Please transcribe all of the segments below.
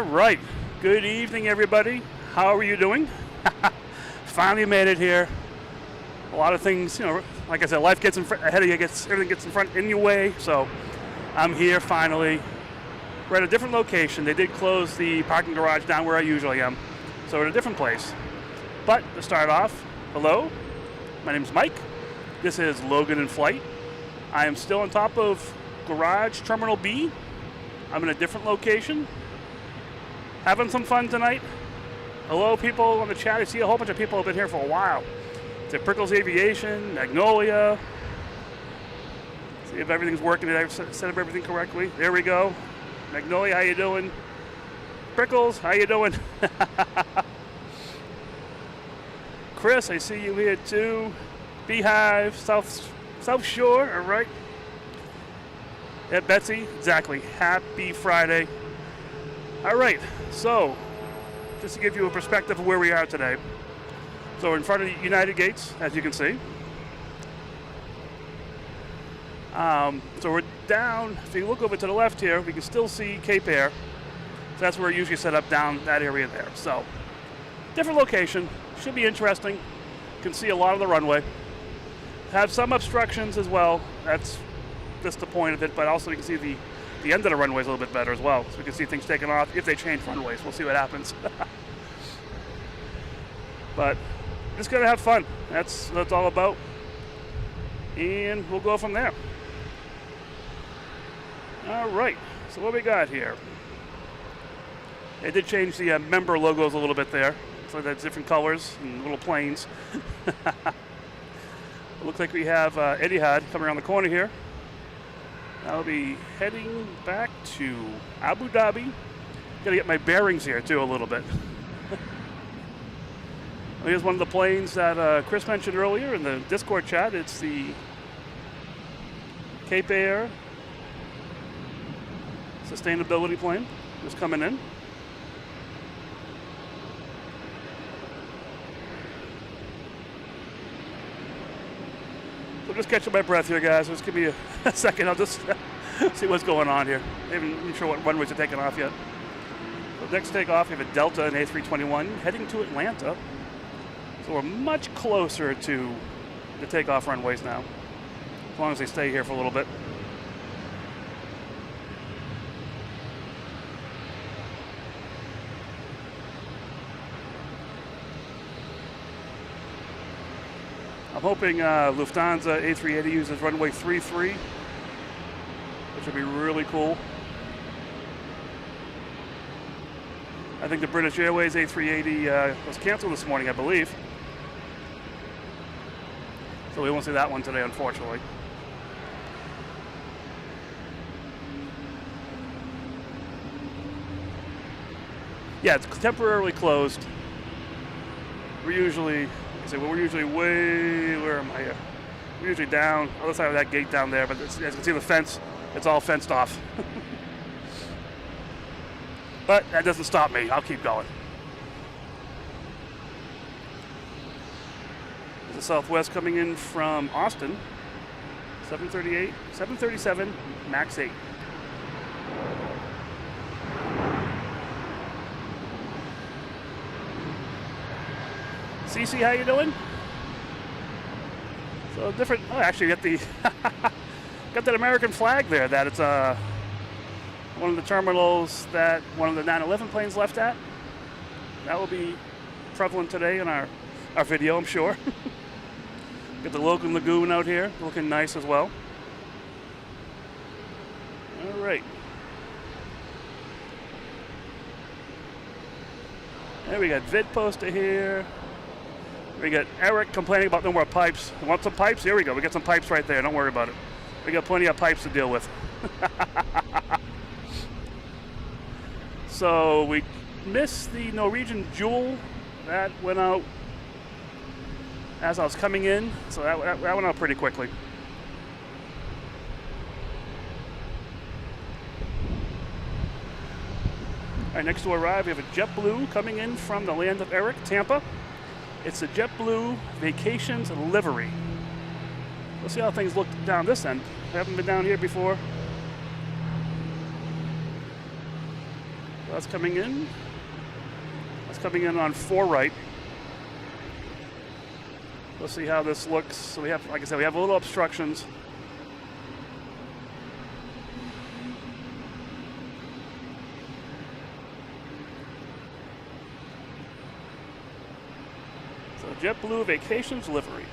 All right. Good evening, everybody. How are you doing? Finally made it here. A lot of things, like I said, life gets in front ahead of you, everything gets in your way. So I'm here finally. We're at a different location. They did close the parking garage down where I usually am. So we're at a different place. But to start off, hello. My name's Mike. This is Logan in Flight. I am still on top of Garage Terminal B. I'm in a different location. Having some fun tonight. Hello, people on the chat. I see a whole bunch of people have been here for a while. It's at Prickles Aviation, Magnolia. See if everything's working. Did I set up everything correctly? There we go. Magnolia, how you doing? Prickles, how you doing? Chris, I see you here too. Beehive, South Shore, all right. Yeah, Betsy, exactly. Happy Friday. All right, so just to give you a perspective of where we are today. So we're in front of the United Gates, as you can see. So we're down, if you look over to the left here, we can still see Cape Air. So that's where we're usually set up down that area there. So different location, should be interesting. You can see a lot of the runway. Have some obstructions as well. That's just the point of it, but also you can see the end of the runway is a little bit better as well. So we can see things taking off if they change runways. We'll see what happens. But just gonna have fun. That's what it's all about. And we'll go from there. All right, so what we got here? They did change the member logos a little bit there. So that's different colors and little planes. It looks like we have Etihad coming around the corner here. I'll be heading back to Abu Dhabi. Gotta get my bearings here too a little bit. Here's one of the planes that Chris mentioned earlier in the Discord chat. It's the Cape Air sustainability plane just coming in. So just catching my breath here, guys. Just give me a second. I'll just see what's going on here. I'm not even sure what runways are taking off yet. So next takeoff, we have a Delta and A321 heading to Atlanta. So we're much closer to the takeoff runways now, as long as they stay here for a little bit. I'm hoping Lufthansa A380 uses runway 33, which would be really cool. I think the British Airways A380 was canceled this morning, I believe. So we won't see that one today, unfortunately. Yeah, it's temporarily closed. We're usually way, where am I here? We're usually down, other side of that gate down there, but as you can see the fence, it's all fenced off. But that doesn't stop me, I'll keep going. There's a Southwest coming in from Austin, 737, MAX 8. CC, how you doing? So different, actually you got the, got that American flag there that it's one of the terminals that one of the 9/11 planes left at. That will be prevalent today in our video, I'm sure. Got the Logan Lagoon out here, looking nice as well. All right. There we got Vid Poster here. We got Eric complaining about no more pipes. Want some pipes? Here we go. We got some pipes right there. Don't worry about it. We got plenty of pipes to deal with. So we missed the Norwegian Jewel. That went out as I was coming in. So that went out pretty quickly. All right, next to arrive, we have a JetBlue coming in from the land of Eric, Tampa. It's the JetBlue Vacations Livery. Let's see how things look down this end. I haven't been down here before. That's coming in. That's coming in on 4 right. Let's see how this looks. So we have, like I said, we have a little obstructions. So JetBlue Vacations livery.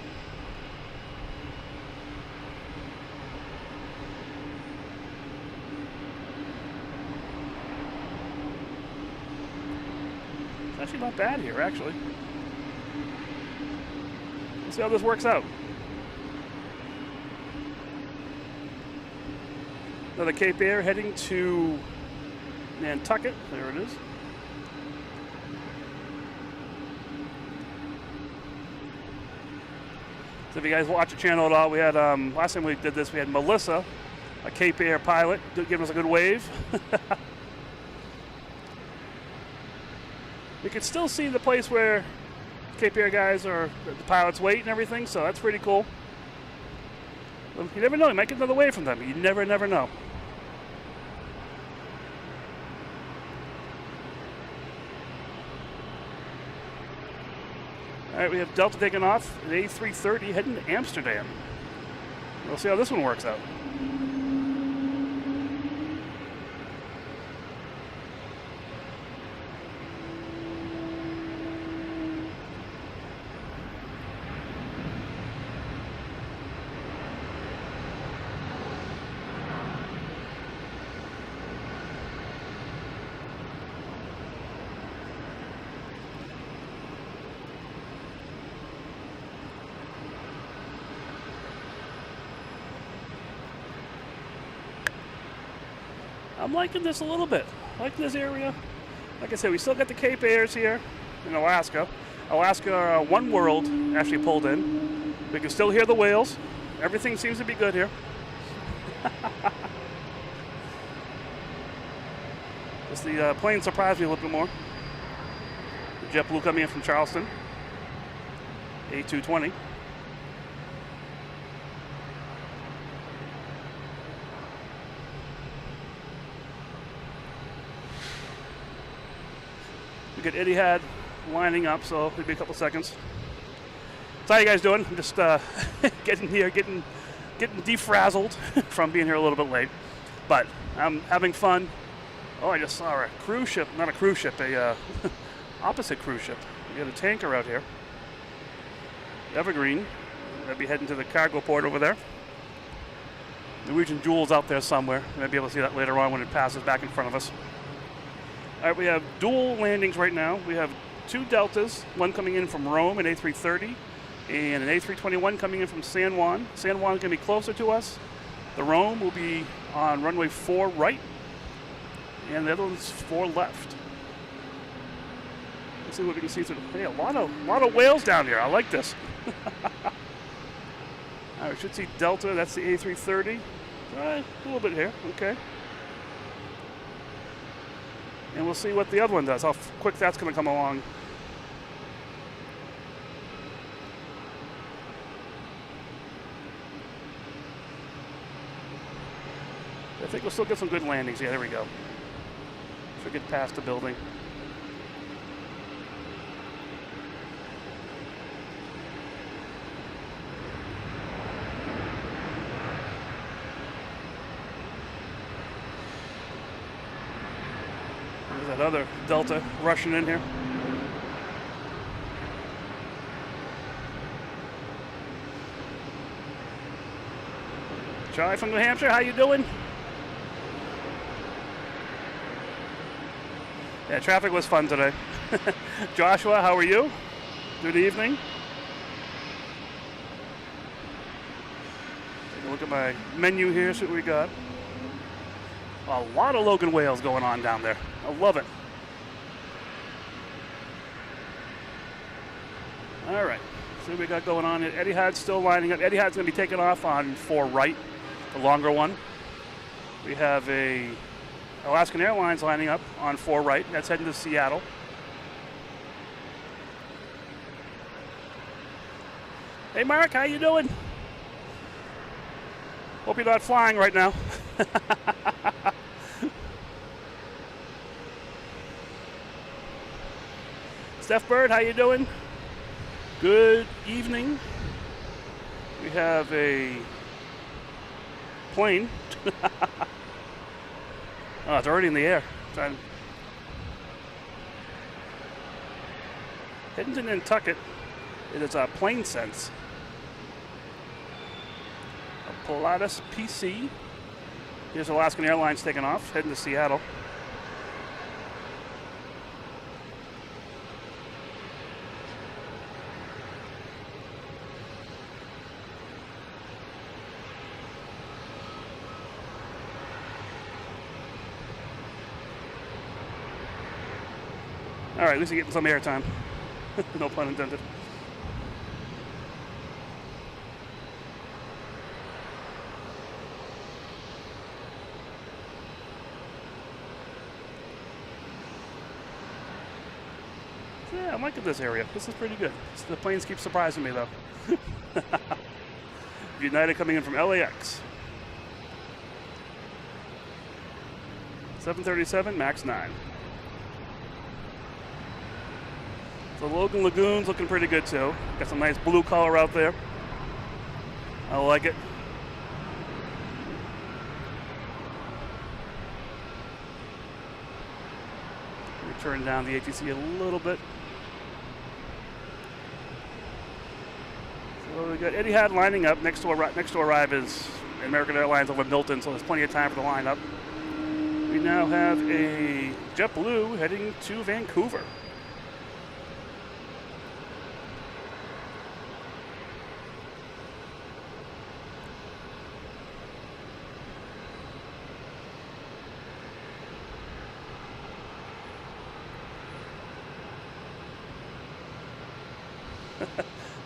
It's actually not bad here, actually. Let's see how this works out. Another Cape Air heading to Nantucket. There it is. So if you guys watch the channel at all, we had, last time we did this, we had Melissa, a Cape Air pilot, giving us a good wave. You can still see the place where Cape Air guys or the pilots wait and everything, so that's pretty cool. You never know, you might get another wave from them. You never know. All right, we have Delta taking off, an A330 heading to Amsterdam. We'll see how this one works out. I'm liking this a little bit. I like this area. Like I said, we still got the Cape Airs here in Alaska. Alaska One World actually pulled in. We can still hear the whales. Everything seems to be good here. Just the plane surprised me a little bit more. The JetBlue coming in from Charleston. A220. We got Etihad lining up, so it'll be a couple seconds. So how you guys doing? I'm just getting here, getting defrazzled from being here a little bit late, but I'm having fun. Oh, I just saw a cruise ship, not a cruise ship, a opposite cruise ship. We got a tanker out here, Evergreen. They'll be heading to the cargo port over there. Norwegian Jewel's out there somewhere. You might be able to see that later on when it passes back in front of us. All right, we have dual landings right now. We have 2 Deltas, one coming in from Rome, an A330, and an A321 coming in from San Juan. San Juan is going to be closer to us. The Rome will be on runway 4 right, and the other one's 4 left. Let's see what we can see through. Hey, a lot of whales down here. I like this. All right, we should see Delta. That's the A330. A little bit here. Okay. And we'll see what the other one does, how quick that's going to come along. I think we'll still get some good landings. Yeah, there we go. Should get past the building. That other Delta rushing in here. Charlie from New Hampshire, how you doing? Yeah, traffic was fun today. Joshua, how are you? Good evening. Take a look at my menu here, see what we got. A lot of Logan whales going on down there. I love it. All right, see what we got going on here. Etihad's still lining up. Etihad's going to be taking off on 4 right, the longer one. We have a Alaskan Airlines lining up on 4 right. That's heading to Seattle. Hey, Mark, how you doing? Hope you're not flying right now. Steph Bird, how you doing? Good evening. We have a plane. Oh, it's already in the air. Heading to Nantucket. It is a plane sense. A Pilatus PC. Here's Alaskan Airlines taking off, heading to Seattle. All right, at least you're getting some airtime. No pun intended. Yeah, I'm liking this area. This is pretty good. The planes keep surprising me, though. United coming in from LAX. 737, MAX 9. The Logan Lagoon's looking pretty good too. Got some nice blue color out there. I like it. Let me turn down the ATC a little bit. So we got Etihad lining up. Next to arrive is American Airlines over Milton, so there's plenty of time for the lineup. We now have a JetBlue heading to Vancouver.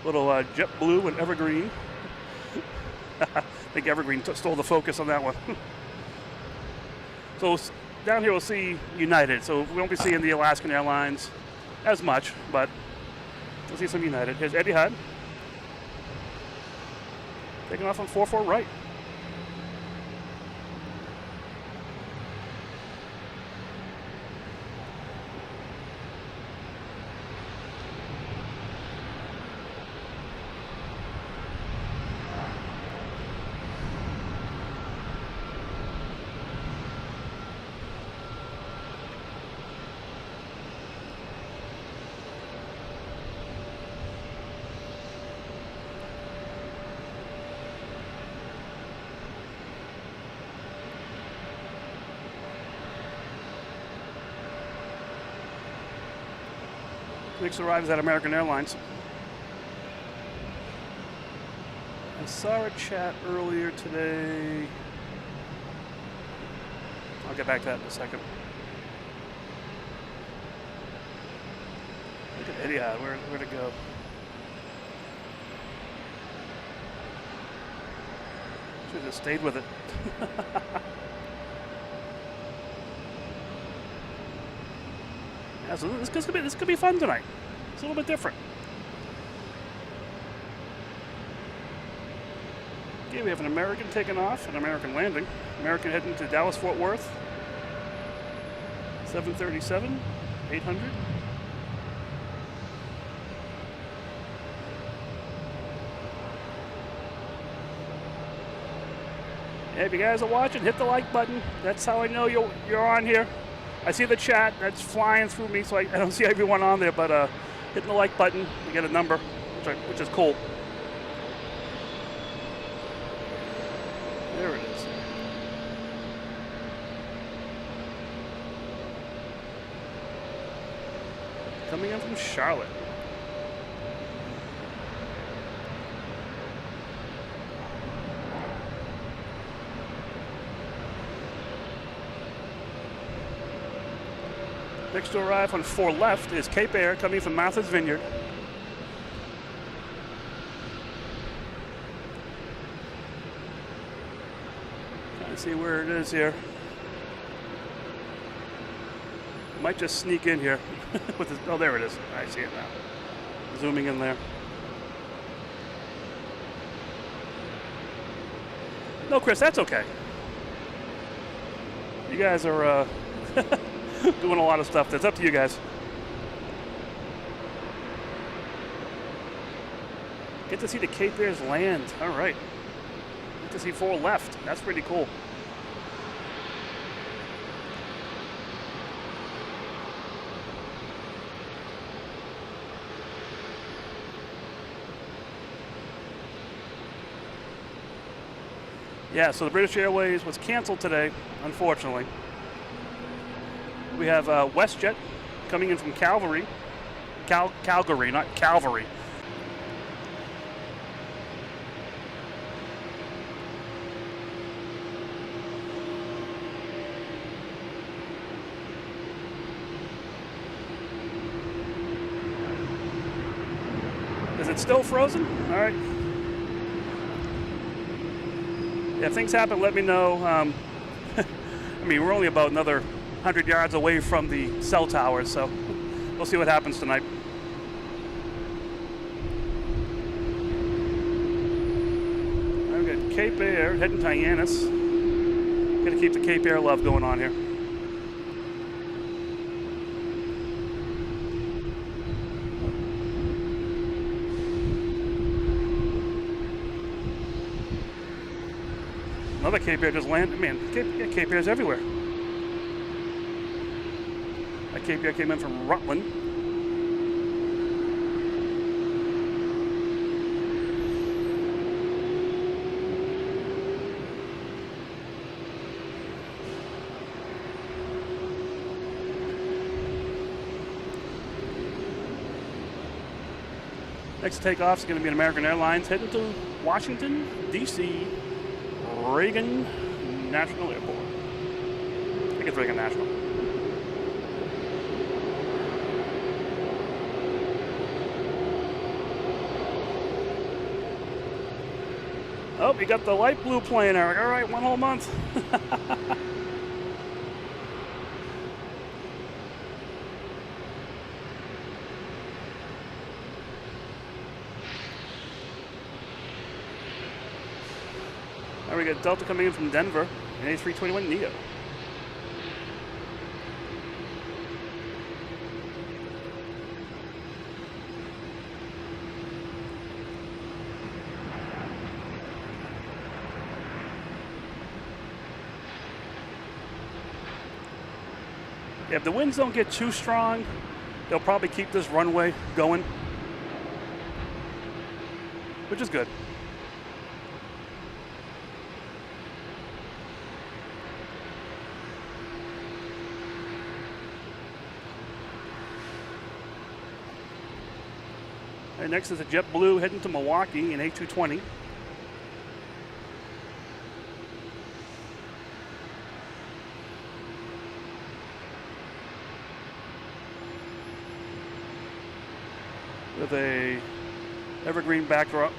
Little JetBlue and Evergreen. I think Evergreen stole the focus on that one. So down here we'll see United. So we won't be seeing the Alaskan Airlines as much, but we'll see some United. Here's Etihad. Taking off on 44 right. Next arrives at American Airlines. I saw a chat earlier today. I'll get back to that in a second. Look at Etihad, where'd it go? Should have stayed with it. Yeah, so this could be fun tonight. It's a little bit different. Okay, we have an American taking off, an American landing. American heading to Dallas Fort Worth. 737, 800. Hey, if you guys are watching, hit the like button. That's how I know you're on here. I see the chat that's flying through me, so I don't see everyone on there, but hitting the like button, you get a number, which is cool. There it is. Coming in from Charlotte. Next to arrive on 4 left is Cape Air coming from Martha's Vineyard. Trying to see where it is here. Might just sneak in here. With this, oh, there it is. I see it now. Zooming in there. No, Chris, that's okay. You guys are doing a lot of stuff. That's up to you guys. Get to see the Cape Airs land. All right. Get to see 4 left. That's pretty cool. Yeah, so the British Airways was canceled today, unfortunately. We have WestJet coming in from Calgary, not Calvary. Is it still frozen? All right. Yeah, if things happen, let me know. I mean, we're only about another 100 yards away from the cell towers, so we'll see what happens tonight. I've got Cape Air heading to Hyannis. Gonna keep the Cape Air love going on here. Another Cape Air just landed. Man, Cape Airs everywhere. That Cape Air came in from Rutland. Next takeoff is going to be an American Airlines heading to Washington, D.C. Reagan National Airport. I think it's Reagan National. Oh, you got the light blue plane, Eric. All right, 1 whole month. Now we got Delta coming in from Denver, an A321neo. Yeah, if the winds don't get too strong, they'll probably keep this runway going, which is good. And next is a JetBlue heading to Milwaukee in A220. With a evergreen backdrop.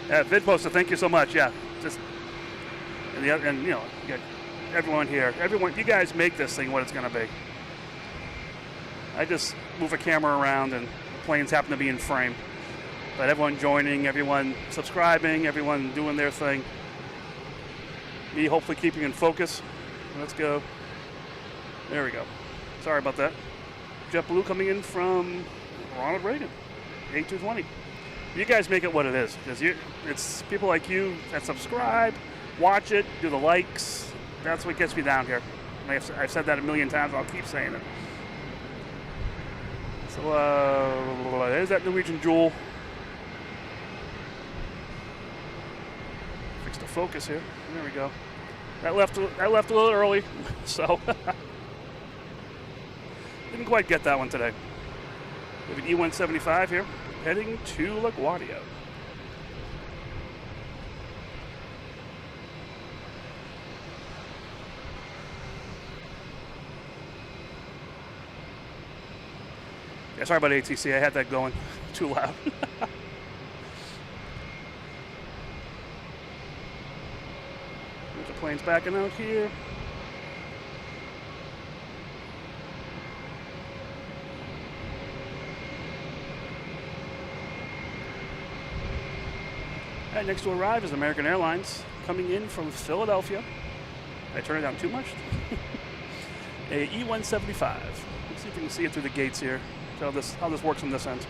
Vid Poster, thank you so much. Yeah, just. And you know, you got everyone here. Everyone, you guys make this thing what it's going to be. I just move a camera around and the planes happen to be in frame. But everyone joining, everyone subscribing, everyone doing their thing. Me hopefully keeping in focus. Let's go. There we go. Sorry about that. JetBlue coming in from Ronald Reagan, A220. You guys make it what it is. Because it's people like you that subscribe, watch it, do the likes. That's what gets me down here. I've said that a million times. I'll keep saying it. So there's that Norwegian Jewel. Fix the focus here. There we go. That left a little early, so didn't quite get that one today. We have an E175 here, heading to LaGuardia. Yeah, sorry about ATC. I had that going too loud. There's the planes backing out here. And next to arrive is American Airlines coming in from Philadelphia. Did I turn it down too much? A E175. Let's see if you can see it through the gates here. See how this works on this end.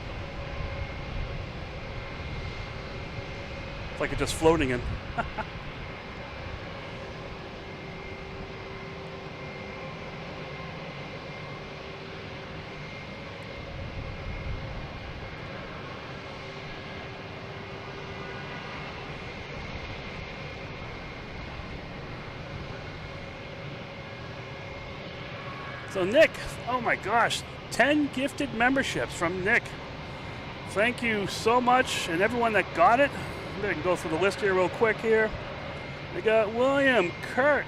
It's like it's just floating in. So Nick, oh my gosh, 10 gifted memberships from Nick. Thank you so much, and everyone that got it. I can go through the list here real quick here. We got William, Kurt,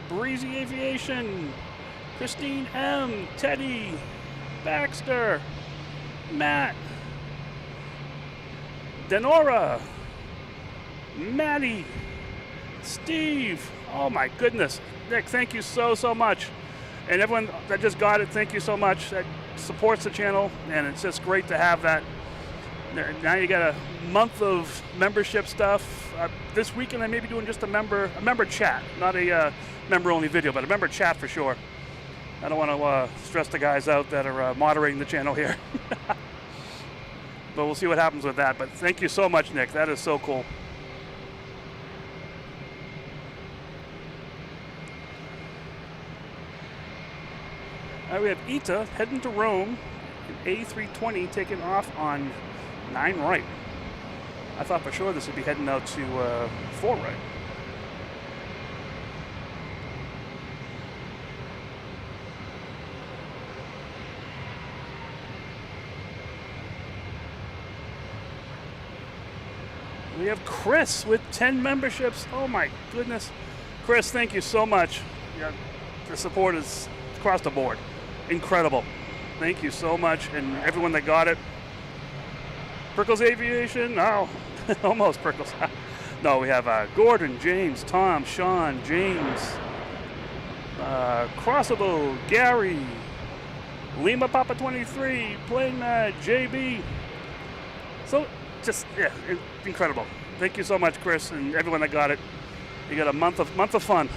Breezy Aviation, Christine M, Teddy, Baxter, Matt, Denora, Maddie, Steve. Oh my goodness. Nick, thank you so much. And everyone that just got it, thank you so much. That supports the channel, and it's just great to have that. Now you got a month of membership stuff. This weekend I may be doing just a member chat, not a member-only video, but a member chat for sure. I don't want to stress the guys out that are moderating the channel here. But we'll see what happens with that. But thank you so much, Nick. That is so cool. All right, we have Ita heading to Rome, an A320 taking off on 9 right. I thought for sure this would be heading out to 4 right. We have Chris with 10 memberships. Oh my goodness. Chris, thank you so much. Yeah, the support is across the board. Incredible. Thank you so much, and everyone that got it. Prickles Aviation, oh, almost Prickles. No, we have Gordon, James, Tom, Sean, James, Crossable, Gary, Lima Papa 23, Playing Mad, JB. So, just, yeah, incredible. Thank you so much, Chris, and everyone that got it. You got a month of fun.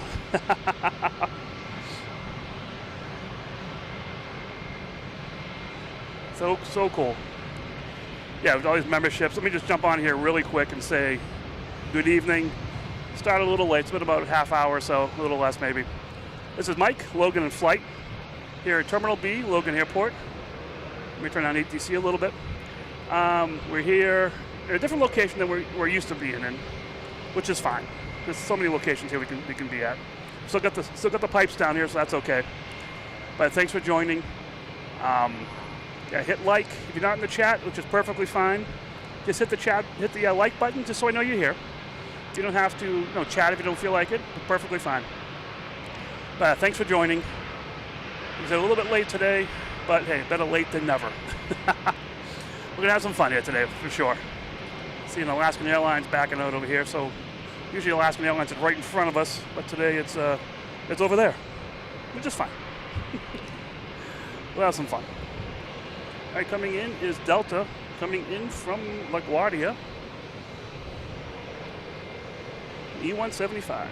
So cool. Yeah, with all these memberships, let me just jump on here really quick and say good evening. Started a little late, it's been about a half hour or so, a little less maybe. This is Mike, Logan in flight, here at Terminal B, Logan Airport. Let me turn on ATC a little bit. We're here at a different location than we're used to being in, which is fine. There's so many locations here we can be at. Still got the pipes down here, so that's okay. But thanks for joining. Yeah, hit like if you're not in the chat, which is perfectly fine. Just hit the like button, just so I know you're here. You don't have to chat if you don't feel like it. It's perfectly fine. But thanks for joining. It was a little bit late today, but hey, better late than never. We're gonna have some fun here today for sure. Seeing Alaskan Airlines backing out over here, so usually Alaskan Airlines is right in front of us, but today it's over there, which is fine. We'll have some fun. All right, coming in is Delta, coming in from LaGuardia, E175.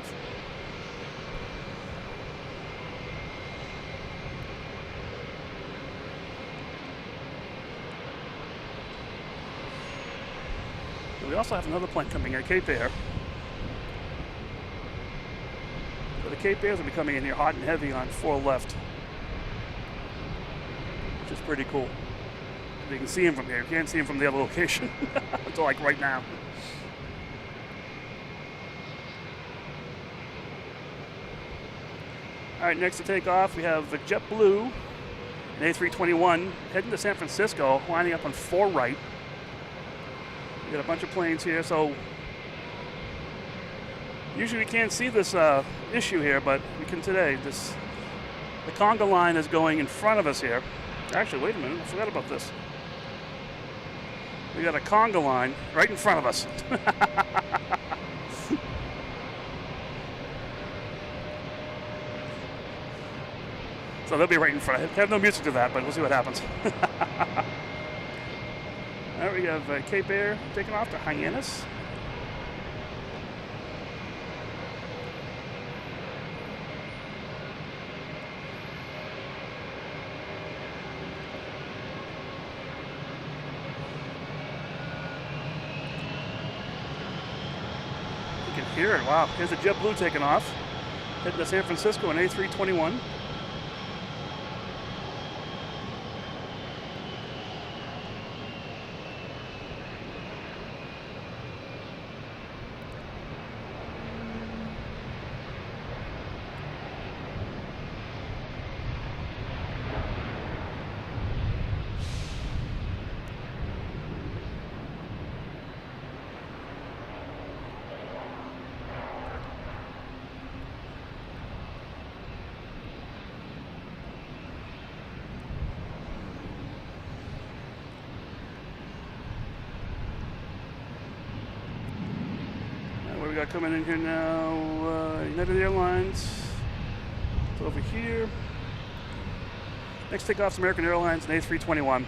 We also have another plane coming in, Cape Air. So the Cape Airs will be coming in here hot and heavy on 4 left, which is pretty cool. You can see him from here. You can't see him from the other location until like right now. All right, next to take off, we have the JetBlue, an A321 heading to San Francisco, lining up on 4 right. We got a bunch of planes here, so usually we can't see this issue here, but we can today. The conga line is going in front of us here. Actually, wait a minute, I forgot about this. We got a conga line right in front of us. So they'll be right in front. I have no music to that, but we'll see what happens. All right, we have Cape Air taking off to Hyannis. Here, wow, here's a JetBlue taking off, heading to San Francisco on A321. What we got coming in here now? United Airlines. It's over here. Next takeoff's American Airlines and A321.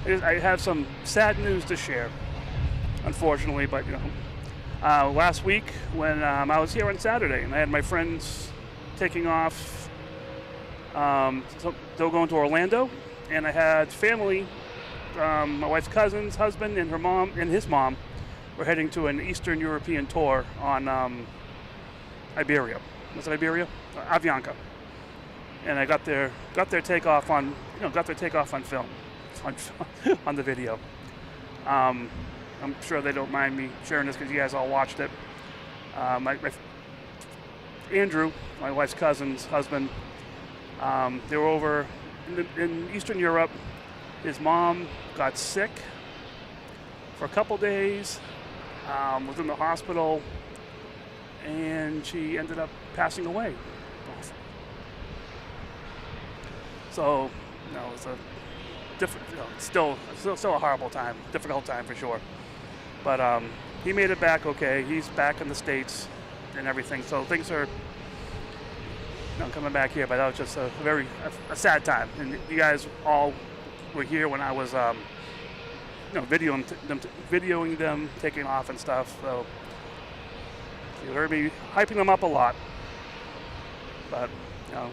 I have some sad news to share, unfortunately, but you know, last week when I was here on Saturday and I had my friends taking off, so they were going to Orlando, and I had family. My wife's cousin's husband and her mom and his mom were heading to an Eastern European tour on Iberia. Was it Iberia? Avianca. And I got their takeoff on film, on the video. I'm sure they don't mind me sharing this because you guys all watched it. Andrew, my wife's cousin's husband, they were over in Eastern Europe. His mom got sick for a couple days, was in the hospital, and she ended up passing away. So, you know, it's a different, you know, still a horrible time, difficult time for sure. But he made it back okay. He's back in the States and everything. So things are, you know, coming back here. But that was just a very sad time. And you guys all were here when I was, you know, videoing them taking off and stuff. So you heard me hyping them up a lot. But you know,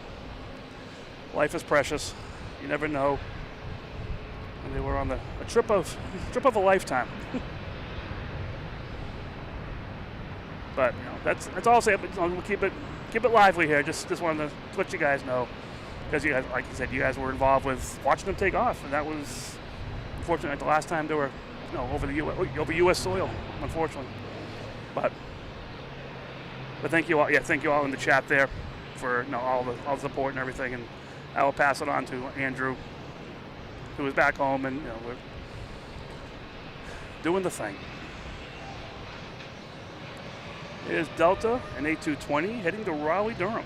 life is precious. You never know. And they were on a trip of a lifetime. But you know, that's all I'll say. We'll keep it lively here. Just wanted to let you guys know. Because you guys, like you said, you guys were involved with watching them take off, and that was unfortunately the last time they were, you know, over U.S. soil, unfortunately. But thank you all. Yeah, thank you all in the chat there for, you know, all the support and everything, and I will pass it on to Andrew, who is back home, and you know, we're doing the thing. Here's Delta and A220 heading to Raleigh, Durham.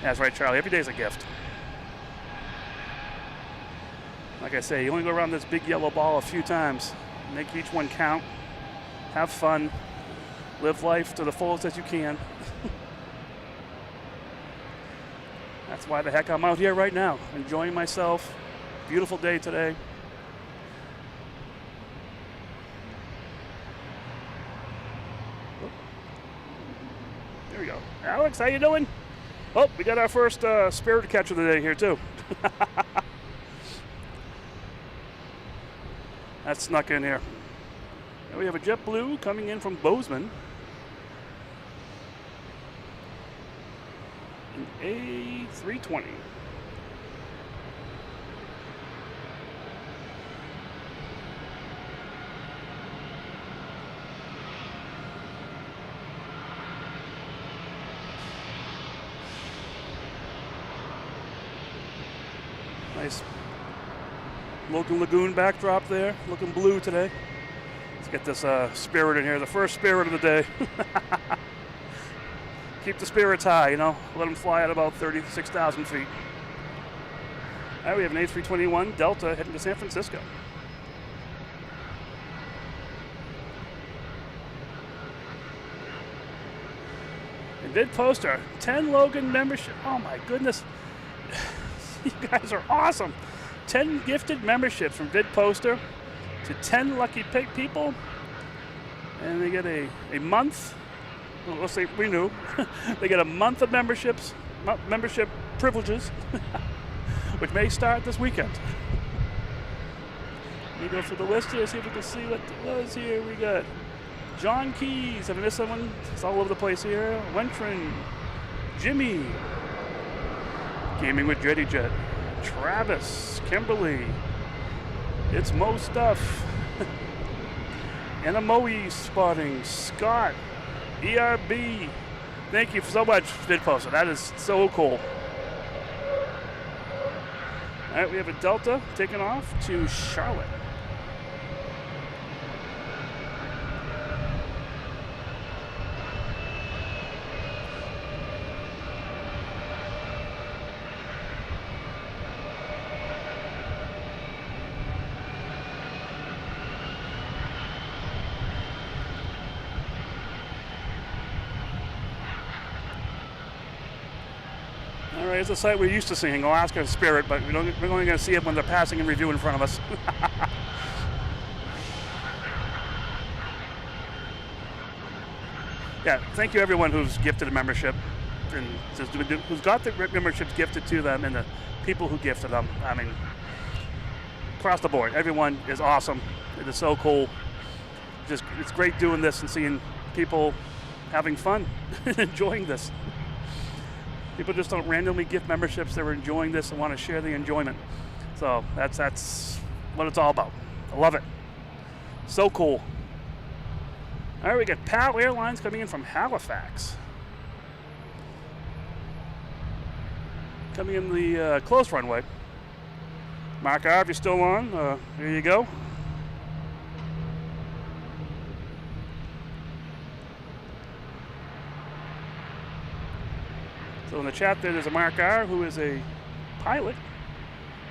That's right, Charlie. Every day's a gift. Like I say, you only go around this big yellow ball a few times. Make each one count. Have fun. Live life to the fullest as you can. That's why the heck I'm out here right now, enjoying myself. Beautiful day today. There we go. Alex, how you doing? Oh, we got our first Spirit catch of the day here, too. That snuck in here. And we have a JetBlue coming in from Bozeman. An A320. Nice Logan Lagoon backdrop there, looking blue today. Let's get this Spirit in here, the first Spirit of the day. Keep the spirits high, you know, let them fly at about 36,000 feet. All right, we have an A321 Delta heading to San Francisco. And bid poster, 10 Logan membership. Oh my goodness. You guys are awesome. 10 gifted memberships from Vid Poster to 10 lucky people. And they get a month, well, let's say renew. They get a month of membership privileges, which may start this weekend. Let me go through the list here, see if we can see what it was here. We got John Keys. I mean, there's someone, it's all over the place here. Wentrin, Jimmy, Gaming with Jetty Jet, Travis, Kimberly, It's Mo Stuff, Anna Moe Spotting, Scott, ERB. Thank you so much, VidPoster. That is so cool. All right, we have a Delta taking off to Charlotte. All right, it's a site we're used to seeing, Alaska Spirit, but we're only going to see it when they're passing in review in front of us. Yeah, thank you everyone who's gifted a membership and who's got the memberships gifted to them, and the people who gifted them. I mean, across the board, everyone is awesome. It is so cool. Just, it's great doing this and seeing people having fun, enjoying this. People just don't randomly gift memberships. They're enjoying this and want to share the enjoyment. So that's what it's all about. I love it. So cool. All right, we got PAL Airlines coming in from Halifax. Coming in the close runway. Mark R, if you're still on, here you go. So in the chat there's a Mark R who is a pilot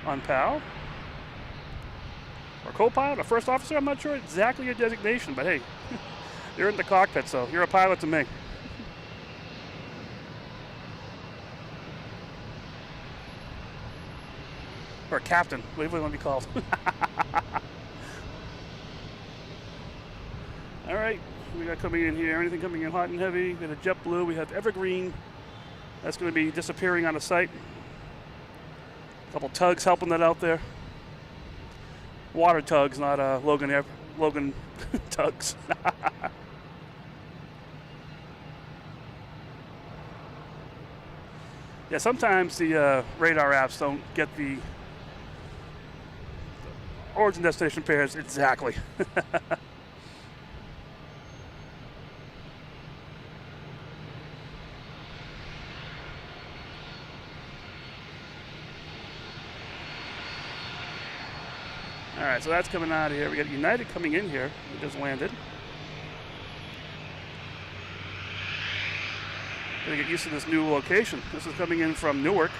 on PAL. Or co-pilot, or first officer, I'm not sure exactly your designation, but hey, you're in the cockpit, so you're a pilot to me. Or a captain, whatever you want to be called. All right, we got coming in here, anything coming in hot and heavy. We got a JetBlue, we have Evergreen. That's going to be disappearing on the site. A couple tugs helping that out there. Water tugs, not Logan tugs. Yeah, sometimes the radar apps don't get the origin destination pairs exactly. All right, so that's coming out of here. We got United coming in here. We just landed. Gotta get used to this new location. This is coming in from Newark.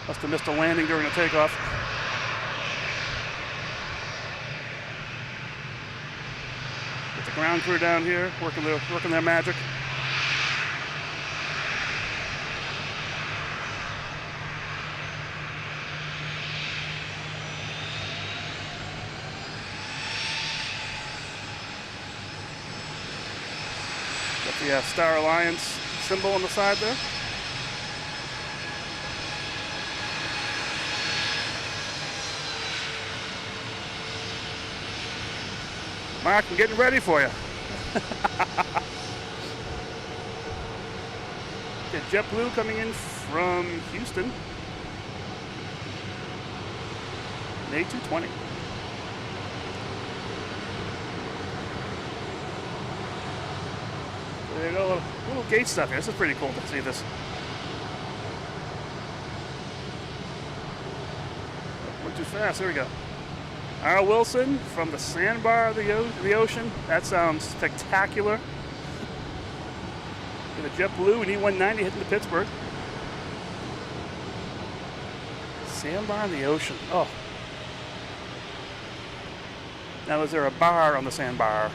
Must have missed a landing during the takeoff. Get the ground crew down here, working their magic. The Star Alliance symbol on the side there. Mark, I'm getting ready for you. Get JetBlue coming in from Houston. An A220. There you go, little gate stuff here. This is pretty cool to see this. Went too fast, there we go. R. Wilson from the sandbar of the ocean. That sounds spectacular. Get a JetBlue, an E190 hitting the Pittsburgh. Sandbar in the ocean, oh. Now is there a bar on the sandbar?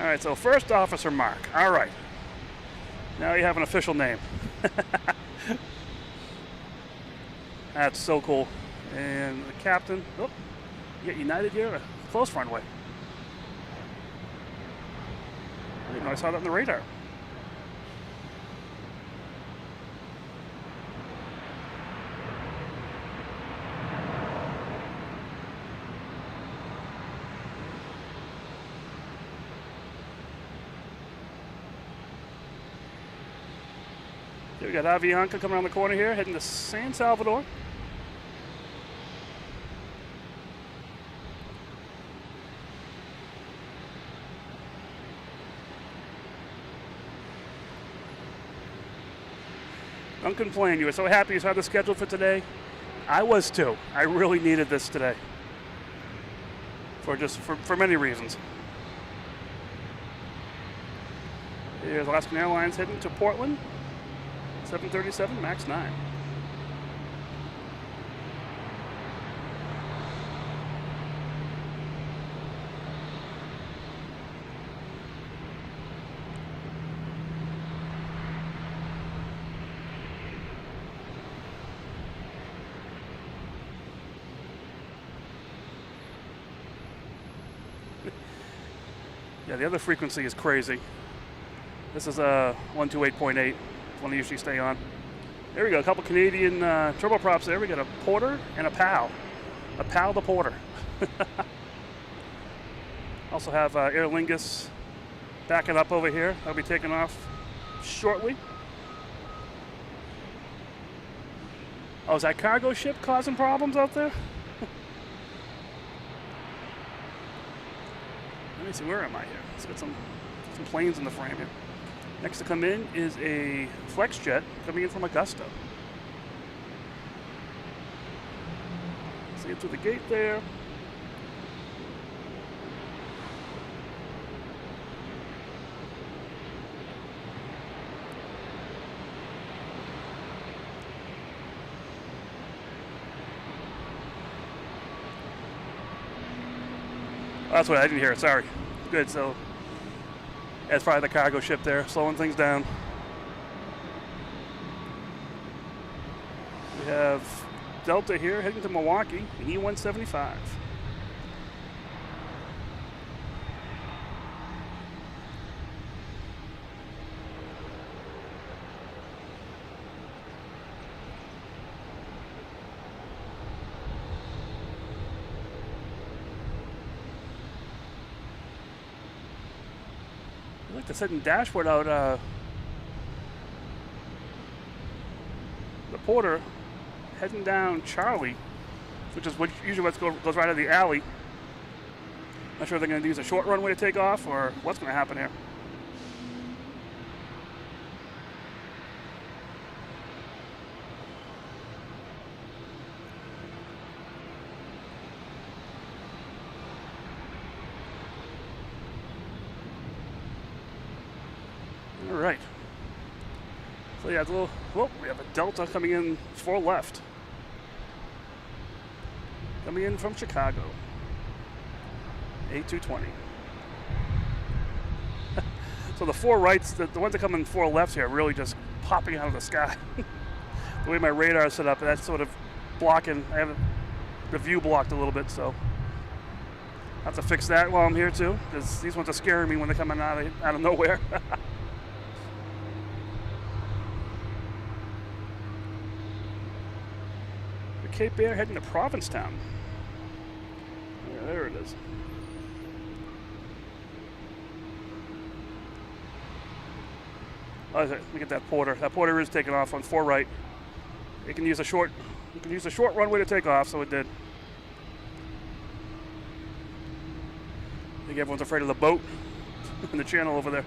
All right, so First Officer Mark. All right. Now you have an official name. That's so cool. And the captain, oh, you got United here, close runway. I didn't know I saw that on the radar. Here we got Avianca coming around the corner here, heading to San Salvador. Don't complain. You were so happy you saw the schedule for today. I was too. I really needed this today. For many reasons. Here's Alaska Airlines heading to Portland. 737 MAX 9. Yeah, the other frequency is crazy. This is a 128.8. One I usually stay on. There we go, a couple Canadian turboprops there. We got a Porter and a PAL. A PAL the Porter. Also have Aer Lingus backing up over here. I'll be taking off shortly. Oh, is that cargo ship causing problems out there? Let me see, where am I here? Let's get some planes in the frame here. Next to come in is a flex jet coming in from Augusta. See it through the gate there. Oh, that's what I didn't hear. Sorry. Good. So that's probably the cargo ship there, slowing things down. We have Delta here heading to Milwaukee in E175. I like to set the dashboard out. The Porter heading down Charlie, which is usually what goes right out of the alley. Not sure if they're going to use a short runway to take off or what's going to happen here. All right. So yeah, it's a little. Whoa, we have a Delta coming in 4 left. Coming in from Chicago. A220. So the 4 rights, the ones that come in 4 lefts here are really just popping out of the sky. The way my radar is set up, that's sort of blocking. I have the view blocked a little bit, so I have to fix that while I'm here too, because these ones are scaring me when they come in out of nowhere. Cape Air heading to Provincetown. Yeah, there it is. Oh, look at that Porter. That Porter is taking off on 4 right. You can use a short runway to take off, so it did. I think everyone's afraid of the boat in the channel over there.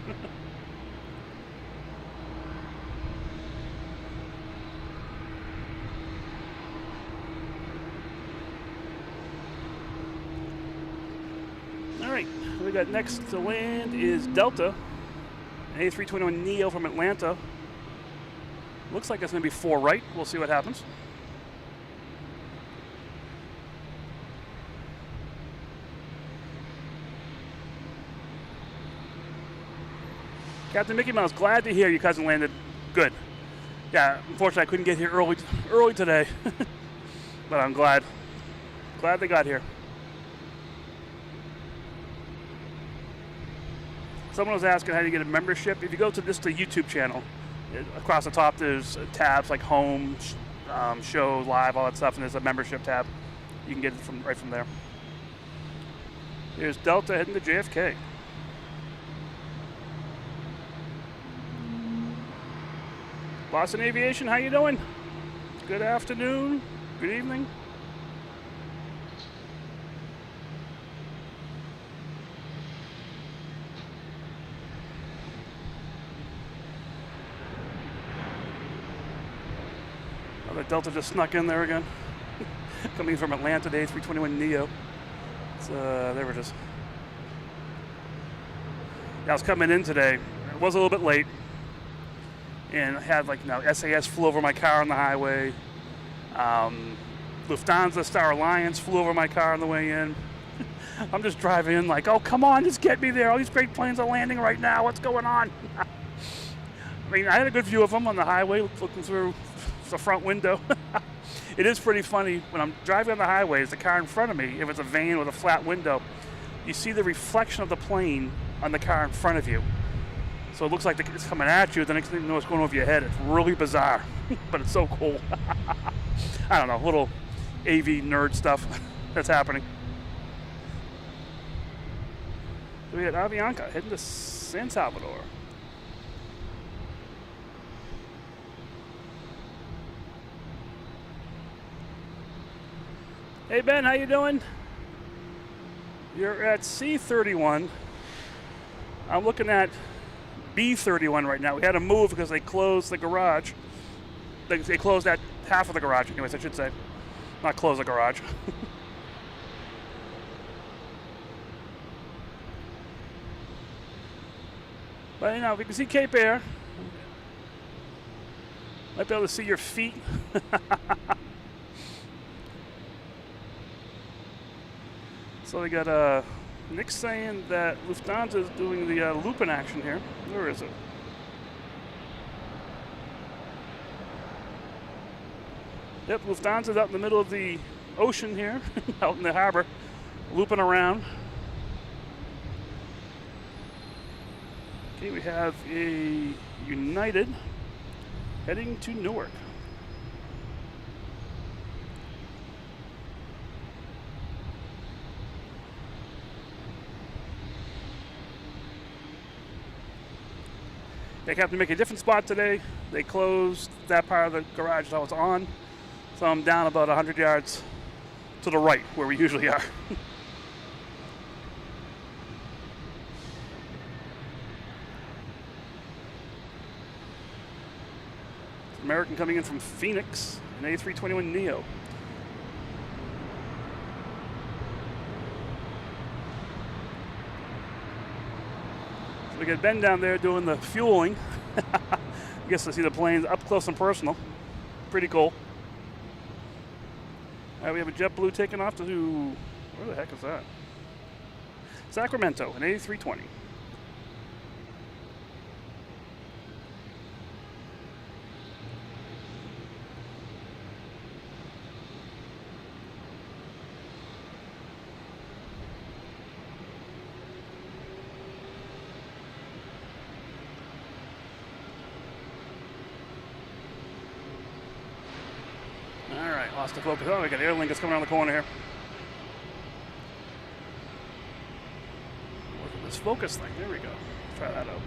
Alright, we got next to land is Delta, an A321neo from Atlanta. Looks like it's going to be 4 right. We'll see what happens. Captain Mickey Mouse, glad to hear your cousin landed good. Yeah, unfortunately I couldn't get here early today, but I'm glad they got here. Someone was asking how you get a membership. If you go to just the YouTube channel, across the top there's tabs like home, show, live, all that stuff, and there's a membership tab. You can get it right from there. Here's Delta heading to JFK. Boston Aviation, how you doing? Good afternoon, good evening. Oh, the Delta just snuck in there again. Coming from Atlanta, the A321neo. They were just... Yeah, I was coming in today. It was a little bit late. And I had SAS flew over my car on the highway. Lufthansa Star Alliance flew over my car on the way in. I'm just driving in like, oh, come on, just get me there. All these great planes are landing right now. What's going on? I mean, I had a good view of them on the highway, looking through the front window. It is pretty funny when I'm driving on the highway, there's a car in front of me, if it's a van with a flat window, you see the reflection of the plane on the car in front of you. So it looks like it's coming at you, the next thing you know it's going over your head. It's really bizarre, but it's so cool. I don't know, little AV nerd stuff that's happening. So we had Avianca heading to San Salvador. Hey Ben, how you doing? You're at C31. I'm looking at B31 right now. We had to move because they closed the garage. They closed that half of the garage, anyways, I should say. Not close the garage. But you know, we can see Cape Air. Might be able to see your feet. So we got Nick saying that Lufthansa is doing the looping action here. Where is it? Yep, Lufthansa's out in the middle of the ocean here, out in the harbor, looping around. Okay, we have a United heading to Newark. They have to make a different spot today. They closed that part of the garage that I was on. So I'm down about 100 yards to the right where we usually are. American coming in from Phoenix, an A321neo. So we got Ben down there doing the fueling. I guess I see the planes up close and personal. Pretty cool. All right, we have a JetBlue taking off to where the heck is that? Sacramento, an A320. Lost the focus. Oh, we got Aer Lingus coming around the corner here. Look at this focus thing. There we go. Try that out.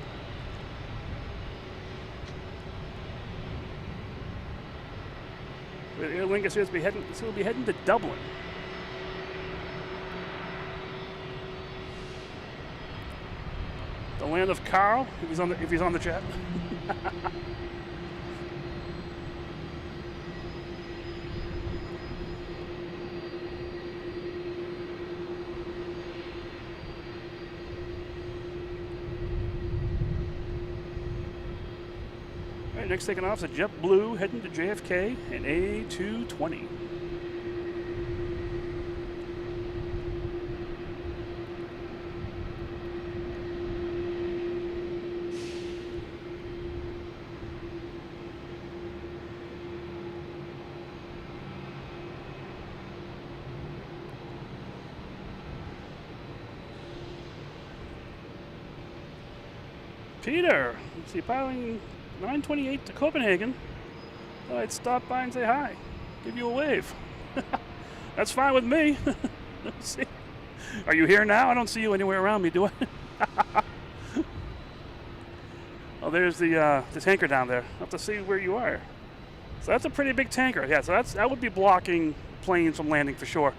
Aer Lingus here will be heading to Dublin. The land of Carl, if he's on the chat. Next taking off is a JetBlue heading to JFK, an A220. Peter, let's see, piloting 928 to Copenhagen. Thought I'd stop by and say hi, give you a wave. That's fine with me. Let's see. Are you here now? I don't see you anywhere around me, do I? Oh, there's the tanker down there. I'll have to see where you are. So that's a pretty big tanker. Yeah, so that would be blocking planes from landing for sure.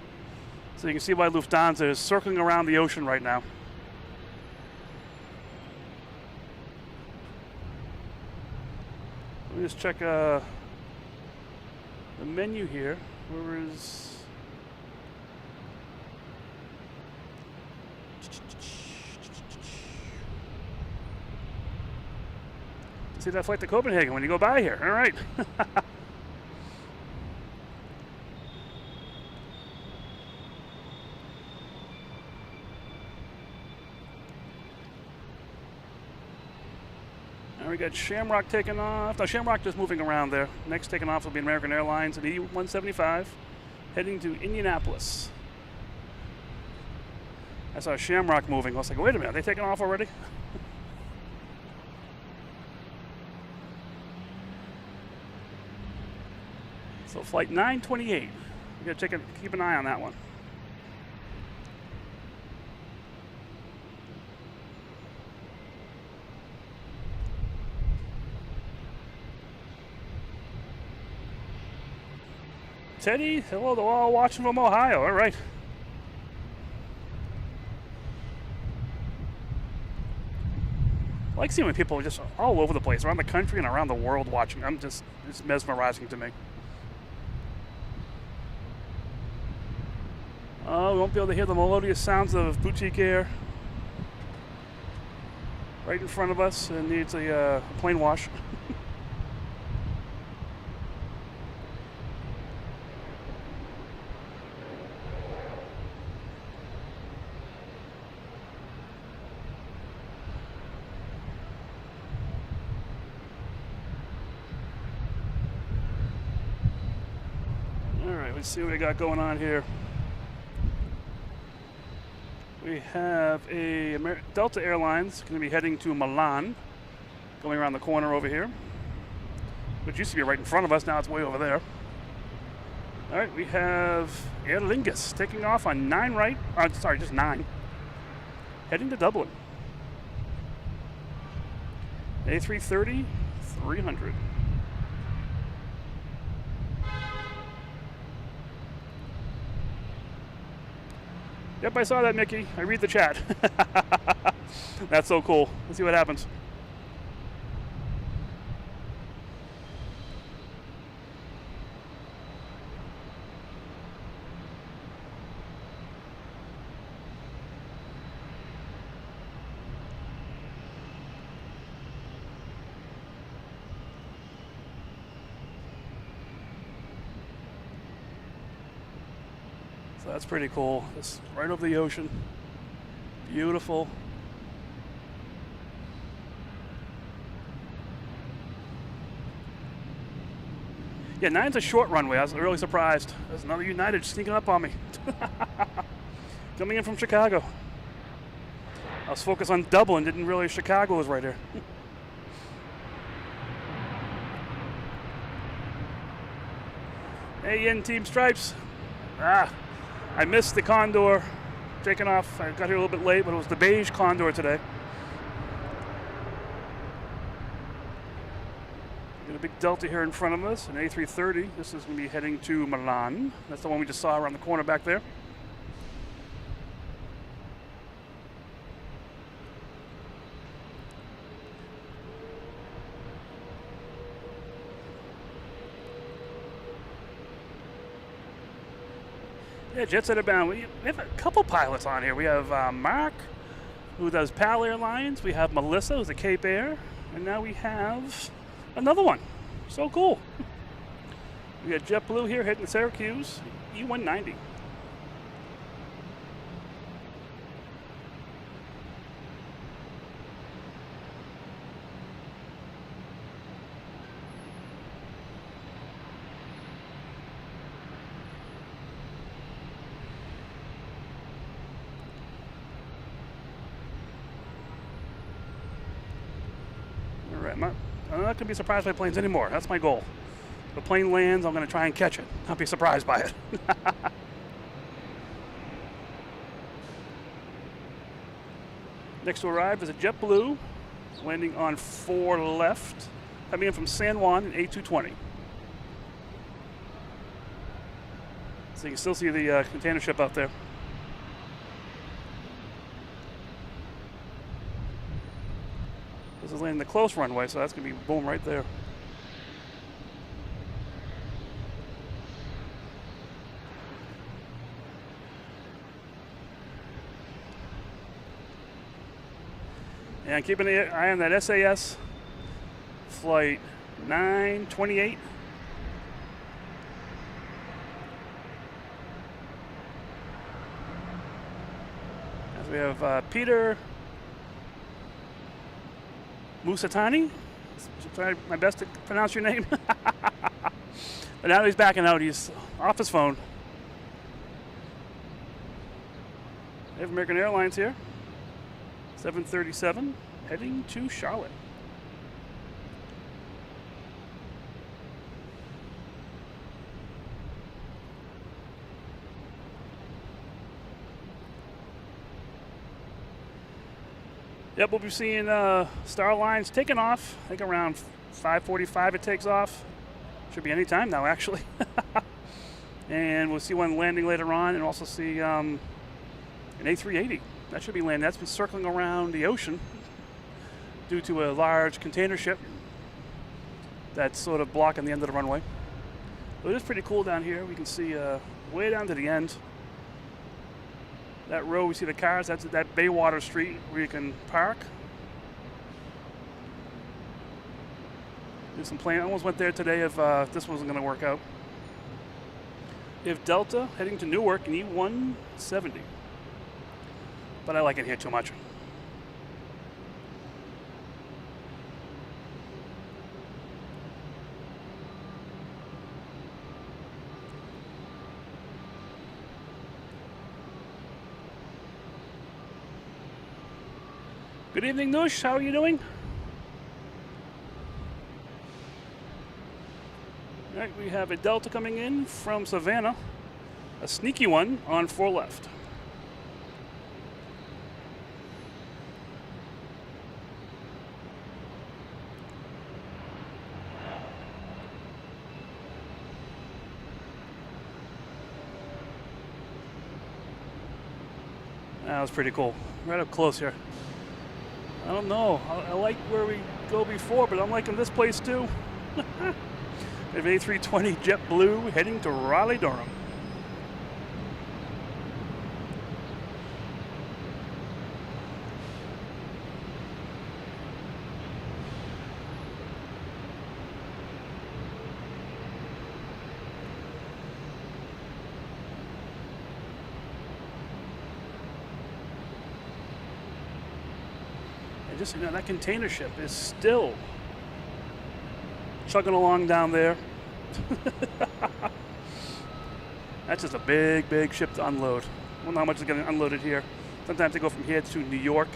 So you can see why Lufthansa is circling around the ocean right now. Let me just check the menu here. Where is... See that flight to Copenhagen when you go by here. All right. Now we got Shamrock taking off. Now Shamrock just moving around there. Next taking off will be American Airlines at E175, heading to Indianapolis. I saw Shamrock moving. I was like, wait a minute, are they taking off already? So flight 928. You gotta keep an eye on that one. Teddy, hello to all watching from Ohio. All right. I like seeing when people are just all over the place, around the country and around the world watching. It's mesmerizing to me. Oh, we won't be able to hear the melodious sounds of boutique air right in front of us. It needs a plane wash. All right, let's see what we got going on here. We have a Delta Airlines going to be heading to Milan, going around the corner over here, which used to be right in front of us. Now it's way over there. All right, we have Aer Lingus taking off on 9 right. Just 9. Heading to Dublin. A330, 300. Yep, I saw that, Mickey. I read the chat. That's so cool. Let's see what happens. So that's pretty cool. It's right over the ocean. Beautiful. Yeah, 9's a short runway. I was really surprised. There's another United sneaking up on me. Coming in from Chicago. I was focused on Dublin, didn't realize Chicago was right here. Hey, in Team Stripes. I missed the Condor taking off. I got here a little bit late, but it was the beige Condor today. Got a big Delta here in front of us, an A330. This is going to be heading to Milan. That's the one we just saw around the corner back there. Yeah, Jet Set Bound. We have a couple pilots on here. We have Mark, who does PAL Airlines. We have Melissa, who's a Cape Air. And now we have another one. So cool. We got JetBlue here heading to Syracuse, E190. Right, I'm not going to be surprised by planes anymore. That's my goal. If the plane lands, I'm going to try and catch it. Not be surprised by it. Next to arrive is a JetBlue, landing on 4 left, coming in from San Juan in A220. So you can still see the container ship out there. This is landing the close runway, so that's going to be boom right there. And keeping an eye on that SAS flight 928. As we have Peter Musatani. I'll try my best to pronounce your name. But now he's backing out. He's off his phone. We have American Airlines here. 737 heading to Charlotte. Yep, we'll be seeing Star Lines taking off. I think around 5:45 it takes off. Should be any time now, actually. And we'll see one landing later on, and also see an A380. That should be landing. That's been circling around the ocean due to a large container ship that's sort of blocking the end of the runway. But it is pretty cool down here. We can see way down to the end. That row, we see the cars. That's that Baywater Street where you can park. Do some planning. I almost went there today if this wasn't going to work out. If Delta heading to Newark in E170. But I like it here too much. Good evening, Noosh. How are you doing? All right, we have a Delta coming in from Savannah. A sneaky one on 4 left. That was pretty cool. Right up close here. I don't know. I like where we go before, but I'm liking this place too. We have A320 JetBlue heading to Raleigh-Durham. Just, you know, that container ship is still chugging along down there. That's just a big, big ship to unload. I don't know how much is getting unloaded here. Sometimes they go from here to New York.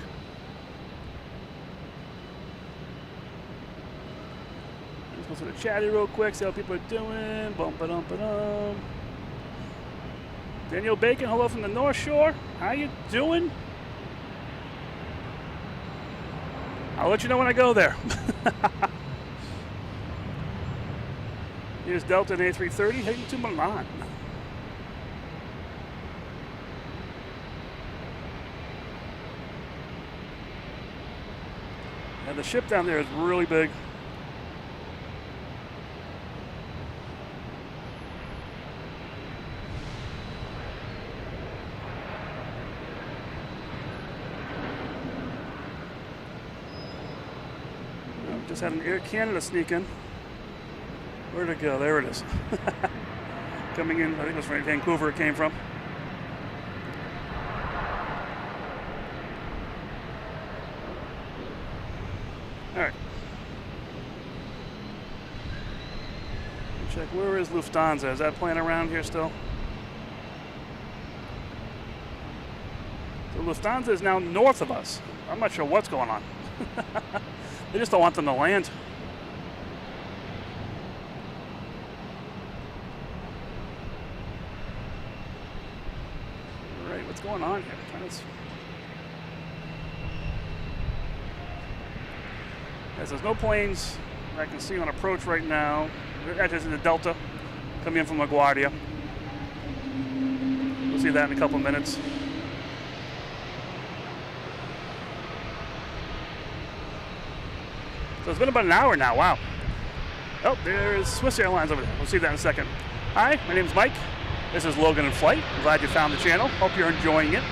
Let's go to the chatty real quick, see how people are doing. Bum-ba-dum-ba-dum. Daniel Bacon, hello from the North Shore. How you doing? I'll let you know when I go there. Here's Delta and A330 heading to Milan. And the ship down there is really big. Just had an Air Canada sneak in. Where'd it go? There it is. Coming in, I think it was from Vancouver it came from. All right. Check, where is Lufthansa? Is that plane around here still? So Lufthansa is now north of us. I'm not sure what's going on. They just don't want them to land. All right, what's going on here? Yes, there's no planes I can see on approach right now. There's the Delta coming in from LaGuardia. We'll see that in a couple of minutes. So it's been about an hour now, wow. Oh, there's Swiss Airlines over there. We'll see that in a second. Hi, my name's Mike. This is Logan in Flight. I'm glad you found the channel. Hope you're enjoying it.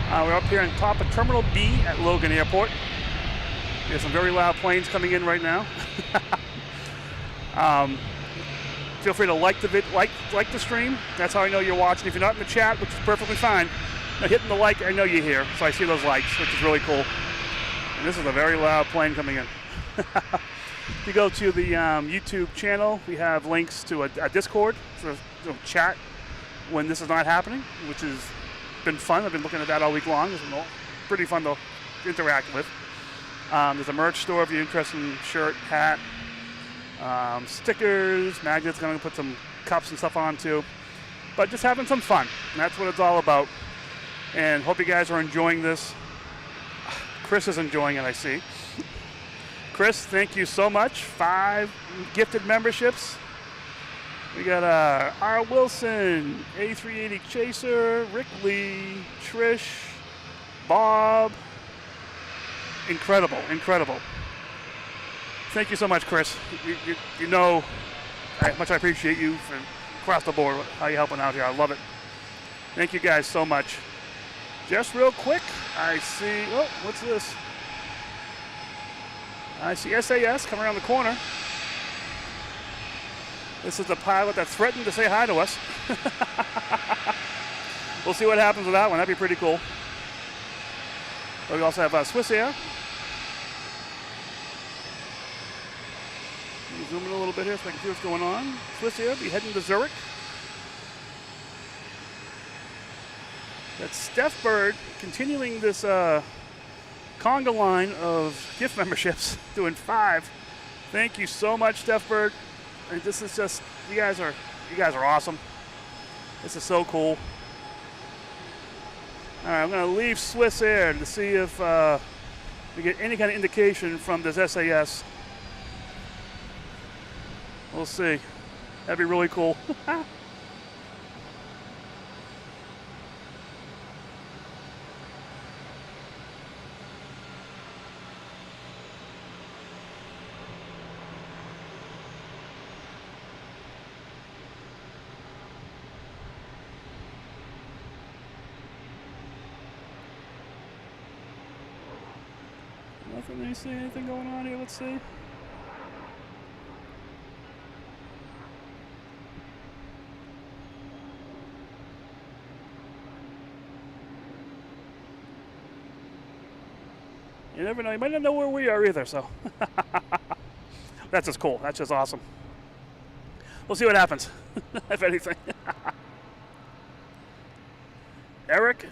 We're up here on top of Terminal B at Logan Airport. There's some very loud planes coming in right now. Feel free to like the stream. That's how I know you're watching. If you're not in the chat, which is perfectly fine, hitting the like, I know you're here. So I see those likes, which is really cool. And this is a very loud plane coming in. If you go to the YouTube channel, we have links to a Discord for chat when this is not happening, which has been fun. I've been looking at that all week long. It's pretty fun to interact with. There's a merch store if you're interested in shirt, hat, stickers, magnets. I'm going to put some cups and stuff on too. But just having some fun. And that's what it's all about. And hope you guys are enjoying this. Chris is enjoying it, I see. Chris, thank you so much. 5 gifted memberships. We got R. Wilson, A380 Chaser, Rick Lee, Trish, Bob. Incredible, incredible. Thank you so much, Chris. You know how much I appreciate you from across the board, how you're helping out here. I love it. Thank you guys so much. Just real quick, I see, oh, what's this? I see SAS coming around the corner. This is the pilot that threatened to say hi to us. We'll see what happens with that one. That'd be pretty cool. But we also have Swiss Air. Let me zoom in a little bit here so I can see what's going on. Swiss Air be heading to Zurich. That's Steph Bird continuing this conga line of gift memberships, doing 5. Thank you so much, Steph Bird. And this is just, you guys are awesome. This is so cool. All right, I'm going to leave Swiss Air to see if we get any kind of indication from this SAS. We'll see. That'd be really cool. Nothing, do you see anything going on here? Let's see. You never know. You might not know where we are either, so. That's just cool. That's just awesome. We'll see what happens, if anything. Eric,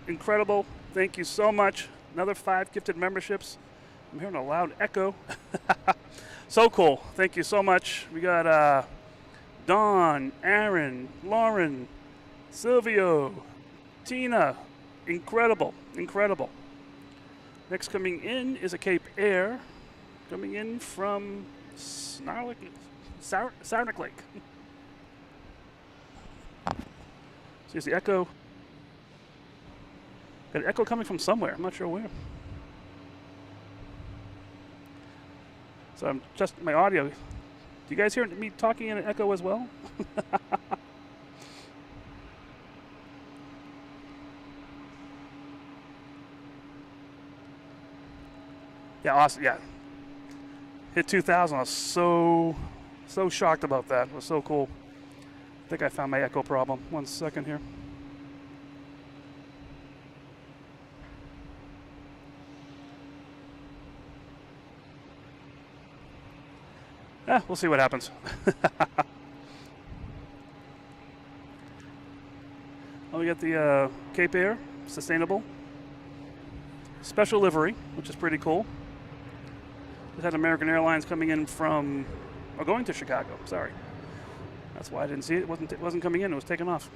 incredible. Thank you so much. Another 5 gifted memberships. I'm hearing a loud echo. So cool. Thank you so much. We got Dawn, Aaron, Lauren, Silvio, Tina. Incredible. Incredible. Next coming in is a Cape Air. Coming in from Sarnic Lake. Here's the echo. Got an echo coming from somewhere. I'm not sure where. So I'm just my audio. Do you guys hear me talking in an echo as well? Yeah, awesome. Yeah. Hit 2,000. I was so shocked about that. It was so cool. I think I found my echo problem. 1 second here. We'll see what happens. Well, we got the Cape Air Sustainable Special Livery, which is pretty cool. Just had American Airlines coming in from, or going to Chicago. Sorry, that's why I didn't see it. It wasn't coming in. It was taking off.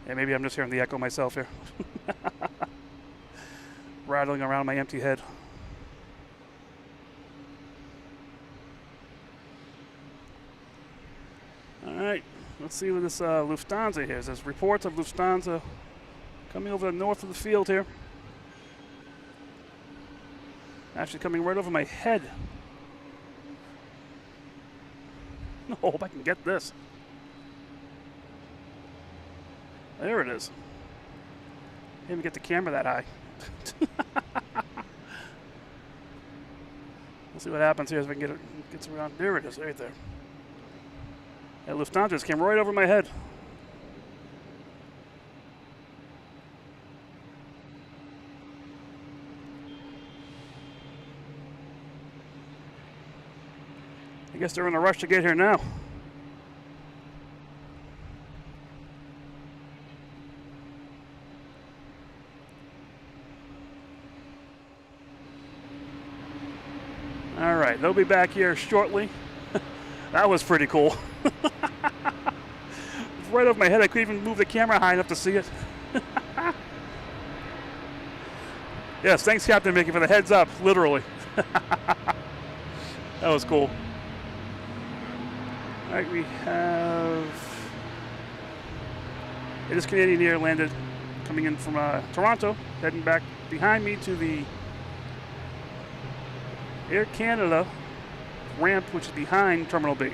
Yeah, maybe I'm just hearing the echo myself here. Rattling around my empty head. All right, let's see what this Lufthansa here is. There's reports of Lufthansa coming over the north of the field here. Actually coming right over my head. I hope I can get this. There it is. Can't even get the camera that high. Let's see what happens here as we can get it gets around. There it is, right there. Yeah, Lufthansa just came right over my head. I guess they're in a rush to get here now. All right, they'll be back here shortly. That was pretty cool. Right over my head. I couldn't even move the camera high enough to see it. Yes, thanks, Captain Mickey, for the heads up, literally. That was cool. All right, we have... It is Canadian Air landed, coming in from Toronto, heading back behind me to the Air Canada ramp, which is behind Terminal B.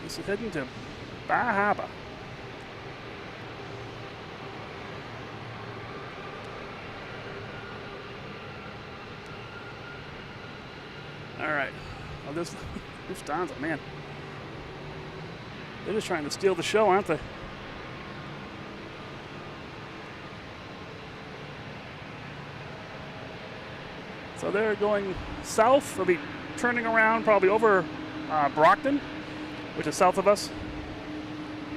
This is heading to Bar Harbor. All right. Well, this Lufthansa, man. They're just trying to steal the show, aren't they? So they're going south. They'll be turning around probably over Brockton, which is south of us.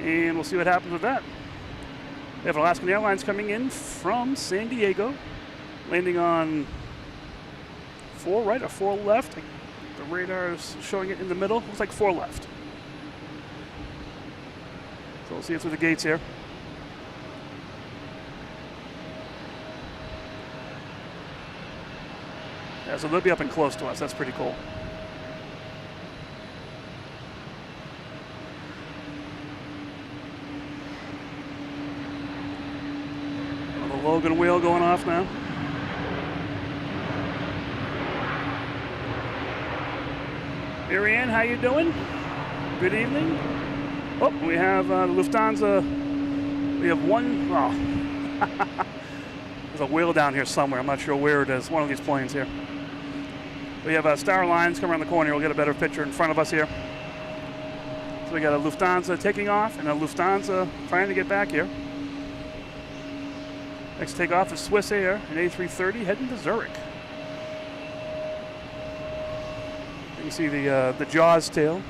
And we'll see what happens with that. We have Alaskan Airlines coming in from San Diego, landing on 4 right or 4 left. The radar is showing it in the middle. Looks like 4 left. So we'll see it through the gates here. Yeah, so they'll be up and close to us. That's pretty cool. The Logan wheel going off now. Marianne, how you doing? Good evening. Oh, we have the Lufthansa. We have one. Oh. There's a wheel down here somewhere. I'm not sure where it is. One of these planes here. We have Star Lines coming around the corner. We'll get a better picture in front of us here. So we got a Lufthansa taking off and a Lufthansa trying to get back here. Next takeoff is Swiss Air, an A330 heading to Zurich. You can see the Jaws tail.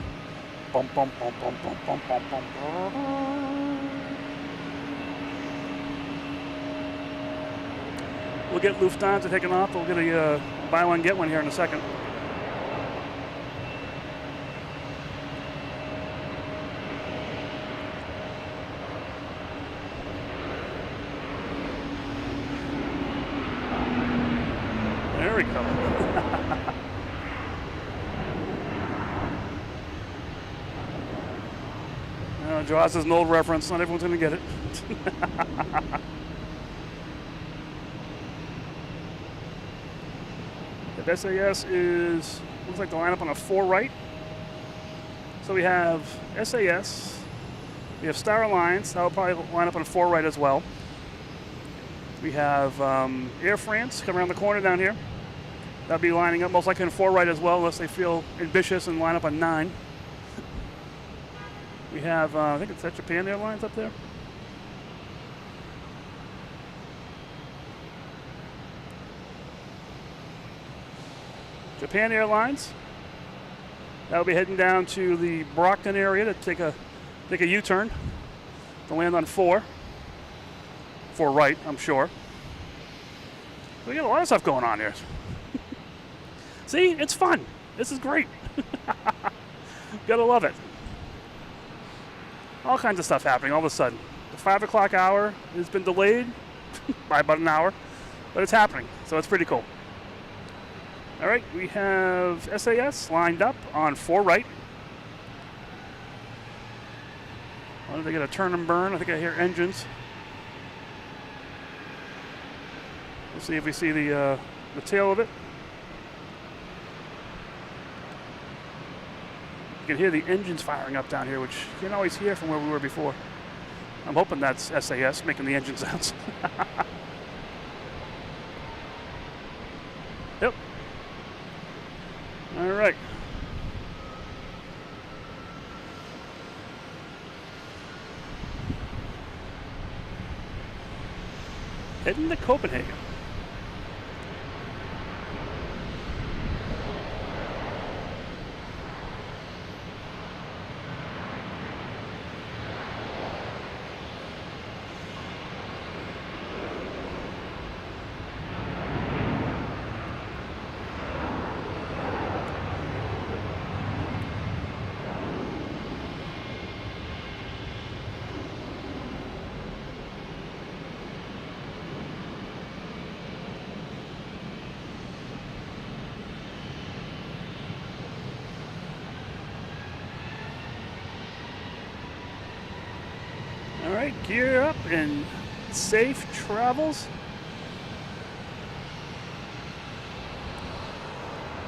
Bum, bum, bum, bum, bum, bum, bum, bum. We'll get Lufthansa taking off. We'll get a buy one, get one here in a second. There we go. Jaws is an old reference. Not everyone's going to get it. The SAS is, looks like the lineup on a 4 right. So we have SAS. We have Star Alliance. That'll probably line up on a 4 right as well. We have Air France coming around the corner down here. That'll be lining up most likely in 4 right as well, unless they feel ambitious and line up on 9. We have, I think it's that Japan Airlines up there. Japan Airlines. That'll be heading down to the Brockton area to take a U-turn to land on 4. 4 right, I'm sure. We got a lot of stuff going on here. See, it's fun. This is great. Gotta love it. All kinds of stuff happening all of a sudden. The 5 o'clock hour has been delayed by about an hour, but it's happening, so it's pretty cool. All right, we have SAS lined up on 4 right. Why did they get a turn and burn? I think I hear engines. Let's see if we see the tail of it. You can hear the engines firing up down here, which you can't always hear from where we were before. I'm hoping that's SAS making the engine sounds. Yep. All right. Heading to Copenhagen. All right, gear up and safe travels.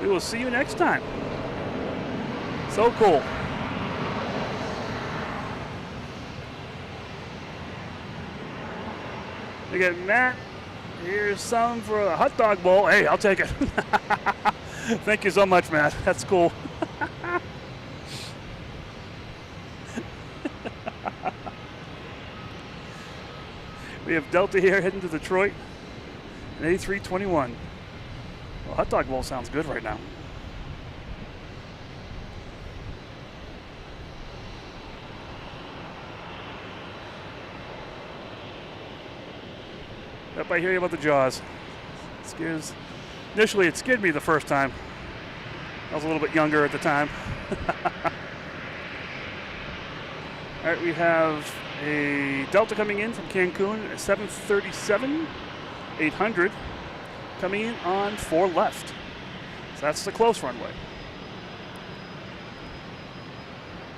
We will see you next time. So cool. We got Matt. Here's some for a hot dog bowl. Hey, I'll take it. Thank you so much, Matt. That's cool. We have Delta here heading to Detroit, an A321. Well, hot dog bowl sounds good right now. Yep, I hear you about the Jaws. Initially, it scared me the first time. I was a little bit younger at the time. All right, we have a Delta coming in from Cancun, a 737-800 coming in on 4 left. So that's the close runway.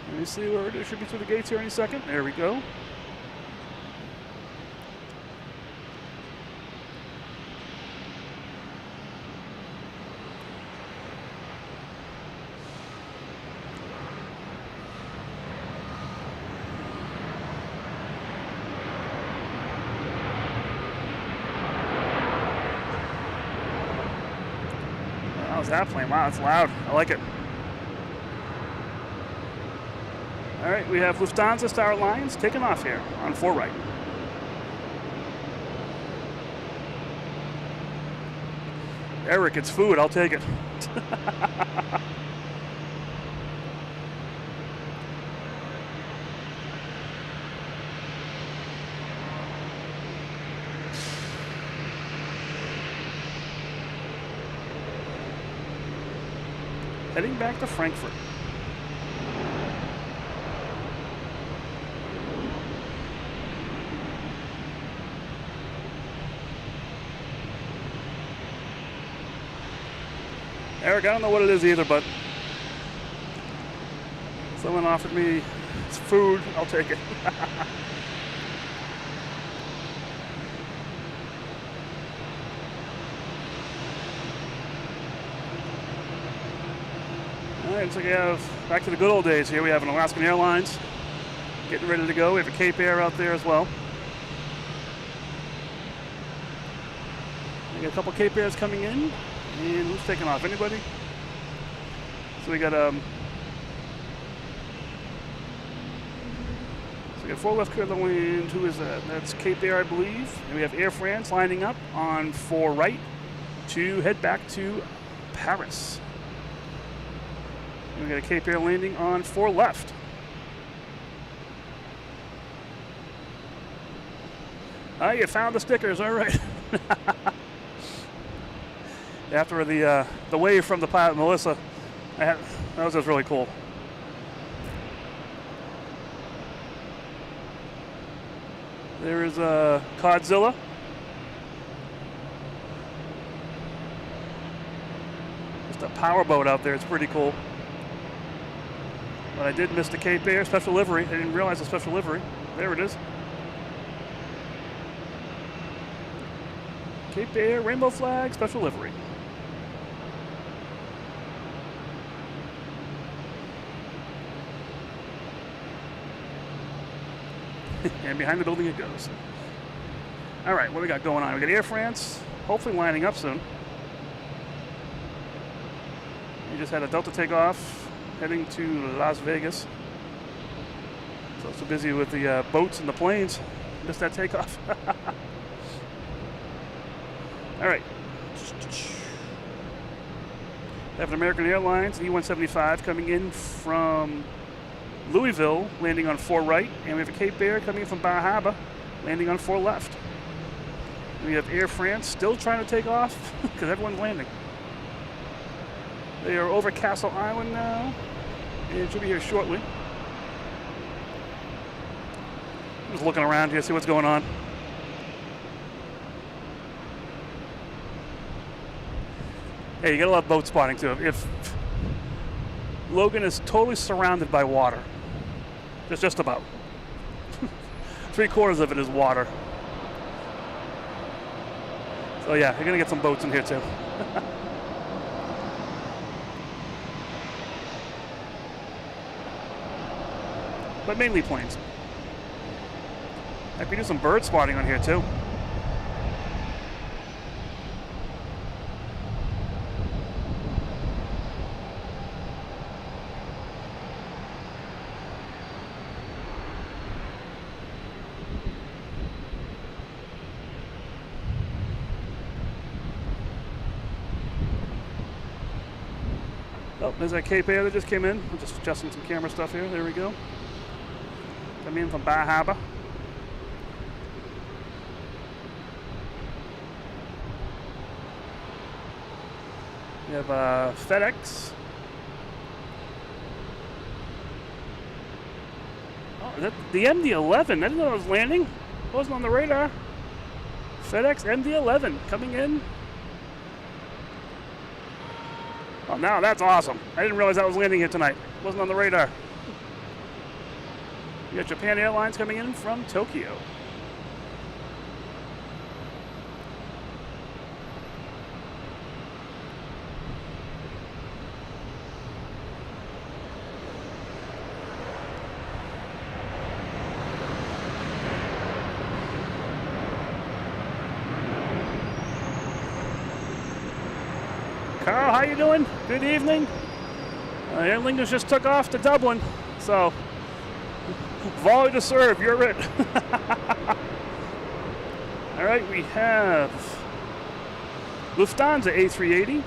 Let me see where it should be through the gates here any second. There we go. How's that playing? Wow, it's loud. I like it. All right, we have Lufthansa Aer Lingus taking off here on 4 right. Eric, it's food. I'll take it. Heading back to Frankfurt. Eric, I don't know what it is either, but someone offered me food. I'll take it. All right, so we have back to the good old days here. We have an Alaskan Airlines getting ready to go. We have a Cape Air out there as well. We got a couple Cape Airs coming in, and who's taking off? Anybody? So we got 4 left clear of the wind. Who is that? That's Cape Air, I believe. And we have Air France lining up on 4 right to head back to Paris. And we got a Cape Air landing on 4 left. Oh, you found the stickers. All right. After the wave from the pilot, Melissa, that was just really cool. There is Codzilla. Just a power boat out there. It's pretty cool. But I did miss the Cape Air special livery. I didn't realize the special livery. There it is. Cape Air rainbow flag special livery. And behind the building it goes. All right, what do we got going on? We got Air France, hopefully lining up soon. We just had a Delta takeoff, heading to Las Vegas. So busy with the boats and the planes. Missed that takeoff. All right. We have an American Airlines E-175 coming in from Louisville, landing on 4 right, and we have a Cape Air coming in from Bar Harbor, landing on 4 left. We have Air France still trying to take off because everyone's landing. They are over Castle Island now, and it should be here shortly. Just looking around here, see what's going on. Hey, you gotta love boat spotting too. If Logan is totally surrounded by water. It's just about. 3/4 of it is water. So yeah, you're gonna get some boats in here too. But mainly planes. I could do some bird spotting on here too. Oh, there's that Cape Air that just came in. I'm just adjusting some camera stuff here. There we go. Coming in from Bar Harbor. We have FedEx. Oh, is that the MD-11? I didn't know it was landing. It wasn't on the radar. FedEx MD-11 coming in. Oh, now that's awesome. I didn't realize that was landing here tonight. It wasn't on the radar. You got Japan Airlines coming in from Tokyo. Carl, how you doing? Good evening. Aer Lingus just took off to Dublin, so volley to serve, you're it. All right, we have Lufthansa A380.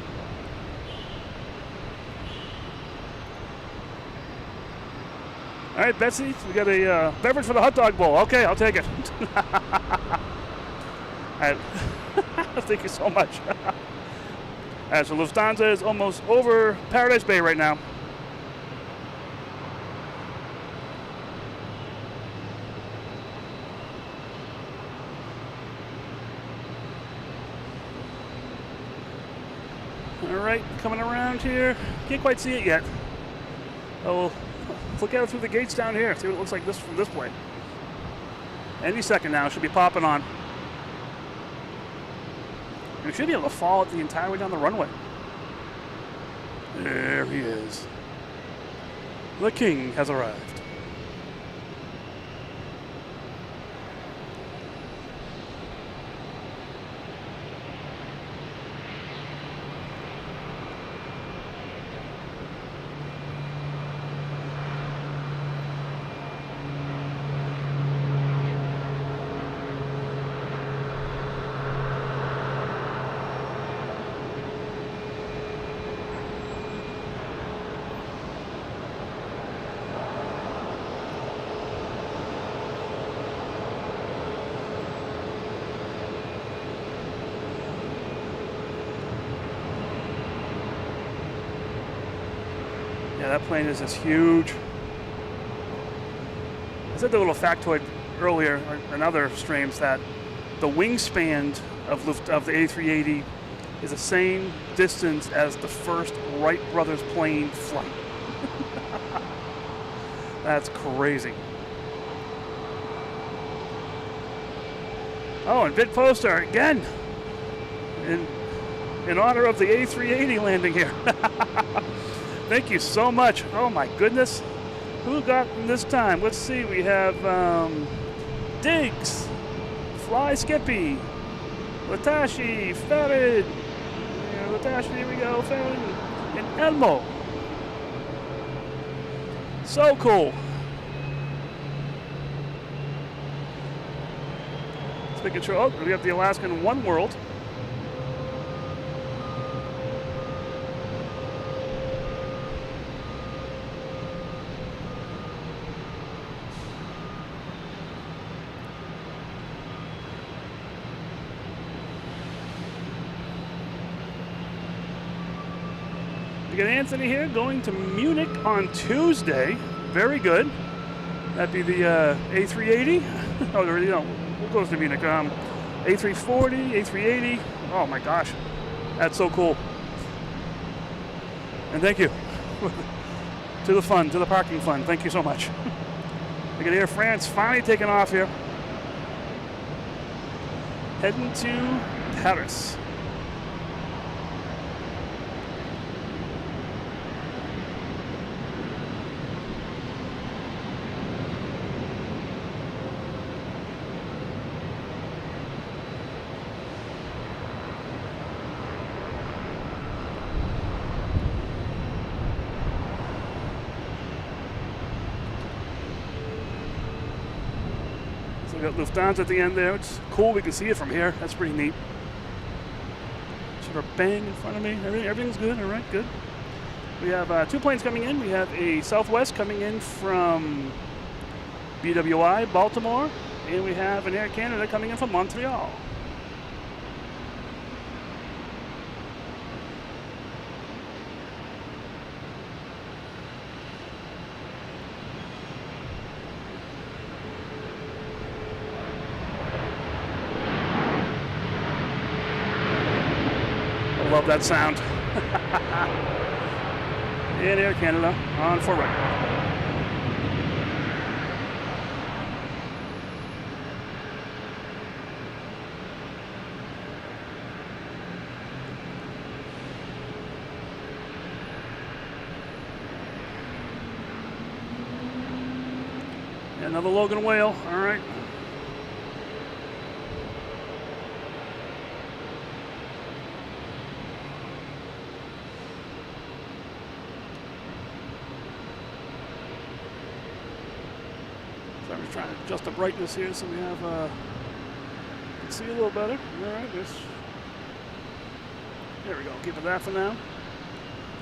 All right, Betsy, we got a beverage for the hot dog bowl. Okay, I'll take it. All right. Thank you so much. So Lufthansa is almost over Paradise Bay right now. All right, coming around here. Can't quite see it yet. Oh, we'll look at it through the gates down here. See what it looks like this from this way. Any second now, it should be popping on. We should be able to follow it the entire way down the runway. There he is. The king has arrived. that plane is just huge. I said the little factoid earlier in other streams that the wingspan of the A380 is the same distance as the first Wright brothers plane flight. That's crazy. Oh, and vid poster again in honor of the A380 landing here. Thank you so much. Oh my goodness. Who got them this time? Let's see. We have Diggs, Fly Skippy, Latashi, Farid. Latashi, here we go. Farid, and Elmo. So cool. Let's make sure. Oh, we have the Alaskan One World. We got Anthony here going to Munich on Tuesday. Very good. That'd be the A380. Oh, no, what goes to Munich? A340, A380. Oh my gosh, that's so cool. And thank you to the fund, to the parking fund. Thank you so much. We got Air France finally taking off here, heading to Paris. We got Lufthansa at the end there. It's cool. We can see it from here. That's pretty neat. Sort of bang in front of me. Everything's good. All right, good. We have 2 planes coming in. We have a Southwest coming in from BWI, Baltimore, and we have an Air Canada coming in from Montreal. Love that sound. And Air Canada on for right. Another Logan whale. All right. I'm trying to adjust the brightness here so we have can see a little better. All right, there we go. Keep it that for now.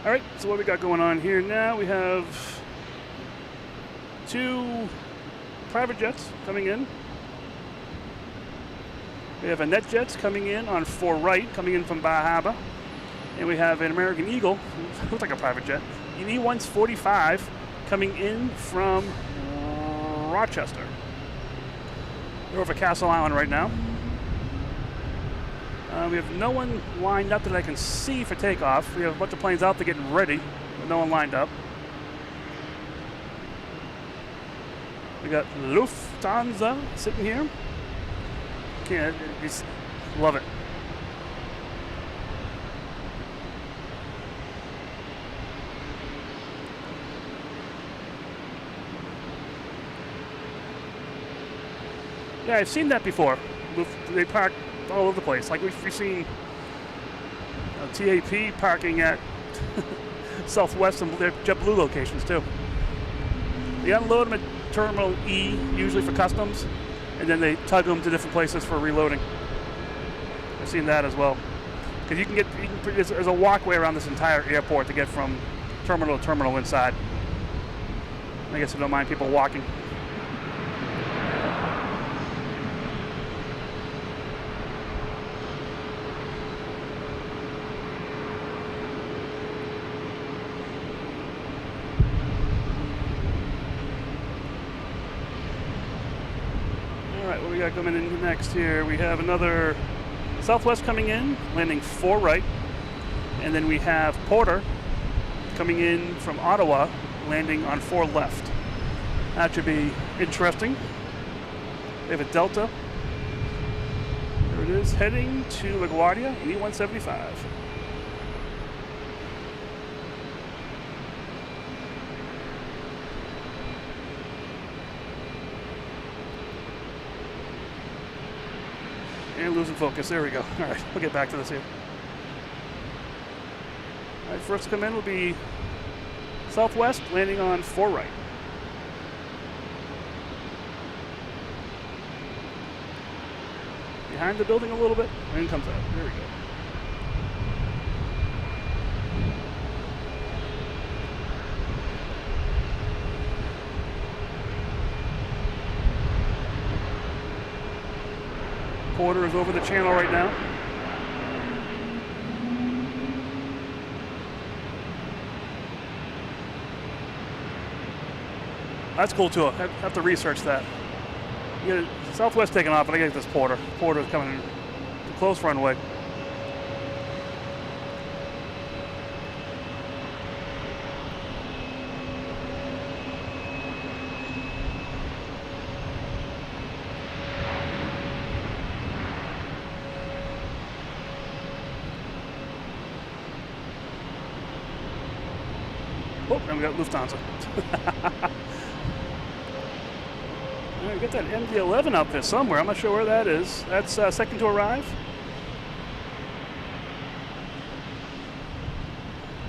All right, so what we got going on here now? We have 2 private jets coming in. We have a NetJets coming in on 4 right, coming in from Bar Harbor, and we have an American Eagle, looks like a private jet, an E-145 coming in from Rochester. They're over Castle Island right now. We have no one lined up that I can see for takeoff. We have a bunch of planes out there getting ready, but no one lined up. We got Lufthansa sitting here. Can't, just love it. Yeah, I've seen that before. They park all over the place. Like we've seen TAP parking at Southwest and their JetBlue locations too. They unload them at Terminal E, usually for customs, and then they tug them to different places for reloading. I've seen that as well. Because there's a walkway around this entire airport to get from terminal to terminal inside. I guess I don't mind people walking. right, what we got coming in next here? We have another Southwest coming in, landing 4 right. And then we have Porter coming in from Ottawa, landing on 4 left. That should be interesting. We have a Delta. There it is, heading to LaGuardia, E175. And losing focus. There we go. All right, we'll get back to this here. All right, first to come in will be Southwest, landing on 4 right. Behind the building a little bit, and comes out. There we go. Porter is over the channel right now. That's cool too. I have to research that. You get Southwest taking off, but I get this Porter. Porter's coming in to close runway. Oh, and we got Lufthansa. All right, we got that MD-11 out there somewhere. I'm not sure where that is. That's second to arrive.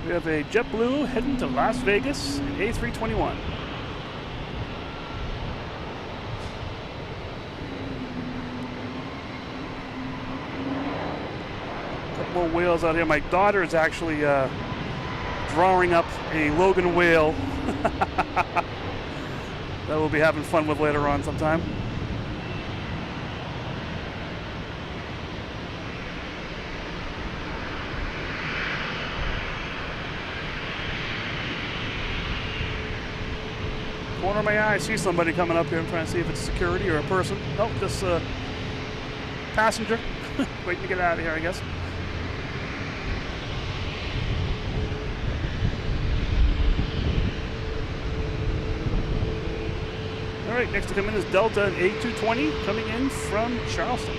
We have a JetBlue heading to Las Vegas, an A321. A couple more whales out here. My daughter is actually drawing up a Logan whale that we'll be having fun with later on sometime. Corner of my eye, I see somebody coming up here. I'm trying to see if it's security or a person. Nope, just a passenger waiting to get out of here, I guess. All right, next to come in is Delta, an A220 coming in from Charleston.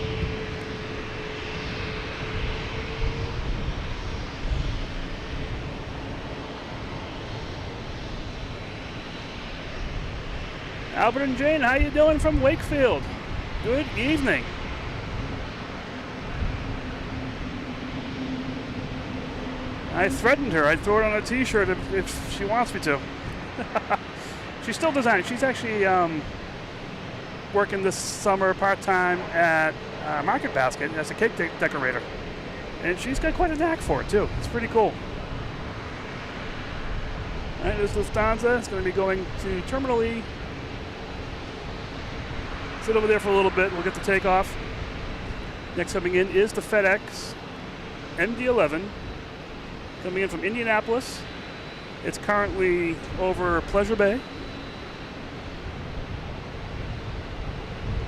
Albert and Jane, how you doing from Wakefield? Good evening. I threatened her. I'd throw it on a t-shirt if she wants me to. She's still designing. She's actually working this summer part-time at Market Basket as a cake decorator. And she's got quite a knack for it, too. It's pretty cool. All right, there's Lufthansa. It's going to be going to Terminal E. Sit over there for a little bit. We'll get the takeoff. Next coming in is the FedEx MD-11 coming in from Indianapolis. It's currently over Pleasure Bay.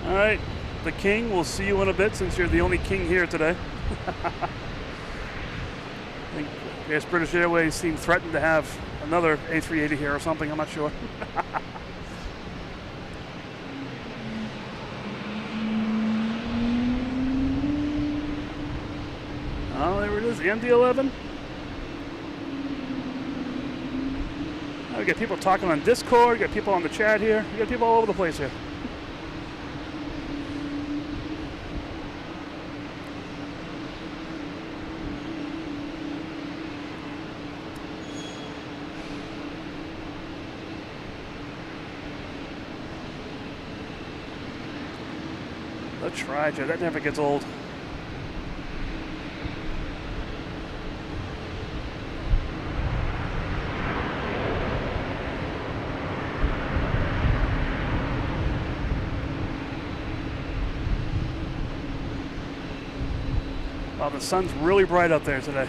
All right, the King, we'll see you in a bit since you're the only King here today. I guess British Airways seemed threatened to have another A380 here or something, I'm not sure. Oh, there it is, the MD-11. Oh, we got people talking on Discord, we got people on the chat here, we got people all over the place here. The Tri-Jet, that never gets old. Wow, the sun's really bright out there today.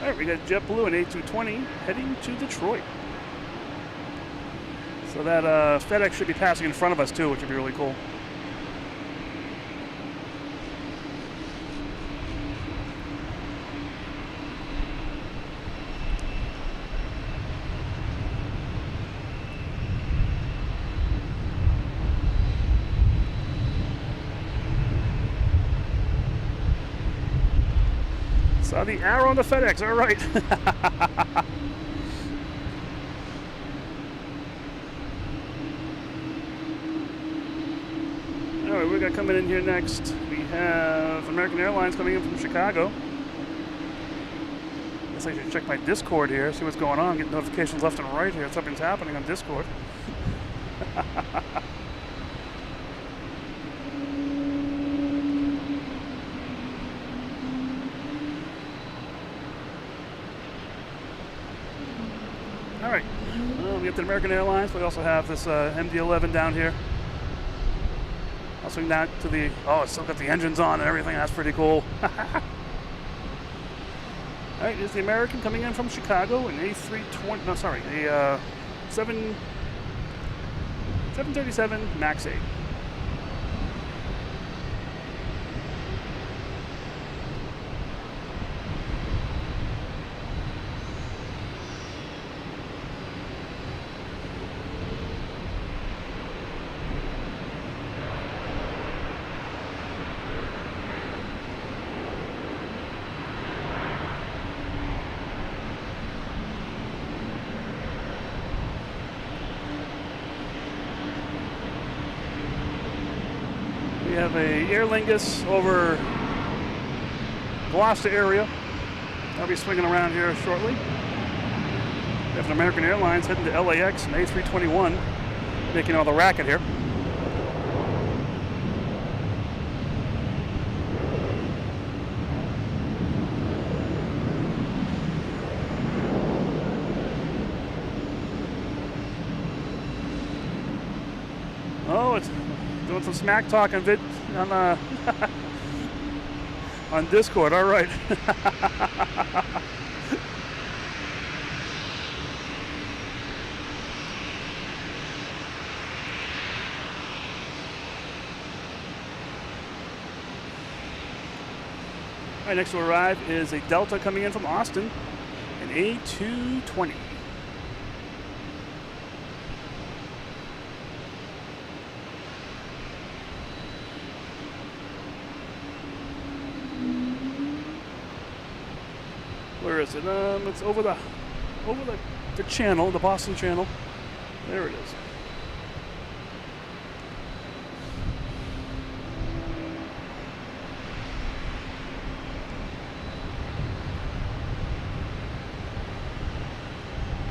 All right, we got JetBlue and A220 heading to Detroit. So that FedEx should be passing in front of us too, which would be really cool. Saw the arrow on the FedEx, all right. All right, we got coming in here next. We have American Airlines coming in from Chicago. Guess I should check my Discord here, see what's going on, get notifications left and right here. Something's happening on Discord. All right, we get the American Airlines, but we also have this MD-11 down here. I'll swing that to the, oh, it's still got the engines on and everything. That's pretty cool. All right, here's the American coming in from Chicago, an A320, no, sorry, a 737 MAX 8. We have a Aer Lingus over Gloucester area. I'll be swinging around here shortly. We have an American Airlines heading to LAX, an A321, making all the racket here. Oh, it's doing some smack talk on on Discord. All right. All right, next to arrive is a Delta coming in from Austin, an A220. Where is it? It's over the channel, the Boston channel. There it is.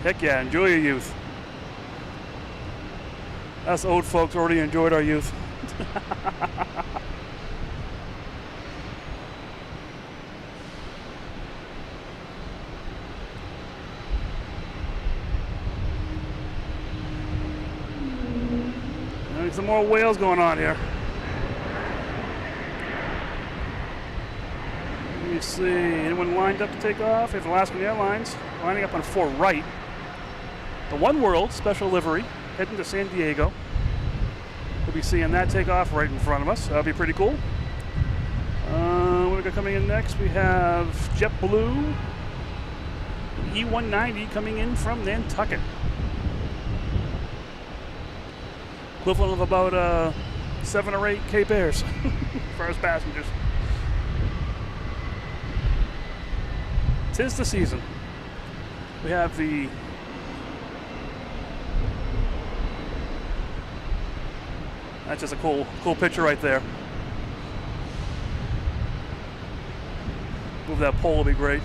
Heck yeah, enjoy your youth. Us old folks already enjoyed our youth. Some more whales going on here. Let me see, anyone lined up to take off? We have Alaskan Airlines lining up on 4 right. The One World special livery heading to San Diego. We'll be seeing that take off right in front of us. That'll be pretty cool. What we got coming in next? We have JetBlue E190 coming in from Nantucket. Equivalent of about 7 or 8 Cape Airs for us passengers. 'Tis the season. We have the that's just a cool picture right there. Move that pole will be great.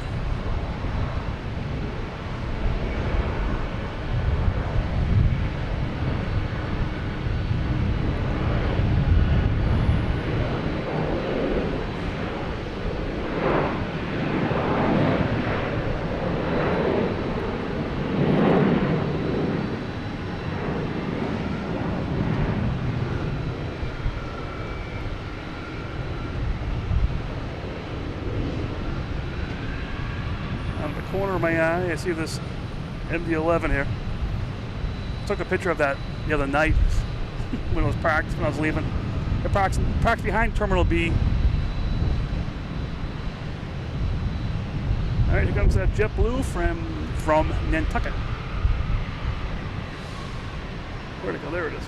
Corner of my eye, I see this MD-11 here. Took a picture of that the other night when it was parked, when I was leaving. It parked behind Terminal B. All right, here comes that JetBlue from Nantucket. Where'd it go? There it is.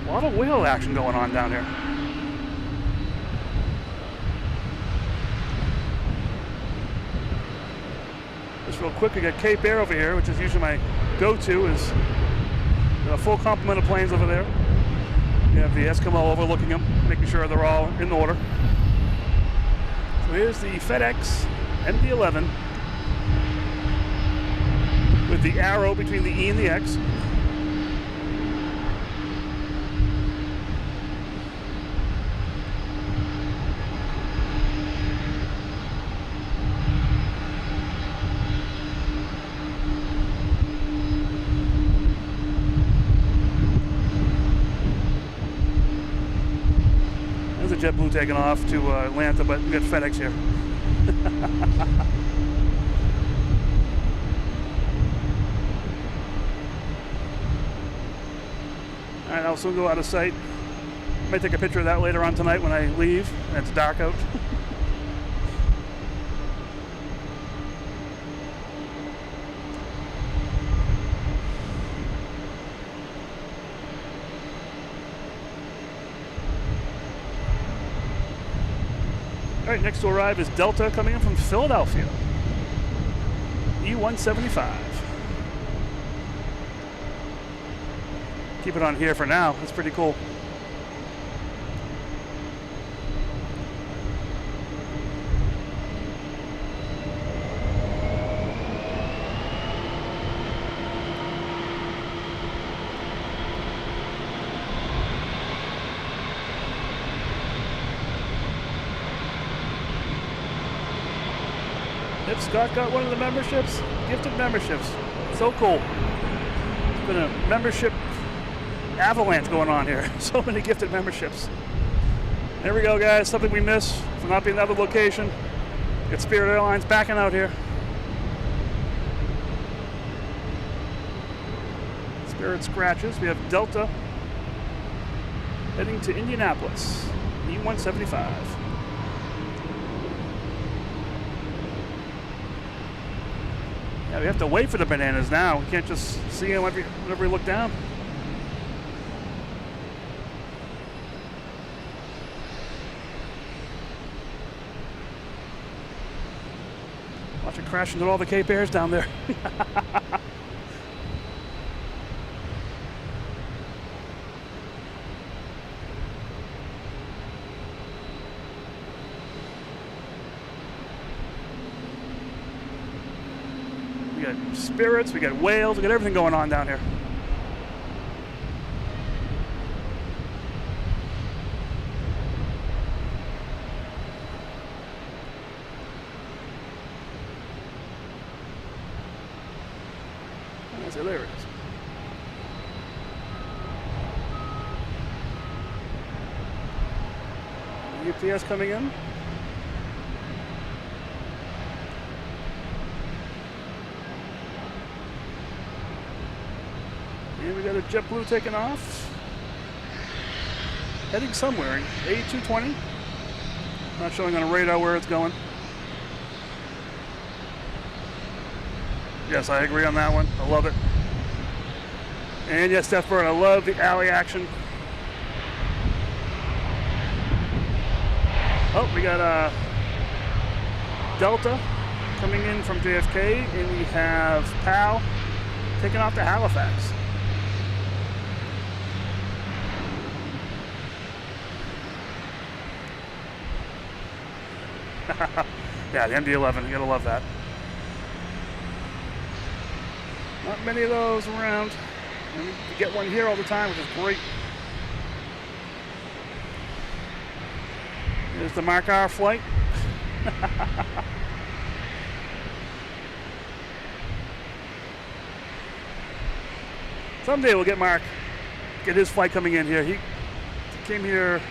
A lot of whale action going on down here. Just real quick, we got Cape Air over here, which is usually my go-to. Is a full complement of planes over there. You have the Eskimo overlooking them, making sure they're all in order. So here's the FedEx MD-11 with the arrow between the E and the X. JetBlue taking off to Atlanta, but we got FedEx here. All right, I'll soon go out of sight. Might take a picture of that later on tonight when I leave and it's dark out. All right, next to arrive is Delta coming in from Philadelphia. E-175. Keep it on here for now. That's pretty cool. Yep, Scott got one of the memberships, gifted memberships. So cool. It's been a membership avalanche going on here. So many gifted memberships. There we go, guys. Something we miss for not being in another location. Got Spirit Airlines backing out here. Spirit scratches. We have Delta heading to Indianapolis. E-175. Yeah, we have to wait for the bananas now. We can't just see them whenever we look down. Watch it crash into all the Cape Airs down there. We got spirits, we got whales, we got everything going on down here. So there it is. UPS coming in. And we got a JetBlue taking off. Heading somewhere. A220. Not showing on a radar where it's going. Yes, I agree on that one. I love it. And yes, Steph Bird, I love the alley action. Oh, we got Delta coming in from JFK, and we have PAL taking off to Halifax. Yeah, the MD-11, you gotta love that. Not many of those around. And you get one here all the time, which is great. There's the Mark R flight. Someday we'll get Mark, get his flight coming in here. He came here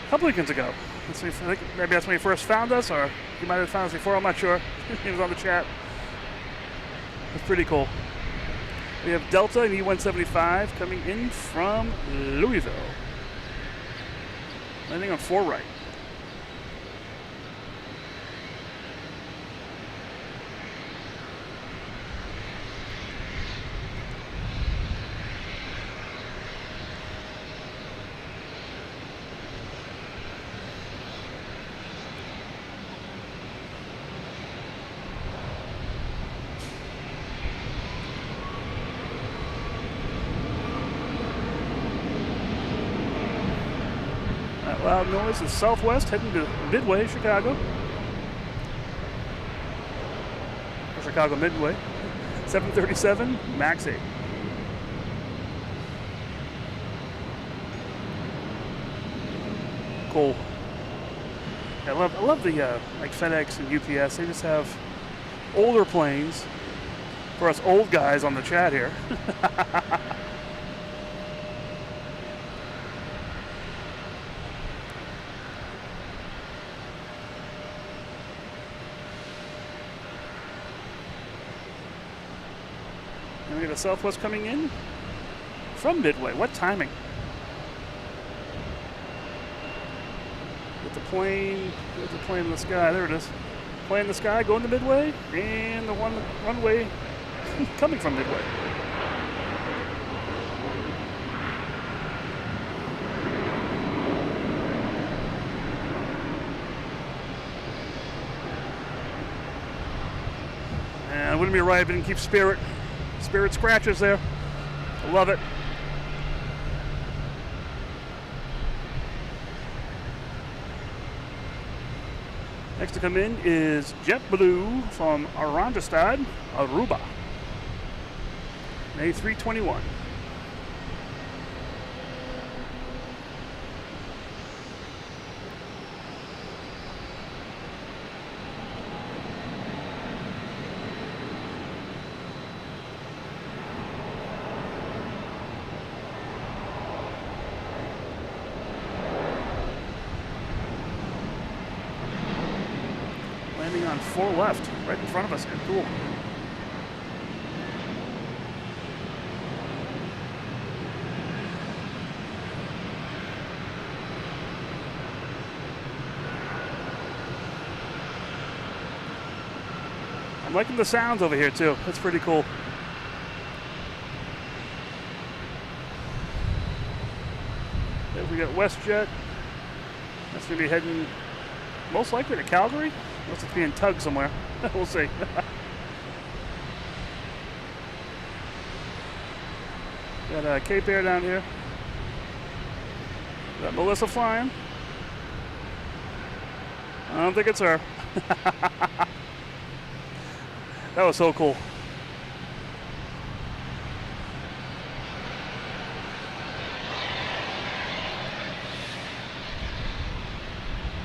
couple weekends ago. Let's see, I think maybe that's when he first found us, or he might have found us before, I'm not sure. He was on the chat. It's pretty cool. We have Delta and E175 coming in from Louisville. Landing on 4 right. Loud noise is southwest, heading to Midway, Chicago. Or Chicago Midway. 737, MAX 8. Cool. Yeah, I love the like FedEx and UPS. They just have older planes for us old guys on the chat here. We got a Southwest coming in from Midway. What timing? With the plane in the sky. There it is. Plane in the sky going to Midway, and the runway coming from Midway. And it wouldn't be right if it didn't keep Spirit scratches there. I love it. Next to come in is JetBlue from Arrangestad, Aruba. An A321. Landing on 4 left, right in front of us. Cool. I'm liking the sounds over here too. That's pretty cool. Then we got WestJet. That's going to be heading most likely to Calgary. Unless it's being tugged somewhere. We'll see. Got Cape Air down here. Got Melissa flying. I don't think it's her. That was so cool.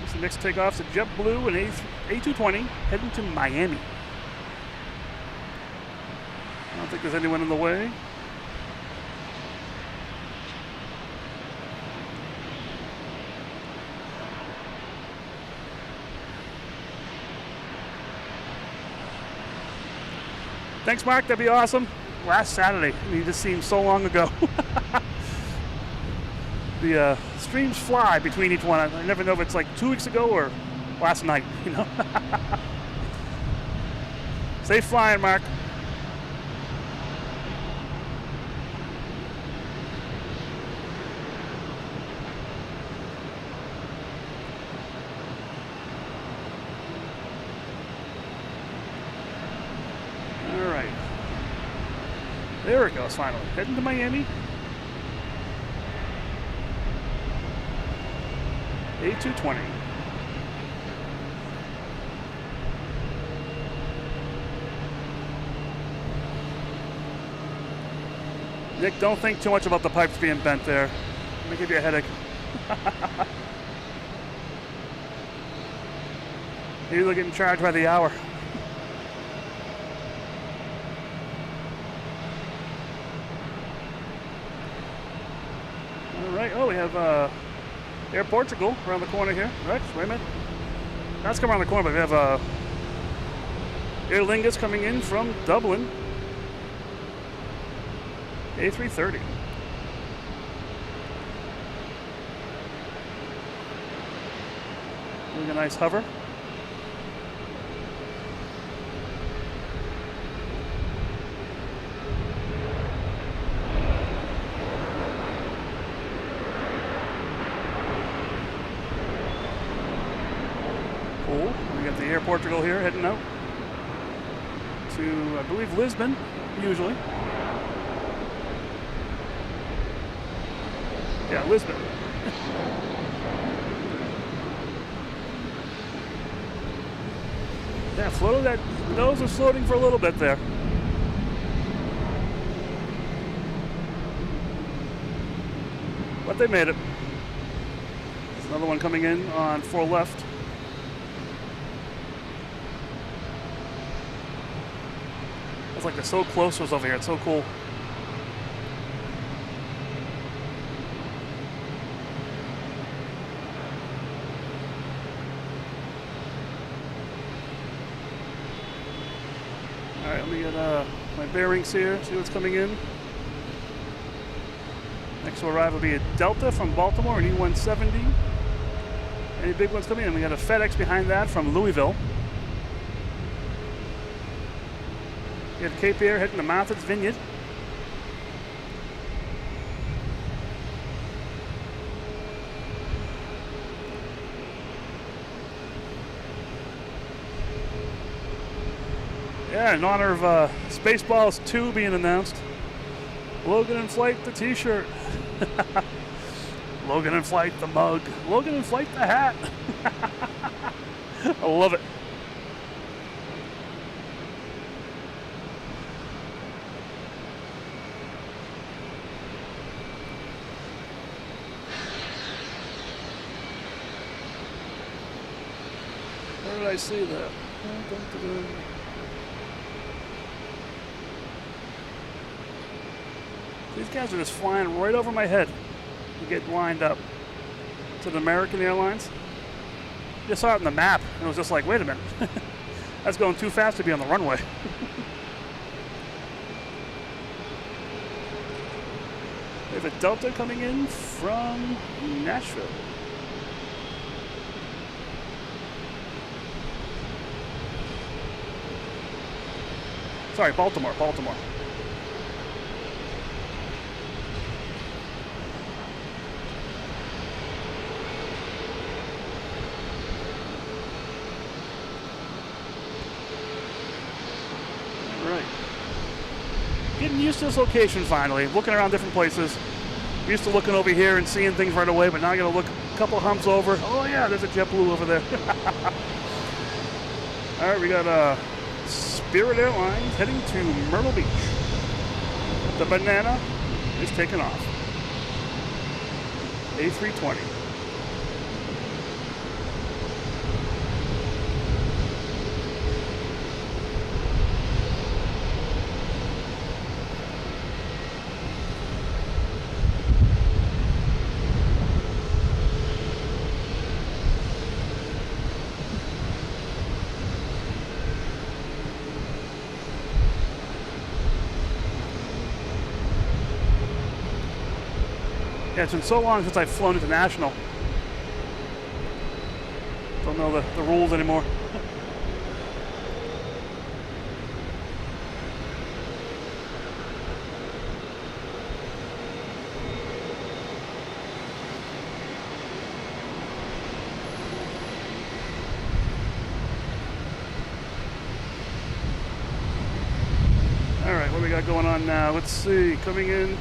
This is the next takeoffs at JetBlue and A220 heading to Miami. I don't think there's anyone in the way. Thanks, Mark. That'd be awesome. Last Saturday. I mean, it just seems so long ago. The streams fly between each one. I never know if it's like 2 weeks ago or last night, you know. Safe flying, Mark. There it goes, finally. Heading to Miami. A220. Nick, don't think too much about the pipes being bent there. Let me give you a headache. You're getting charged by the hour. Oh, we have Air Portugal around the corner here. Right, wait a minute. That's coming around the corner, but we have Aer Lingus coming in from Dublin. A330. Doing a nice hover. Cool. We got the Air Portugal here heading out to, I believe, Lisbon, usually. Yeah, Lisbon. Yeah, floated. That nose was floating for a little bit there. But they made it. There's another one coming in on 4 left. It's like they're so close to us over here. It's so cool. Alright, let me get my bearings here, see what's coming in. Next to arrive will be a Delta from Baltimore, an E170. Any big ones coming in? We got a FedEx behind that from Louisville. We have Cape Air heading to Martha's Vineyard. Yeah, in honor of Spaceballs 2 being announced. Logan in Flight, the t-shirt. Logan in Flight, the mug. Logan in Flight, the hat. I love it. Where did I see that? These guys are just flying right over my head to get lined up to the American Airlines. Just saw it on the map and it was just like, wait a minute. That's going too fast to be on the runway. We have a Delta coming in from Nashville. Sorry, Baltimore. Getting used to this location finally, looking around different places. I'm used to looking over here and seeing things right away, but now I gotta look a couple humps over. Oh yeah, there's a JetBlue over there. All right, we got Spirit Airlines heading to Myrtle Beach. The banana is taking off. A320. Yeah, it's been so long since I've flown international. Don't know the rules anymore. All right, what do we got going on now? Let's see, coming in.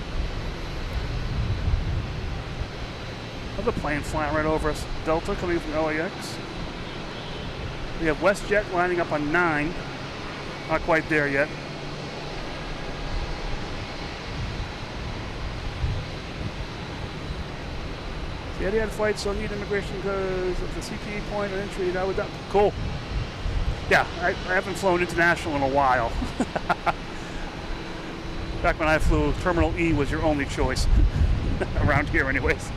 Another plane flying right over us. Delta coming from LAX. We have WestJet lining up on 9. Not quite there yet. The Etihad flights don't need immigration because of the CTE point of entry. That would cool. Yeah, I haven't flown international in a while. Back when I flew, Terminal E was your only choice. Around here anyways.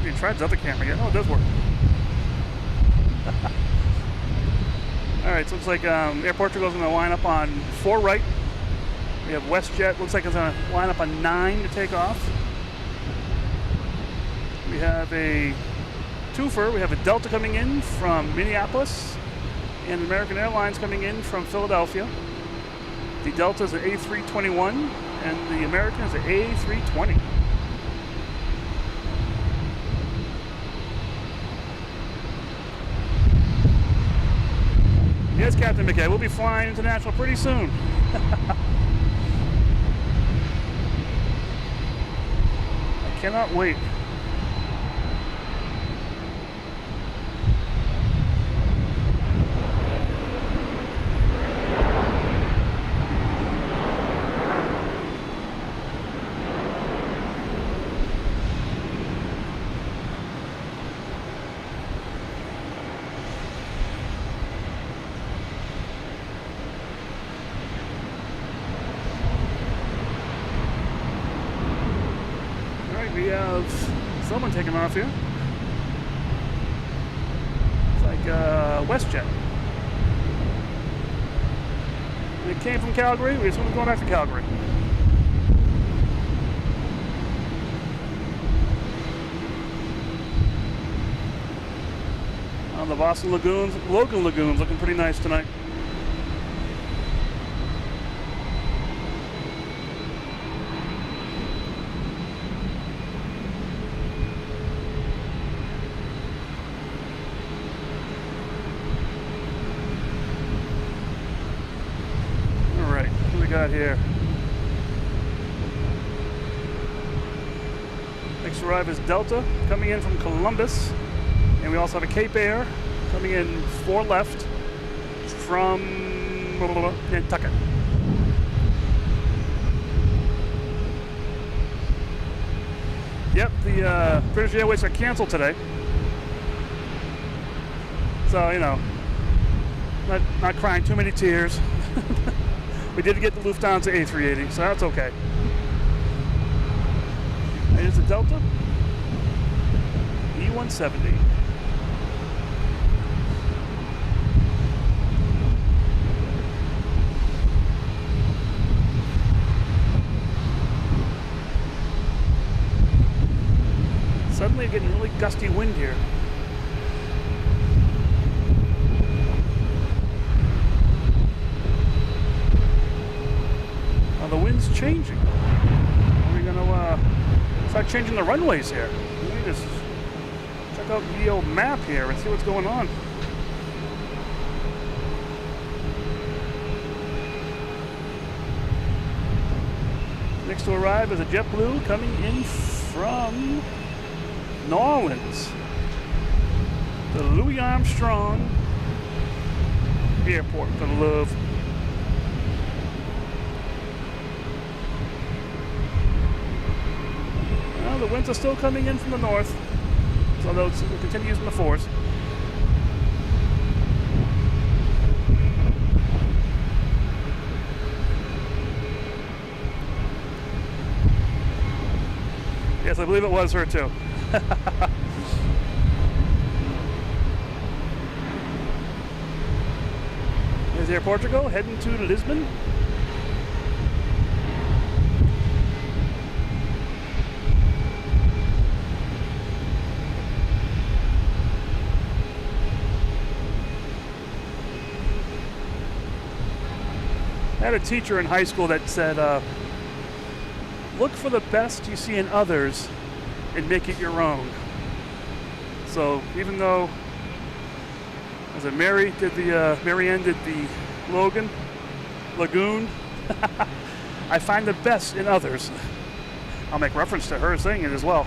haven't even tried this other camera yet. Oh, it does work. Alright, so it looks like Air Portugal's going to line up on 4 right. We have WestJet, looks like it's going to line up on 9 to take off. We have a twofer. We have a Delta coming in from Minneapolis and American Airlines coming in from Philadelphia. The Delta is an A321 and the American is an A320. Yes, Captain McKay, we'll be flying international pretty soon. I cannot wait. We have someone taking off here. It's like WestJet. It came from Calgary. We just want to go back to Calgary. The Boston Logan Lagoon's looking pretty nice tonight. Got here. Next to arrive is Delta coming in from Columbus, and we also have a Cape Air coming in 4 left from Nantucket. Yep, the British Airways are canceled today, so you know, not crying too many tears. We did get the Lufthansa A380, so that's okay. Here's the Delta E170. Suddenly getting really gusty wind here. The wind's changing. Are we going to start changing the runways here? Let me just check out the old map here and see what's going on. Next to arrive is a JetBlue coming in from New Orleans. The Louis Armstrong Airport for love. The winds are still coming in from the north, although we'll continue using the 4s. Yes, I believe it was her too. Here's Air Portugal heading to Lisbon. I had a teacher in high school that said, look for the best you see in others and make it your own. So even though, as Mary Ann did the Logan Lagoon, I find the best in others. I'll make reference to her saying it as well.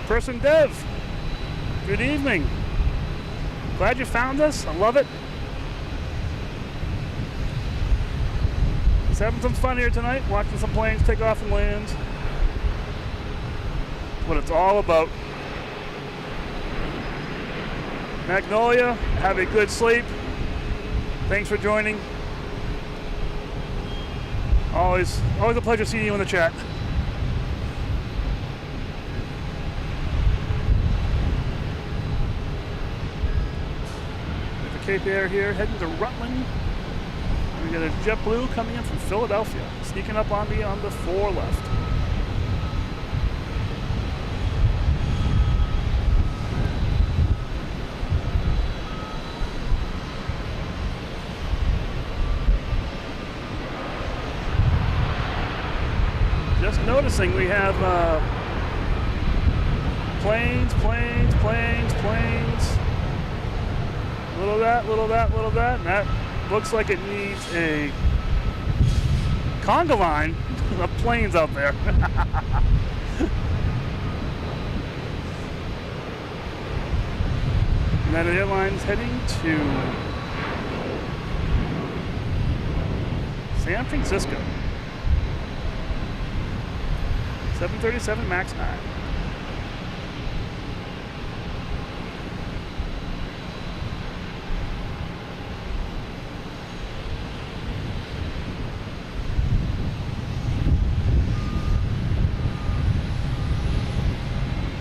Person Dev. Good evening. Glad you found us. I love it. Just having some fun here tonight, watching some planes take off and land. That's what it's all about. Magnolia, have a good sleep. Thanks for joining. Always a pleasure seeing you in the chat. We have a Cape Air here heading to Rutland. We got a JetBlue coming in from Philadelphia, sneaking up on me on the 4 left. Just noticing we have planes. Little that, and that looks like it needs a conga line of planes out there. United Airlines heading to San Francisco. 737 MAX 9.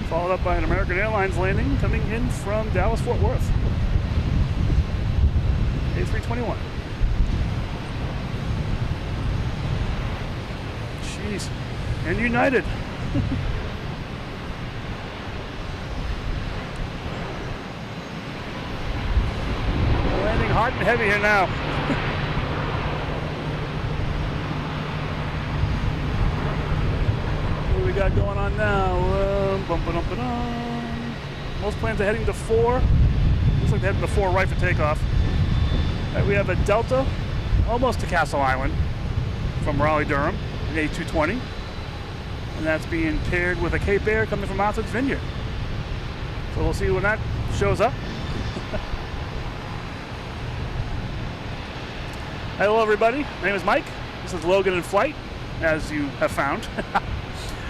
Followed up by an American Airlines landing coming in from Dallas-Fort Worth. A321. Jeez. And United. Landing hot and heavy here now. What do we got going on now? Most planes are heading to 4. Looks like they're heading to 4 right for takeoff. Right, we have a Delta almost to Castle Island from Raleigh-Durham, an A220. And that's being paired with a Cape Air coming from Martha's Vineyard. So we'll see when that shows up. Hello everybody, my name is Mike. This is Logan in Flight, as you have found.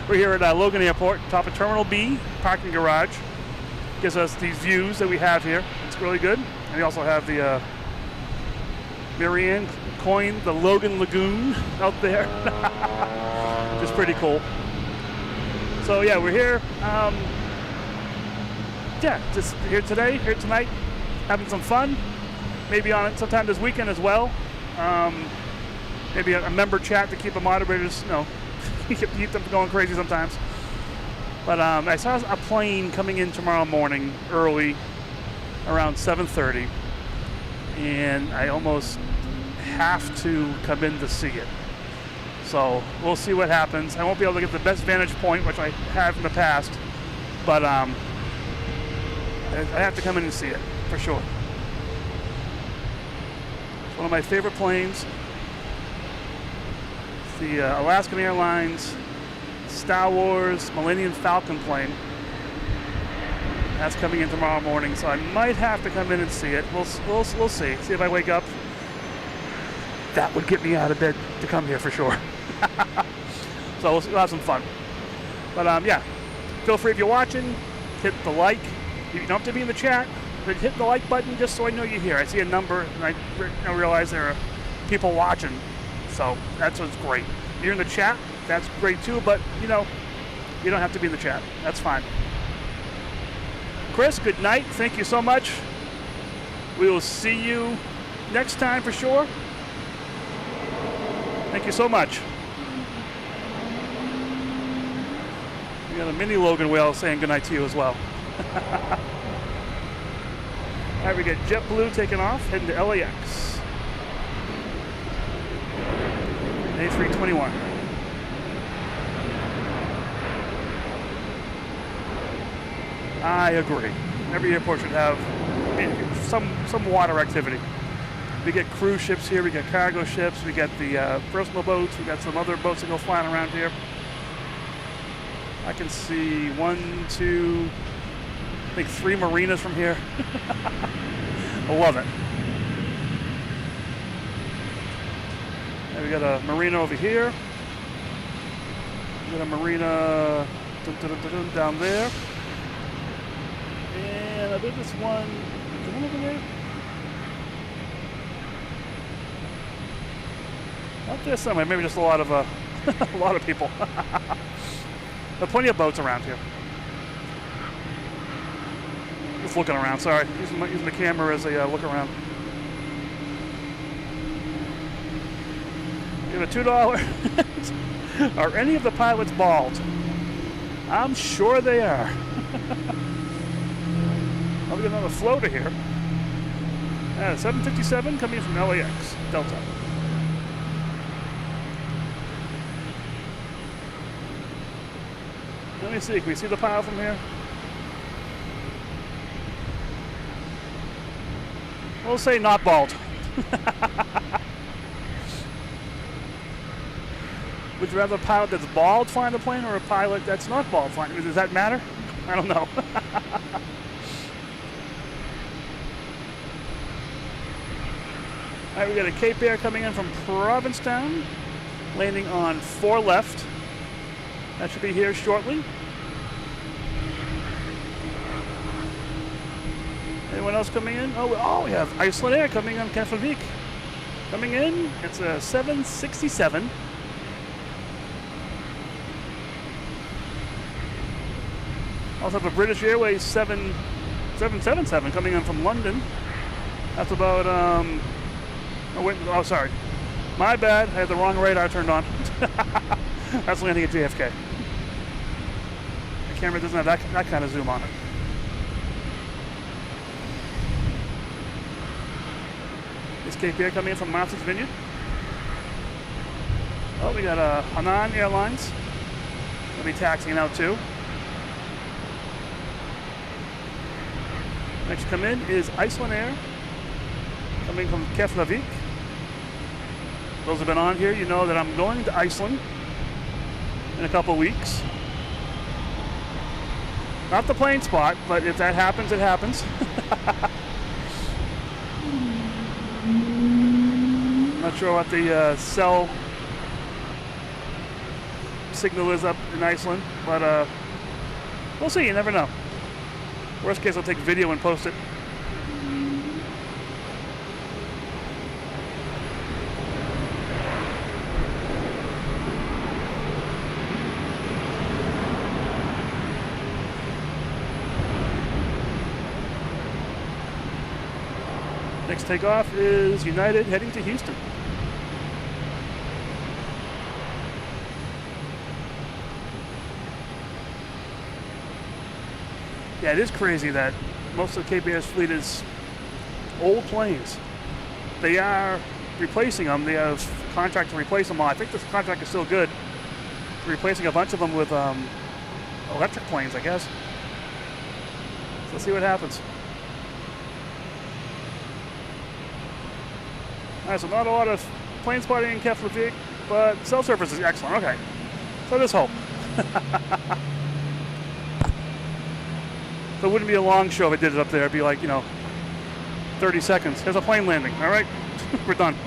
We're here at Logan Airport, top of Terminal B, parking garage. Gives us these views that we have here. It's really good. And we also have the Marianne coined the Logan Lagoon out there. Which is pretty cool. So yeah, we're here. Just here today, here tonight, having some fun. Maybe on it sometime this weekend as well. Maybe a member chat to keep the moderators, keep them going crazy sometimes. But I saw a plane coming in tomorrow morning early, around 7:30, and I almost have to come in to see it. So we'll see what happens. I won't be able to get the best vantage point, which I have in the past, but I have to come in and see it for sure. It's one of my favorite planes. It's the Alaskan Airlines Star Wars Millennium Falcon plane. That's coming in tomorrow morning, so I might have to come in and see it. We'll see. See if I wake up. That would get me out of bed to come here for sure. So we'll have some fun. But yeah, feel free if you're watching, hit the like. You don't have to be in the chat, but hit the like button just so I know you're here. I see a number and I realize there are people watching. So that's what's great. If you're in the chat, that's great too, but you don't have to be in the chat. That's fine. Chris, good night. Thank you so much. We will see you next time for sure. Thank you so much. We got a mini Logan whale saying goodnight to you as well. All right, we got JetBlue taking off, heading to LAX. A321. I agree. Every airport should have some water activity. We get cruise ships here, we get cargo ships, we get the personal boats, we got some other boats that go flying around here. I can see 1, 2, I think 3 marinas from here. I love it. And we got a marina over here. We got a marina down there. And I think this one, is there one over there? Up there somewhere, maybe just a lot of a lot of people. There are plenty of boats around here. Just looking around, sorry. Using the camera as a look around. You have a $2. Are any of the pilots bald? I'm sure they are. I'll get another floater here. 757 coming in from LAX, Delta. Let me see, can we see the pilot from here? We'll say not bald. Would you rather a pilot that's bald flying the plane or a pilot that's not bald flying? Does that matter? I don't know. All right, we got a Cape Air coming in from Provincetown, landing on 4 left. That should be here shortly. Anyone else coming in? Oh, we have Iceland Air coming on Keflavik. Coming in, it's a 767. Also have a British Airways 777 coming in from London. That's about, sorry. My bad, I had the wrong radar turned on. That's landing at JFK. The camera doesn't have that kind of zoom on it. This Cape Air coming in from Martha's Vineyard. Oh, we got Hainan Airlines. They'll be taxiing out too. Next come in is Iceland Air, coming from Keflavik. Those have been on here, you know that I'm going to Iceland in a couple weeks. Not the plane spot, but if that happens, it happens. Not sure what the cell signal is up in Iceland, but we'll see, you never know. Worst case, I'll take video and post it. Next takeoff is United heading to Houston. Yeah, it is crazy that most of the Cape Air's fleet is old planes. They are replacing them. They have contract to replace them all. I think this contract is still good. They're replacing a bunch of them with electric planes, I guess. So let's see what happens. All right, so not a lot of plane spotting in Keflavik, but cell service is excellent. Okay, so there's hope. So it wouldn't be a long show if I did it up there. It'd be like, 30 seconds. There's a plane landing, all right? We're done.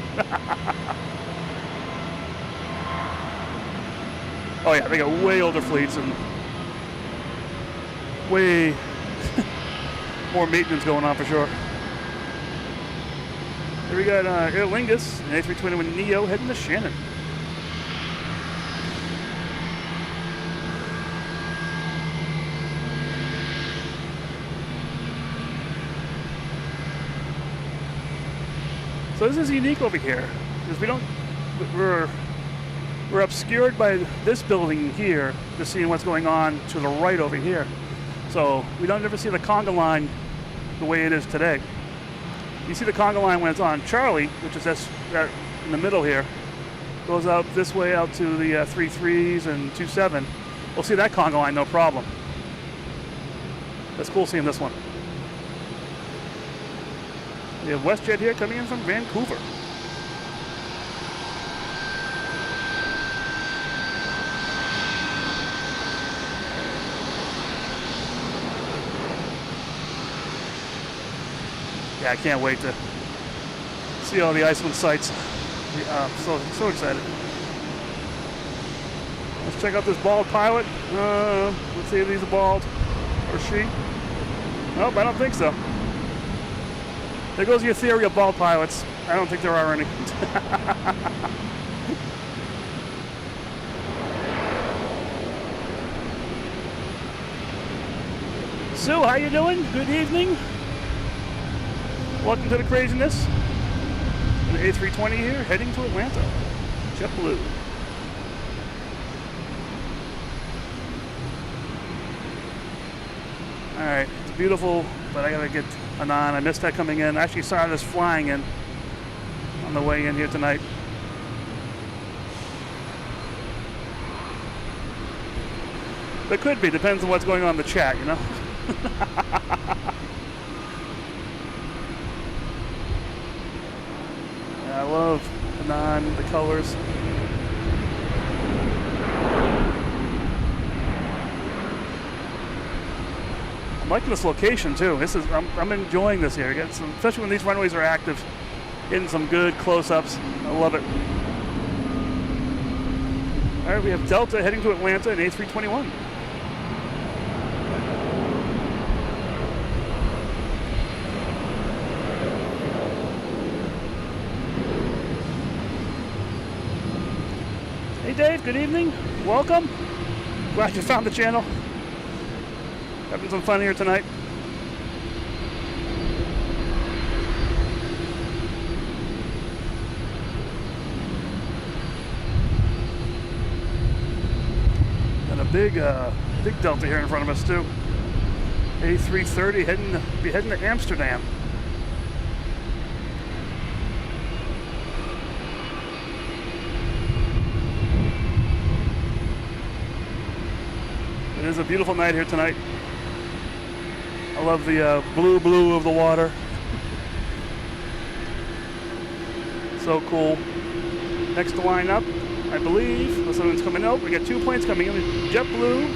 Oh yeah, they got way older fleets and way more maintenance going on for sure. Here we got Aer Lingus, an A321neo heading to Shannon. So this is unique over here, because we're obscured by this building here, just seeing what's going on to the right over here. So we don't ever see the conga line the way it is today. You see the conga line when it's on Charlie, which is that in the middle here, goes out this way out to the 3.3s and 2.7. We'll see that conga line no problem. That's cool seeing this one. We have WestJet here coming in from Vancouver. Yeah, I can't wait to see all the Iceland sights. So excited. Let's check out this bald pilot. Let's see if he's a bald or she. Nope, I don't think so. There goes your theory of bald pilots. I don't think there are any. Sue, how you doing? Good evening. Welcome to the craziness. The A320 here, heading to Atlanta. JetBlue. Alright, it's beautiful, but I gotta get an on. I missed that coming in. I actually saw this flying in on the way in here tonight. There could be, depends on what's going on in the chat, you know? Yeah, I love the colors. I'm liking this location too. I'm enjoying this here. Get some, especially when these runways are active, getting some good close-ups. I love it. All right, we have Delta heading to Atlanta in A321. Hey Dave, good evening. Welcome. Glad you found the channel. Having some fun here tonight. And a big Delta here in front of us too. A330 heading to Amsterdam. It is a beautiful night here tonight. I love the blue of the water. So cool. Next to line up, I believe, unless someone's coming out, we got two planes coming in. JetBlue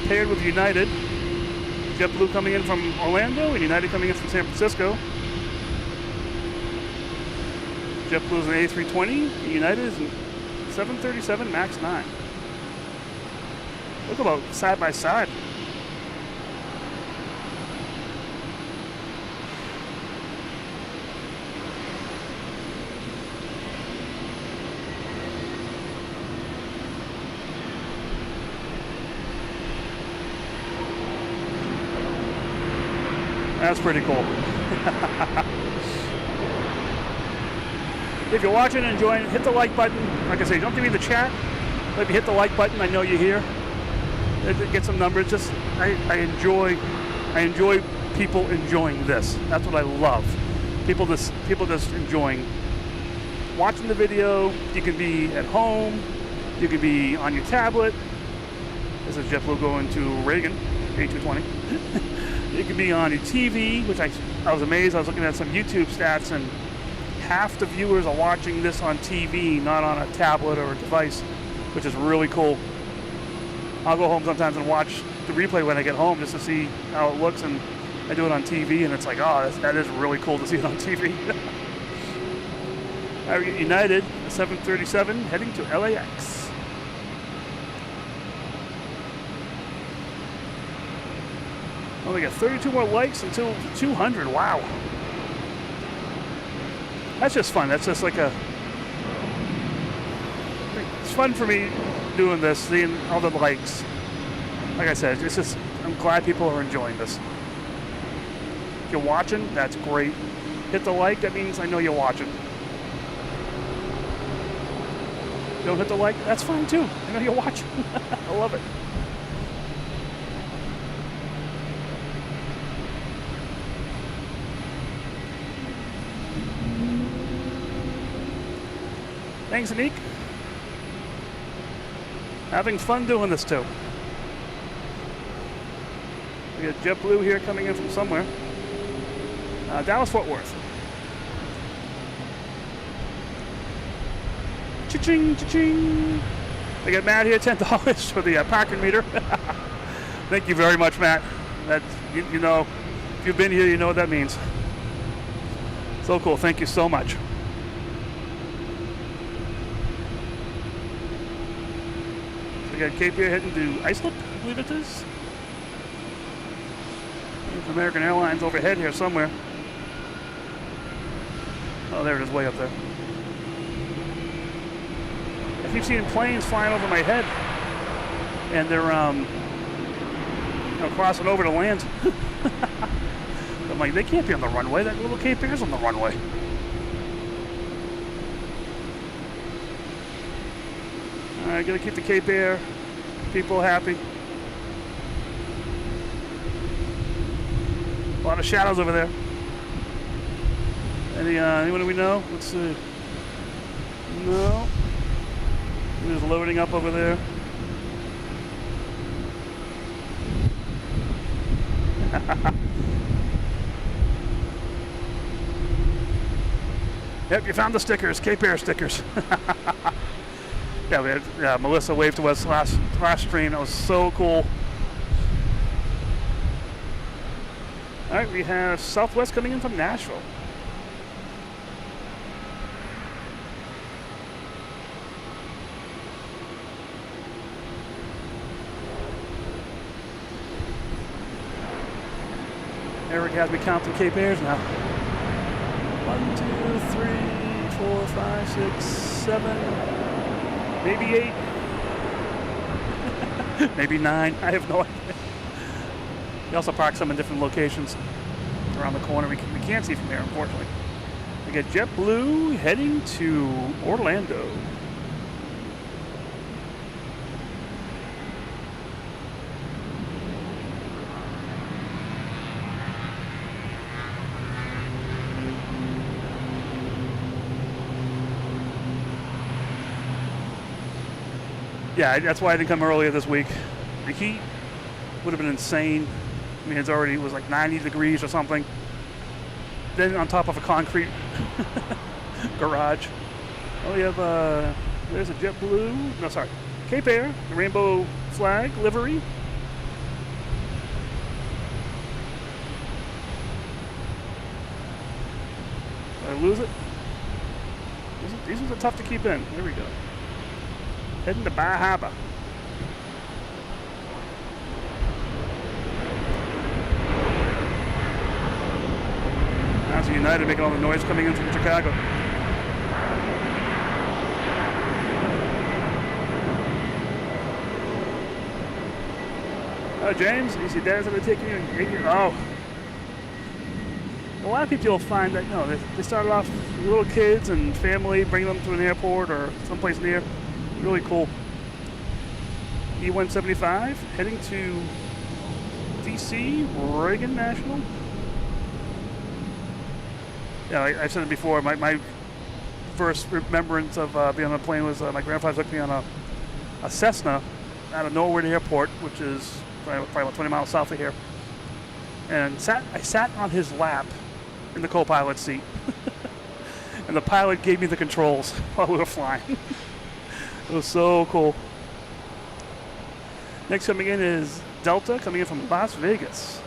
paired with United. JetBlue coming in from Orlando and United coming in from San Francisco. JetBlue is an A320, United is an 737 MAX 9. Look about side by side. That's pretty cool. If you're watching and enjoying, hit the like button. Like I say, don't give me the chat. But if you hit the like button, I know you're here. Get some numbers. Just I enjoy people enjoying this. That's what I love. People just enjoying watching the video. You can be at home. You can be on your tablet. This is JetBlue going to Reagan, A220. You can be on your TV, which I was amazed. I was looking at some YouTube stats, and half the viewers are watching this on TV, not on a tablet or a device, which is really cool. I'll go home sometimes and watch the replay when I get home just to see how it looks, and I do it on TV, and it's like, oh, that is really cool to see it on TV. United, 737, heading to LAX. Oh, we got 32 more likes until 200. Wow. That's just fun. That's just like it's fun for me doing this, seeing all the likes. Like I said, it's just, I'm glad people are enjoying this. If you're watching, that's great. Hit the like, that means I know you're watching. Don't hit the like, that's fine too. I know you're watching. I love it. Thanks, Anik. Having fun doing this too. We got JetBlue here coming in from somewhere. Dallas Fort Worth. Cha-ching, cha-ching. I got Matt here, $10 for the parking meter. Thank you very much, Matt. That you know, if you've been here, you know what that means. So cool. Thank you so much. We got Cape here heading to Iceland, I believe it is. There's American Airlines overhead here somewhere. Oh, there it is, way up there. I keep seeing planes flying over my head, and they're crossing over to land. I'm like, they can't be on the runway. That little Cape Air's on the runway. All right, gotta keep the Cape Air people happy. A lot of shadows over there. Anyone we know? Let's see. No. There's loading up over there. Yep, you found the stickers, Cape Air stickers. Yeah, we had Melissa waved to us last stream. That was so cool. All right, we have Southwest coming in from Nashville. Eric has me counting Cape Airs now. 1, 2, 3, 4, 5, 6, 7. Maybe 8. Maybe 9. I have no idea. We also park some in different locations around the corner. We can't see from here, unfortunately. We got JetBlue heading to Orlando. Yeah, that's why I didn't come earlier this week. The heat would have been insane. I mean, it was like 90 degrees or something. Then on top of a concrete garage. Oh, we have, there's a JetBlue, no, sorry, Cape Air, the rainbow flag livery. Did I lose it? These ones are tough to keep in. There we go. Heading to Bar Harbor. That's United making all the noise coming in from Chicago. Oh, James, you see Dad's going to take you. Oh. A lot of people will find that, they started off with little kids and family, bringing them to an airport or someplace near. Really cool. E-175 heading to DC, Reagan National. Yeah, I've said it before. My first remembrance of being on a plane was my grandfather took me on a Cessna out of Norwood Airport, which is probably about 20 miles south of here. And I sat on his lap in the co-pilot seat. And the pilot gave me the controls while we were flying. It was so cool. Next coming in is Delta, coming in from Las Vegas,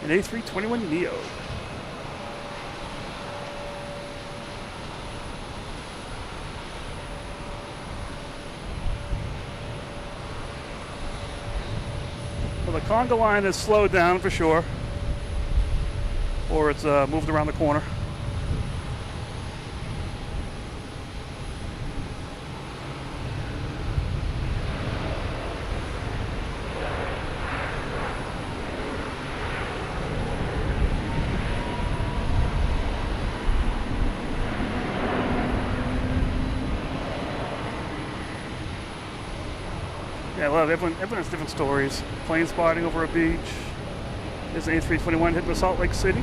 an A321neo. Well, the conga line has slowed down for sure, or it's moved around the corner. Yeah, well, everyone has different stories. Plane spotting over a beach. There's an A321 hitting the Salt Lake City,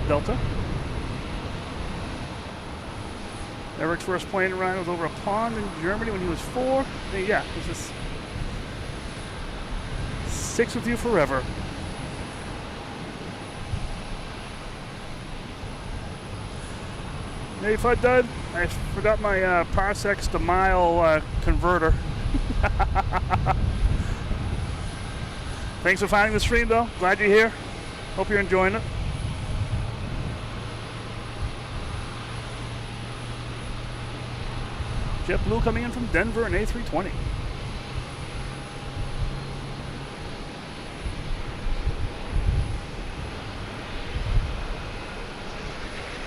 Delta. Eric's first plane ride was over a pond in Germany when he was 4. And yeah, it just sticks with you forever. Hey, FUD Dud, I forgot my parsecs to mile converter. Thanks for finding the stream, though. Glad you're here. Hope you're enjoying it. JetBlue coming in from Denver, an A320.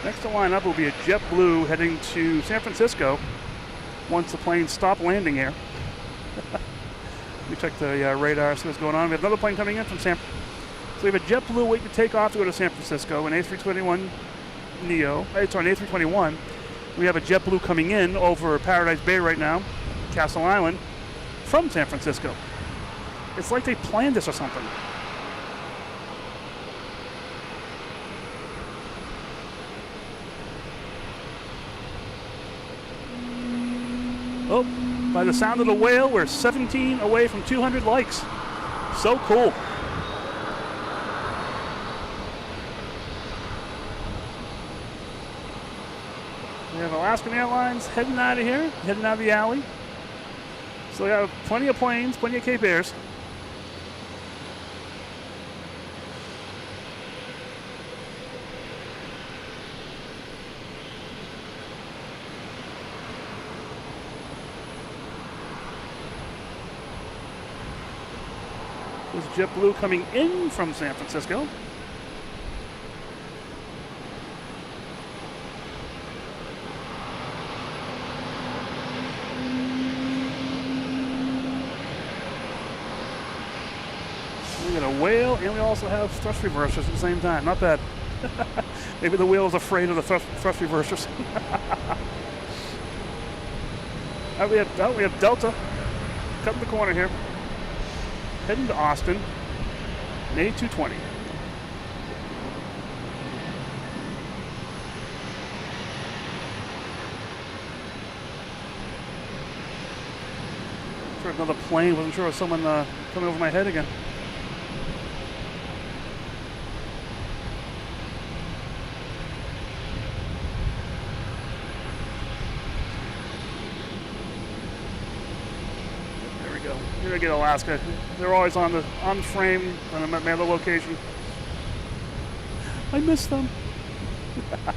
Next to line up will be a JetBlue heading to San Francisco, once the plane stopped landing here. We check the radar, see what's going on. We have another plane coming in from San Francisco. So we have a JetBlue waiting to take off to go to San Francisco, an A321 Neo. It's on A321. We have a JetBlue coming in over Paradise Bay right now, Castle Island, from San Francisco. It's like they planned this or something. Oh, by the sound of the whale, we're 17 away from 200 likes. So cool. We have Alaskan Airlines heading out of here, heading out of the alley. So we have plenty of planes, plenty of Cape Airs. There's JetBlue coming in from San Francisco. We got a whale, and we also have thrust reversers at the same time. Not bad. Maybe the whale is afraid of the thrust reversers. We have Delta cutting the corner here, heading to Austin, an A220. Sure, another plane. Wasn't sure it was someone coming over my head again. Here I get Alaska. They're always on the frame when I'm at my other location. I miss them. All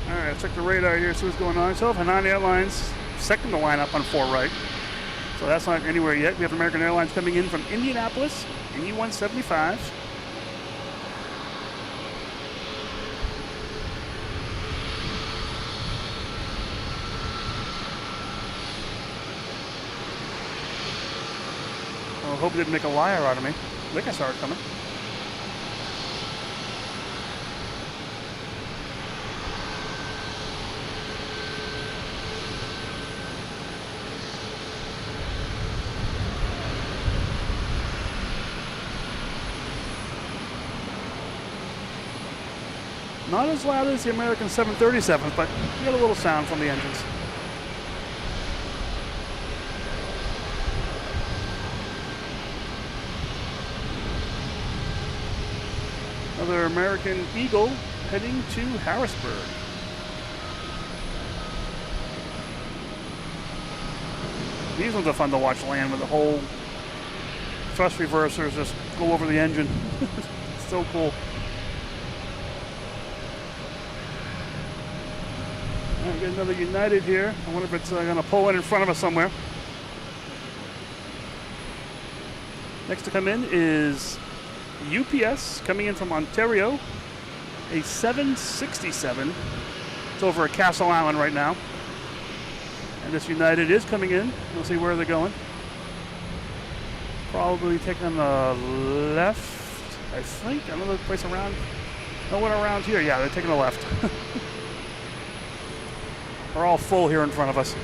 right, let's check the radar here, see what's going on. So Hainan Airlines, second to line up on 4 right. So that's not anywhere yet. We have American Airlines coming in from Indianapolis, in E175. I hope it didn't make a liar out of me. I think I saw it coming. Not as loud as the American 737, but you get a little sound from the engines. Another American Eagle heading to Harrisburg. These ones are fun to watch land with the whole thrust reversers just go over the engine. It's so cool. All right, get another United here. I wonder if it's going to pull in front of us somewhere. Next to come in is UPS coming in from Ontario, a 767. It's over at Castle Island right now. And this United is coming in. We'll see where they're going. Probably taking the left, I think. Another place around. No one around here. Yeah, they're taking the left. We're all full here in front of us.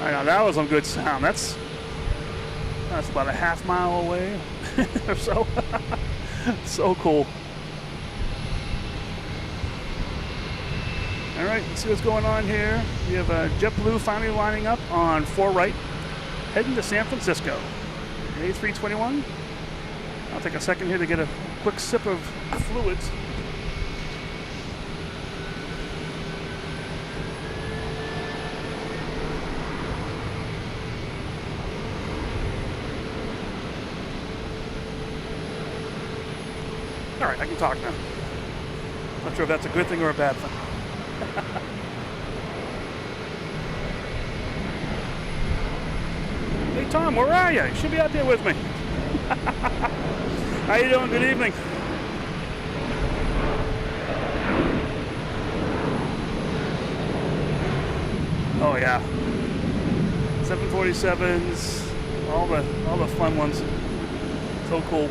Now that was some good sound. That's about a half mile away or so. So cool. All right, let's see what's going on here. We have JetBlue finally lining up on 4 right, heading to San Francisco. A321 I'll take a second here to get a quick sip of fluids. All right, I can talk now. Not sure if that's a good thing or a bad thing. Hey Tom, where are you? You should be out there with me. How you doing? Good evening. Oh yeah. 747s, all the fun ones. So cool.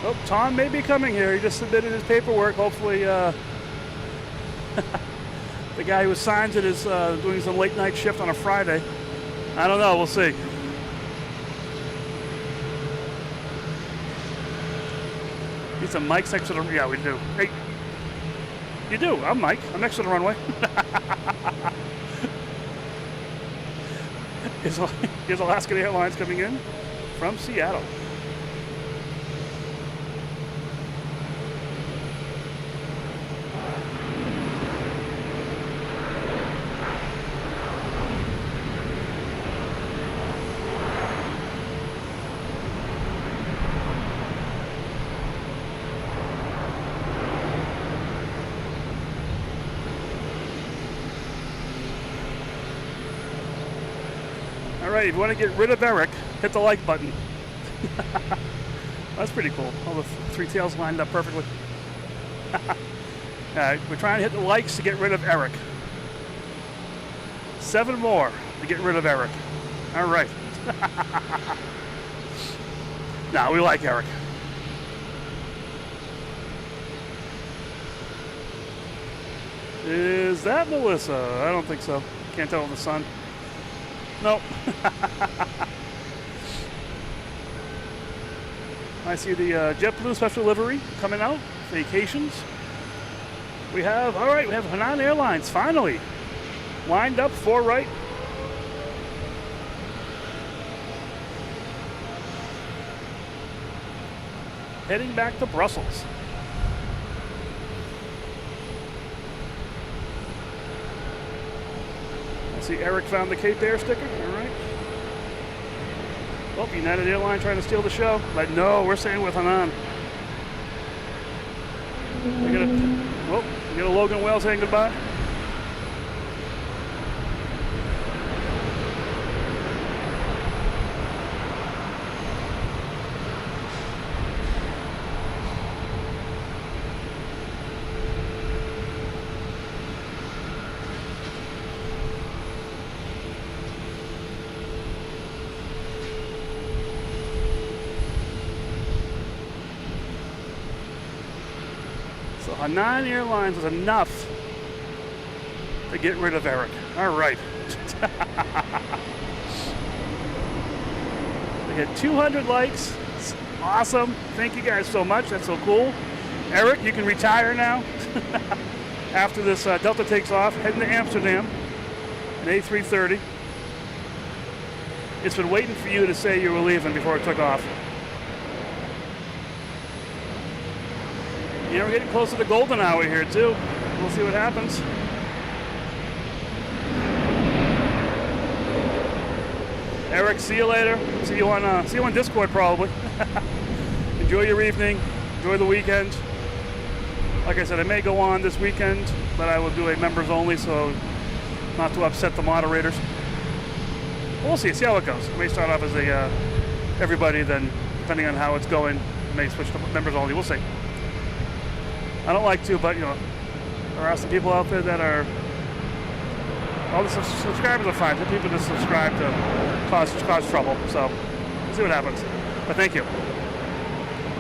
Oh, Tom may be coming here. He just submitted his paperwork. Hopefully, the guy who signs it is doing some late night shift on a Friday. I don't know. We'll see. Need some mics next to the... Yeah, we do. Hey, you do. I'm Mike. I'm next to the runway. Here's Alaska Airlines coming in from Seattle. All right, if you want to get rid of Eric, hit the like button. That's pretty cool. All the three tails lined up perfectly. All right, we're trying to hit the likes to get rid of Eric. 7 more to get rid of Eric. All right. Nah, we like Eric. Is that Melissa? I don't think so. Can't tell with the sun. Nope. I see the JetBlue special livery coming out. Vacations. We have, all right, we have Hainan Airlines finally lined up 4 right. Heading back to Brussels. I see Eric found the Cape Air sticker. All right. Well, United Airlines trying to steal the show. But no, we're staying with Hainan. We got a Logan Whale saying goodbye. So Hainan Airlines was enough to get rid of Eric. All right. We had 200 likes. It's awesome. Thank you guys so much. That's so cool. Eric, you can retire now. After this Delta takes off, heading to Amsterdam, an A330. It's been waiting for you to say you were leaving before it took off. You know, we're getting close to the golden hour here too. We'll see what happens. Eric, see you later. See you on Discord probably. Enjoy your evening. Enjoy the weekend. Like I said, I may go on this weekend, but I will do a members only, so not to upset the moderators. We'll see how it goes. It may start off as a everybody, then depending on how it's going, it may switch to members only. We'll see. I don't like to, but you know, there are some people out there that are. All the subscribers are fine. The people that subscribe to cause trouble. So we'll see what happens. But thank you.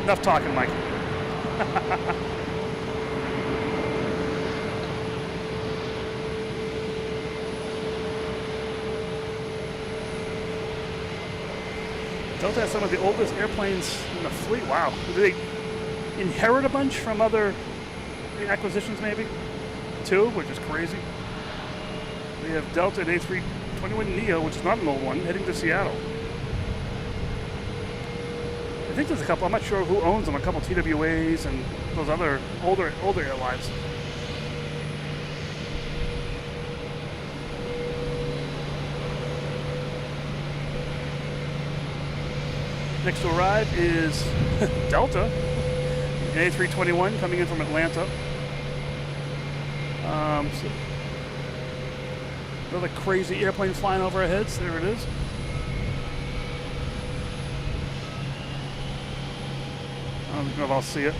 Enough talking, Mike. Delta has some of the oldest airplanes in the fleet. Wow. Did they inherit a bunch from other acquisitions maybe? Two, which is crazy. We have Delta and A321neo, which is not an old one, heading to Seattle. I think there's a couple, I'm not sure who owns them, a couple TWAs and those other older airlines. Next to arrive is Delta, an A321 coming in from Atlanta. So another crazy airplane flying over our heads. There it is. I don't know if I'll see it.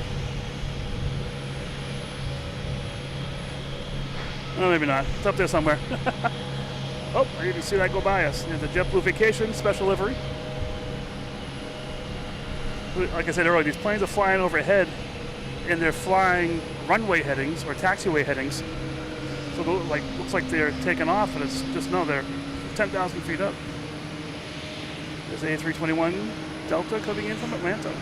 Oh, maybe not. It's up there somewhere. Oh, I even see that go by us. There's the JetBlue Vacation special livery. Like I said earlier, these planes are flying overhead, and they're flying runway headings or taxiway headings. So like looks like they're taking off, and it's just no, they're 10,000 feet up. There's the A321 Delta coming in from Atlanta.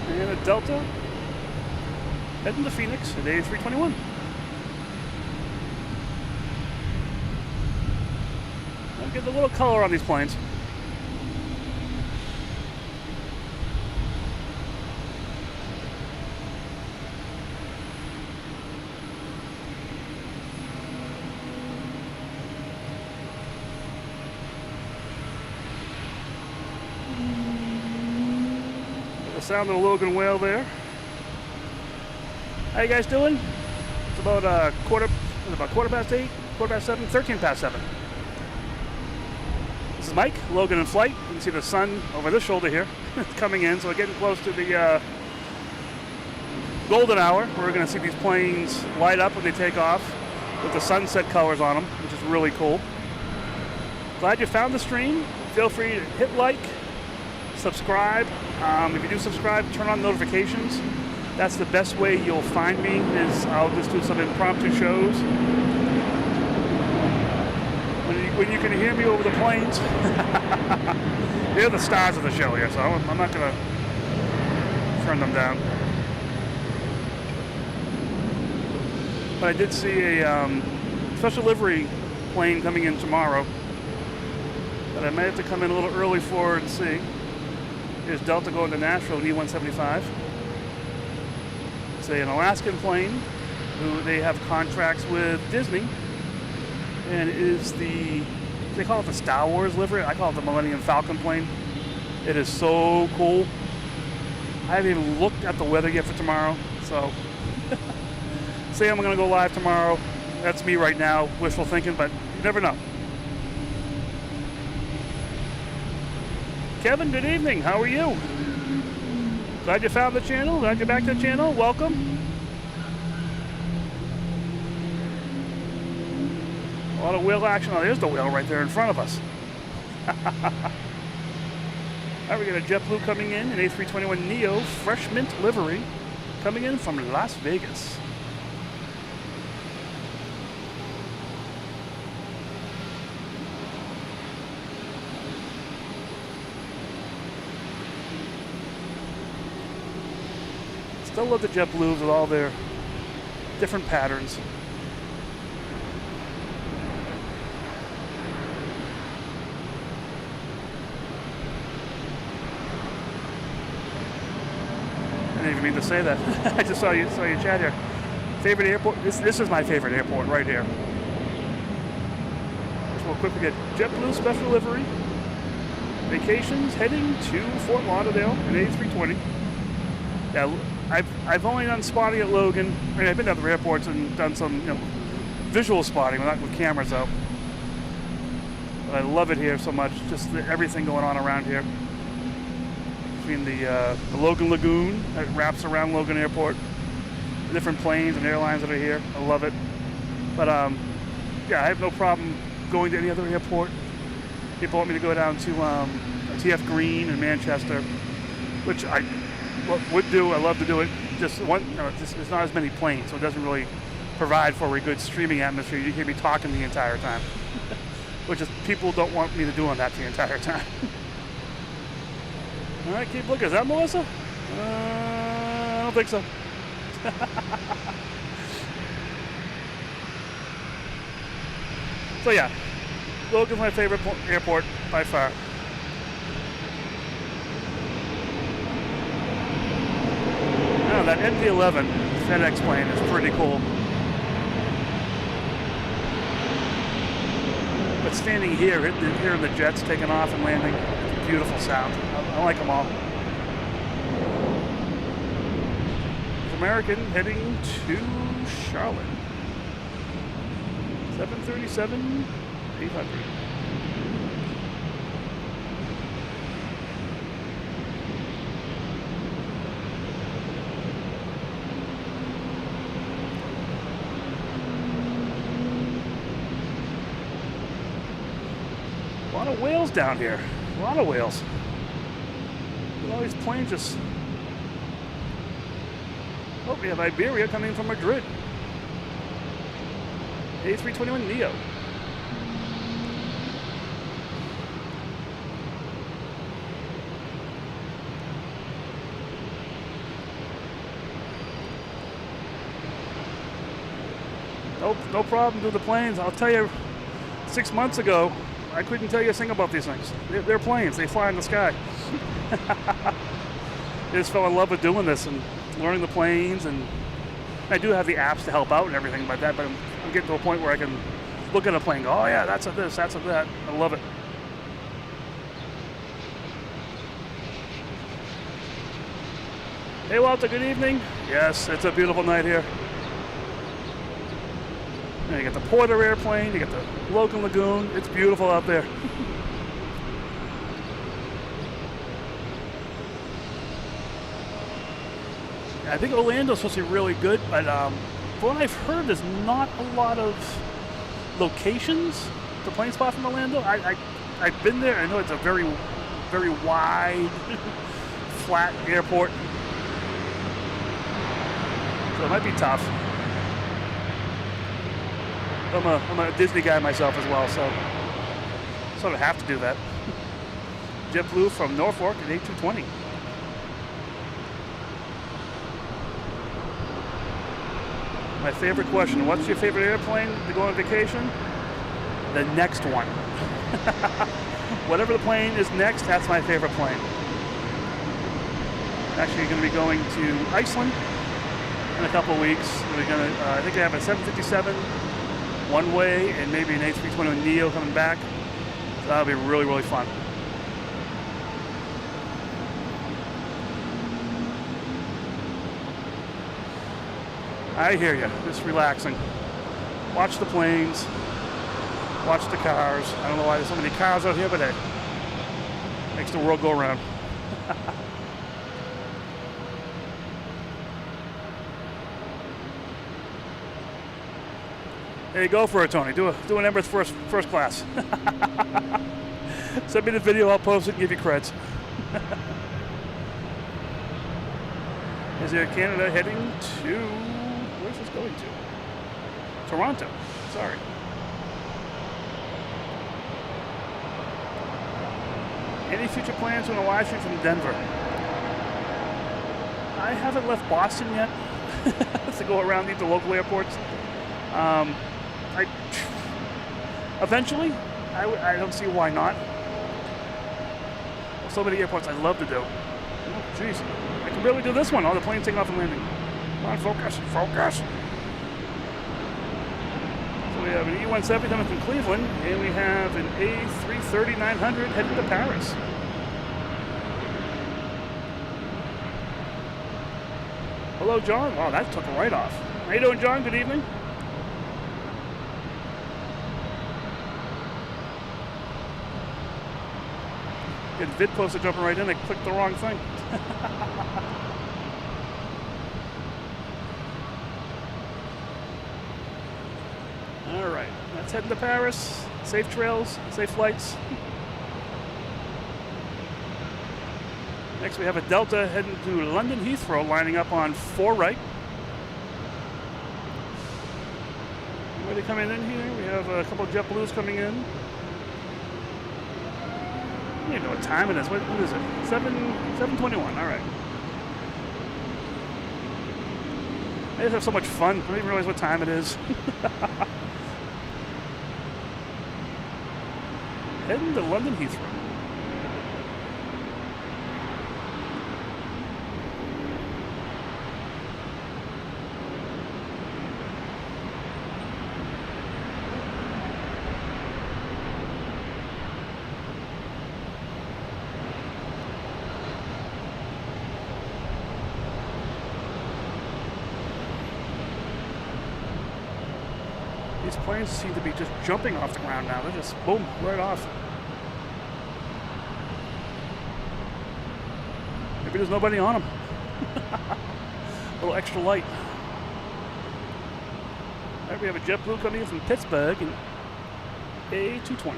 And a Delta heading to Phoenix at A321. I'll get a little color on these planes. The sound of the Logan whale there. How you guys doing? It's about quarter past 8, quarter past 7, 13 past 7. This is Mike, Logan in flight. You can see the sun over this shoulder here coming in, so we're getting close to the golden hour. We're going to see these planes light up when they take off with the sunset colors on them, which is really cool. Glad you found the stream. Feel free to hit like, subscribe. If you do subscribe, turn on notifications. That's the best way you'll find me, is I'll just do some impromptu shows. When you can hear me over the planes, they're the stars of the show here, so I'm not going to turn them down. But I did see a special livery plane coming in tomorrow that I may have to come in a little early for and see. Here's Delta going to Nashville in E-175. It's an Alaskan plane who they have contracts with Disney, and it is they call it the Star Wars livery. I call it the Millennium Falcon plane. It is so cool. I haven't even looked at the weather yet for tomorrow, so say I'm gonna go live tomorrow. That's me right now, wishful thinking, but you never know. Kevin, good evening. How are you? Glad you found the channel. Glad you're back to the channel. Welcome. A lot of whale action. Oh, there's the whale right there in front of us. All right, we got a JetBlue coming in, an A321neo fresh mint livery coming in from Las Vegas. Still love the JetBlues with all their different patterns. I didn't even mean to say that. I just saw you chat here. Favorite airport? This is my favorite airport right here. Just real quick, we get JetBlue special livery. Vacations heading to Fort Lauderdale in A320. Yeah. I've only done spotting at Logan. I mean, I've been to other airports and done some, visual spotting, not with cameras though. But I love it here so much. Just everything going on around here. Between the Logan Lagoon that wraps around Logan Airport, the different planes and airlines that are here. I love it. But yeah, I have no problem going to any other airport. People want me to go down to TF Green in Manchester, which I would do. I love to do it. Just there's not as many planes, so it doesn't really provide for a good streaming atmosphere. You hear me talking the entire time, which is people don't want me to do on that the entire time. All right, keep looking. Is that Melissa? I don't think so. So yeah, Logan's my favorite airport by far. Oh, that NP-11 FedEx plane is pretty cool. But standing here, hearing the jets taking off and landing, it's a beautiful sound. I like them all. American heading to Charlotte. 737-800. A lot of whales down here. A lot of whales. Look at all these planes just... Oh, we have Iberia coming from Madrid. A321neo. No problem to the planes. I'll tell you, 6 months ago, I couldn't tell you a thing about these things. They're planes. They fly in the sky. I just fell in love with doing this and learning the planes, and I do have the apps to help out and everything like that, but I'm getting to a point where I can look at a plane and go, oh yeah, that's a this, that's a that. I love it. Hey Walter, good evening. Yes, it's a beautiful night here. And you got the Porter airplane, you got the Logan Lagoon. It's beautiful out there. I think Orlando's supposed to be really good, but from what I've heard, there's not a lot of locations to plane spot from Orlando. I've been there. I know it's a very, very wide, flat airport, so it might be tough. I'm a Disney guy myself as well, so sort of have to do that. JetBlue from Norfolk at 8220. My favorite question, what's your favorite airplane to go on vacation? The next one. Whatever the plane is next, that's my favorite plane. Actually, going to be going to Iceland in a couple of weeks. We're going to, I think they have a 757 one way and maybe an A321neo coming back. So that'll be really, really fun. I hear you. Just relaxing. Watch the planes. Watch the cars. I don't know why there's so many cars out here, but hey, makes the world go around. There you go for it, Tony. Do an Emirates first class. Send me the video. I'll post it and give you creds. Is Air Canada heading to... Where's this going to? Toronto. Sorry. Any future plans on a live stream from Denver? I haven't left Boston yet to go around these local airports. Eventually, I don't see why not. So many airports I'd love to do. Oh, jeez. I can barely do this one. All the planes taking off and landing. Come on, focus, focus. So we have an E-170 coming from Cleveland, and we have an A330-900 heading to Paris. Hello, John. Wow, that took right off. How you doing, John? Good evening. Getting vid poster jumping right in. I clicked the wrong thing. All right, let's head to Paris. safe trails, safe flights. Next we have a Delta heading to London Heathrow, lining up on 4 right. Anybody coming in here? We have a couple of JetBlues coming in. I don't even know what time it is. What is it? 7:21. All right. I just have so much fun. I don't even realize what time it is. Heading to London Heathrow. These planes seem to be just jumping off the ground now. They're just, boom, right off. Maybe there's nobody on them. A little extra light. All right, we have a JetBlue coming in from Pittsburgh and A220.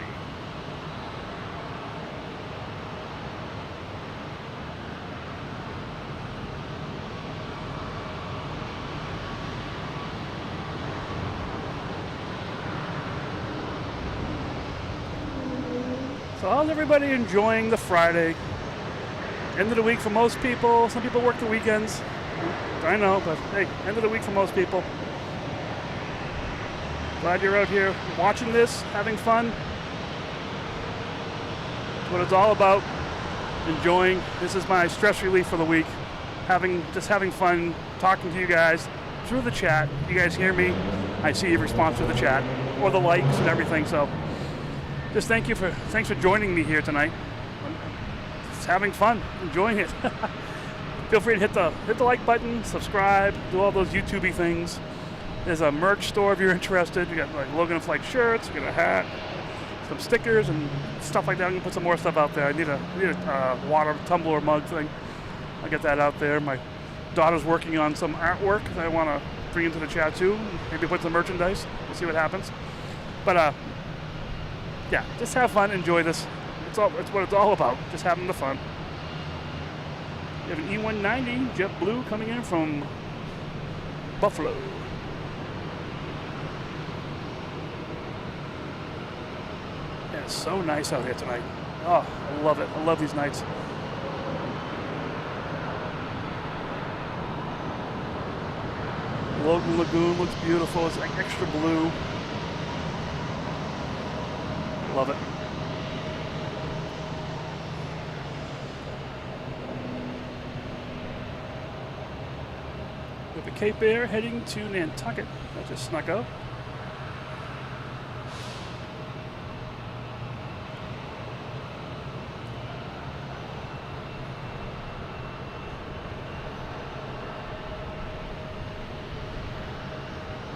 So how's everybody enjoying the Friday? End of the week for most people. Some people work the weekends. I know, but hey, end of the week for most people. Glad you're out here watching this, having fun. That's what it's all about. Enjoying. This is my stress relief for the week. Just having fun, talking to you guys through the chat. You guys hear me. I see your response to the chat or the likes and everything. So just thanks for joining me here tonight. Just having fun, enjoying it. Feel free to hit the like button, subscribe, do all those YouTubey things. There's a merch store if you're interested. We got like Logan Flight shirts, we got a hat, some stickers and stuff like that. I'm gonna put some more stuff out there. I need a water tumbler mug thing. I'll get that out there. My daughter's working on some artwork that I want to bring into the chat too. Maybe put some merchandise. We'll see what happens. But yeah, just have fun, enjoy this. It's what it's all about, just having the fun. We have an E190 JetBlue coming in from Buffalo. Yeah, it's so nice out here tonight. Oh, I love it. I love these nights. Logan Lagoon looks beautiful. It's like extra blue. Love it. We have a Cape Air heading to Nantucket. That just snuck out.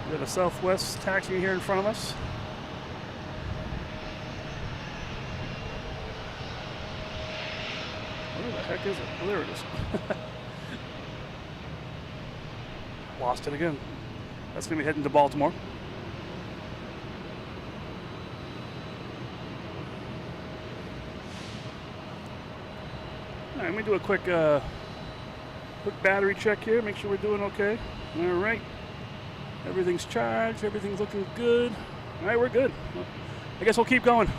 We have a Southwest taxi here in front of us. Where the heck is it? Oh, there it is. Lost it again. That's going to be heading to Baltimore. All right, let me do a quick battery check here. Make sure we're doing okay. All right. Everything's charged. Everything's looking good. All right, we're good. Well, I guess we'll keep going.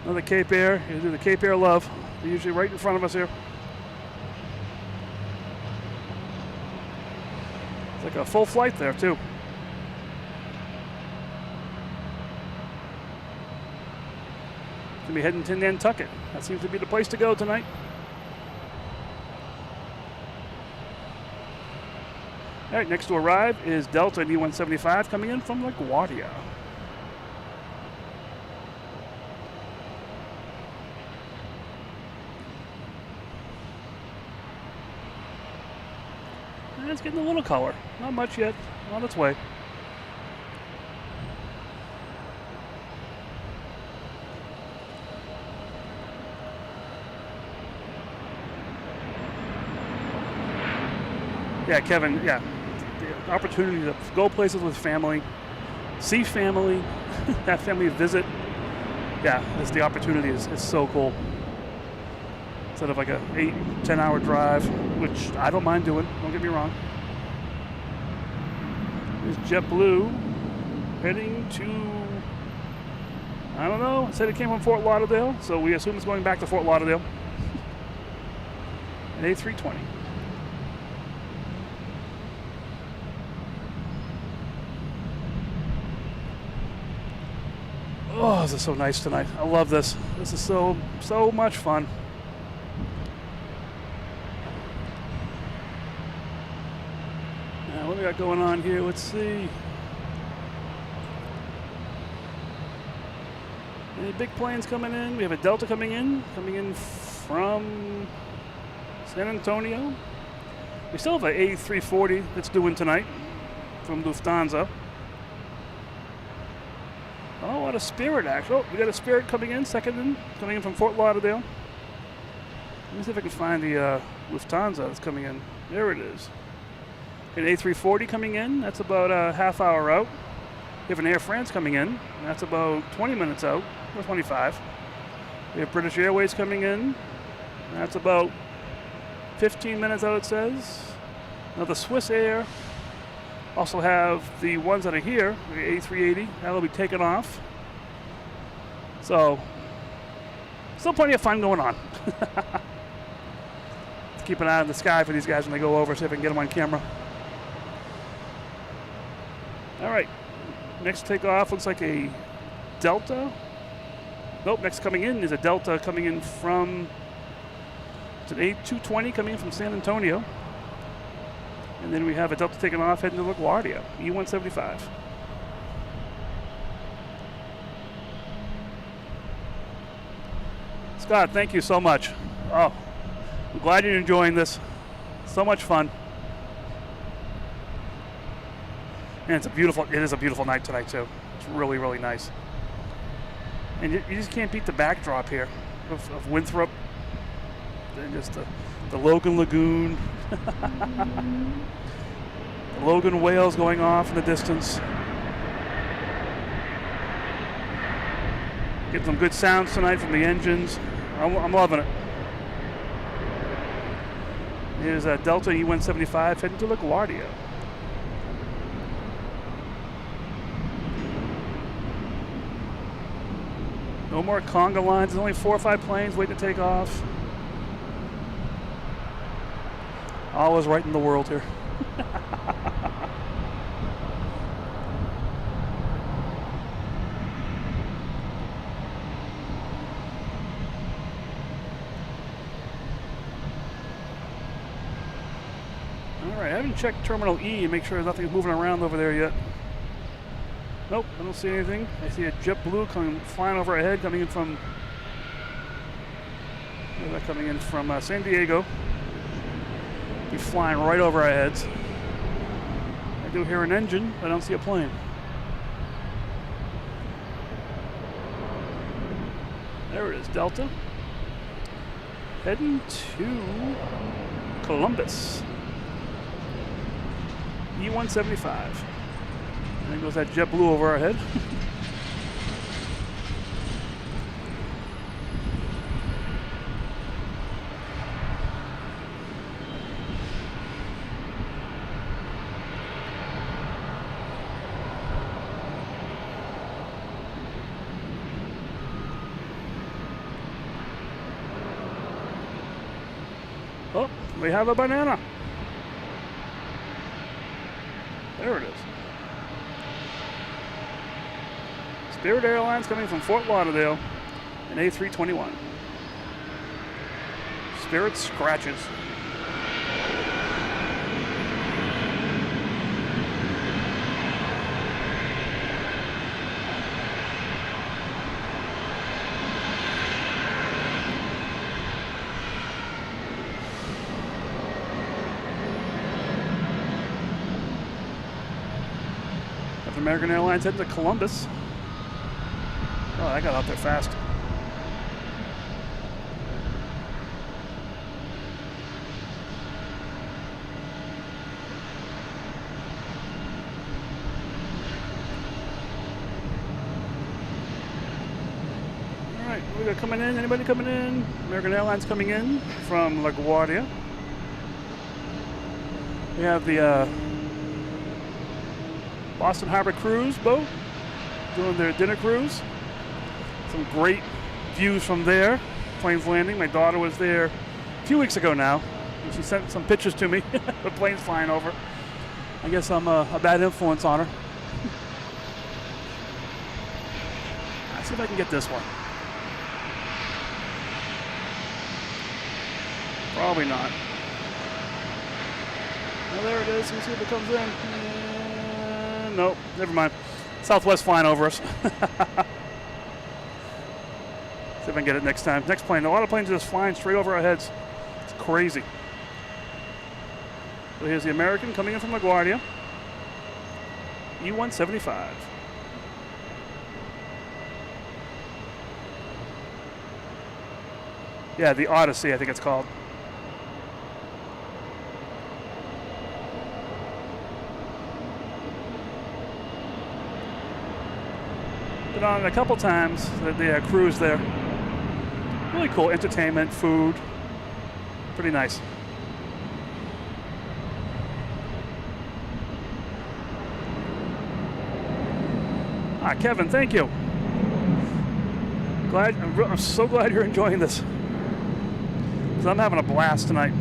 Another Cape Air. You do the Cape Air love. They're usually right in front of us here. It's like a full flight there, too. Gonna be heading to Nantucket. That seems to be the place to go tonight. All right, next to arrive is Delta E175 coming in from LaGuardia. And it's getting a little color. Not much yet. On its way. Yeah, Kevin, yeah. The opportunity to go places with family, see family, have family visit. Yeah, the opportunity is so cool. Instead of like a 8-10 hour drive, which I don't mind doing, don't get me wrong. There's JetBlue heading to, I don't know, it said it came from Fort Lauderdale, so we assume it's going back to Fort Lauderdale. An A320. Oh, this is so nice tonight. I love this. This is so much fun. Now, what we got going on here? Let's see. Any big planes coming in? We have a Delta coming in from San Antonio. We still have an A340 that's doing tonight from Lufthansa. Oh, what a Spirit, actually. Oh, we got a Spirit coming in, coming in from Fort Lauderdale. Let me see if I can find the Lufthansa that's coming in. There it is. An A340 coming in, that's about a half hour out. We have an Air France coming in, that's about 20 minutes out, or 25. We have British Airways coming in, that's about 15 minutes out, it says. Now the Swiss Air also have the ones that are here, the A380, that'll be taken off. So, still plenty of fun going on. Let's keep an eye on the sky for these guys when they go over, see if I can get them on camera. All right, next takeoff looks like a Delta. Nope, next coming in is a Delta coming in from, it's an A220 coming in from San Antonio. And then we have a Delta taking off heading to LaGuardia, E175. Scott, thank you so much. Oh, I'm glad you're enjoying this. So much fun. And it is a beautiful night tonight too. It's really, really nice. And you just can't beat the backdrop here of Winthrop. And just the Logan Lagoon. The Logan whales going off in the distance. Getting some good sounds tonight from the engines. I'm loving it. Here's a Delta E175 heading to LaGuardia. No more conga lines. There's only 4 or 5 planes waiting to take off. All is right in the world here. Alright, I haven't checked Terminal E and make sure nothing's moving around over there yet. Nope, I don't see anything. I see a JetBlue flying over our head, coming in from San Diego. Be flying right over our heads. I do hear an engine, but I don't see a plane. There it is, Delta. Heading to Columbus. E175. And there goes that JetBlue over our head. Oh, we have a banana. There it is. Spirit Airlines coming from Fort Lauderdale, an A321. Spirit scratches. American Airlines heading to Columbus. Oh, I got out there fast. we got coming in? Anybody coming in? American Airlines coming in from LaGuardia. We have the Boston Harbor Cruise boat doing their dinner cruise. Some great views from there. Planes landing. My daughter was there a few weeks ago now, and she sent some pictures to me with planes flying over. I guess I'm a bad influence on her. Let's see if I can get this one. Probably not. Well, there it is. Let's see if it comes in. Nope, never mind. Southwest flying over us. See if I can get it next time. Next plane. A lot of planes are just flying straight over our heads. It's crazy. So here's the American coming in from LaGuardia. E175. Yeah, the Odyssey, I think it's called. Been on it a couple times, the cruise there. Really cool, entertainment, food. Pretty nice. Kevin, thank you. I'm so glad you're enjoying this. Because I'm having a blast tonight.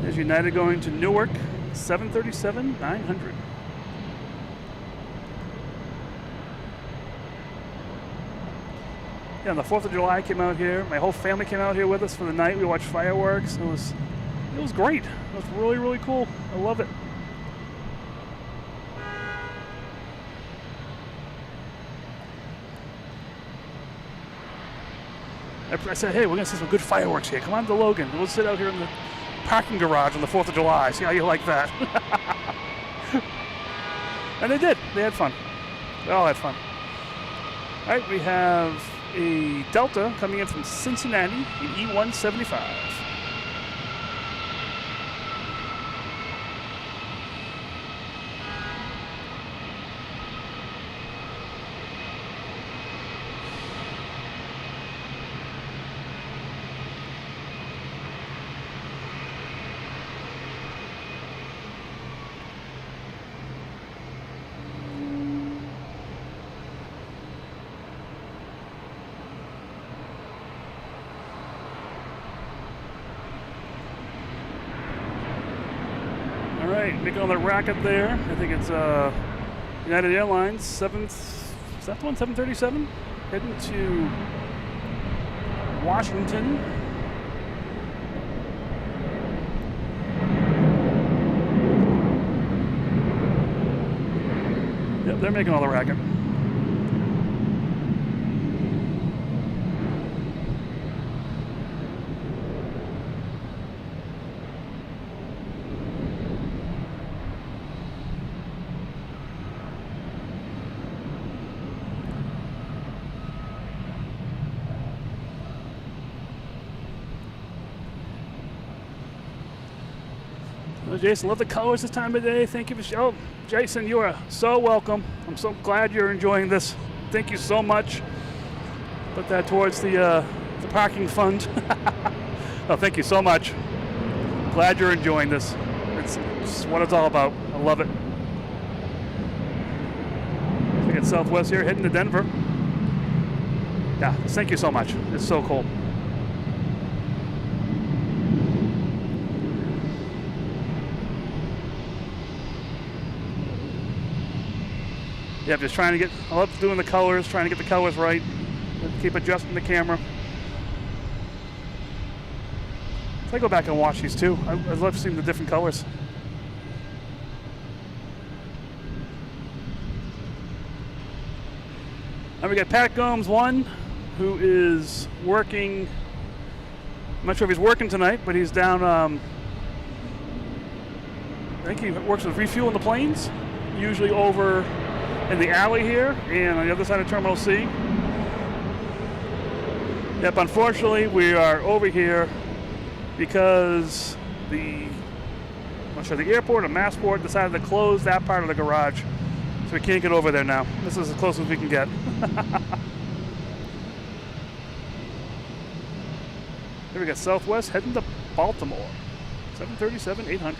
There's United going to Newark, 737-900. Yeah, on the 4th of July came out here. My whole family came out here with us for the night. We watched fireworks. It was great. It was really, really cool. I love it. I said, hey, we're going to see some good fireworks here. Come on to Logan. We'll sit out here in the parking garage on the 4th of July. See how you like that. And they did. They had fun. They all had fun. All right, we have a Delta coming in from Cincinnati in E175. Making all the racket there. I think it's United Airlines 7th. Is that the one? 737? Heading to Washington. Yep, they're making all the racket. Jason, love the colors this time of day. Thank you for oh, Jason, you are so welcome. I'm so glad you're enjoying this. Thank you so much. Put that towards the parking fund. Oh, thank you so much. Glad you're enjoying this. It's what it's all about. I love it. We got Southwest here heading to Denver. Yeah, thank you so much. It's so cool. Yeah, just trying to get, I love doing the colors, trying to get the colors right. Keep adjusting the camera. So I go back and watch these too. I love seeing the different colors. And we got Pat Gomes, one, who is working, I'm not sure if he's working tonight, but he's down, I think he works with refueling the planes, usually over in the alley here and on the other side of Terminal C. Yep, unfortunately we are over here because the airport or Massport decided to close that part of the garage. So we can't get over there now. This is as close as we can get. Here we got Southwest heading to Baltimore. 737-800.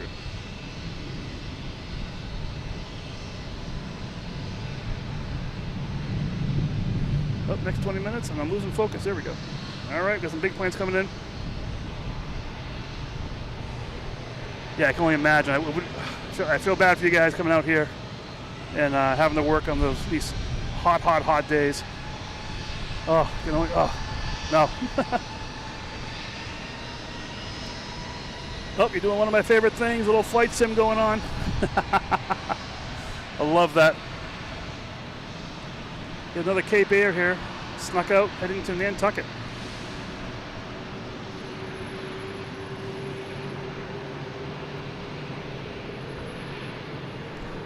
Oh, next 20 minutes, and I'm losing focus. There we go. All right, got some big planes coming in. Yeah, I can only imagine. I feel bad for you guys coming out here and having to work on these hot days. Oh, no. Oh, you're doing one of my favorite things, a little flight sim going on. I love that. Get another Cape Air here, snuck out, heading to Nantucket.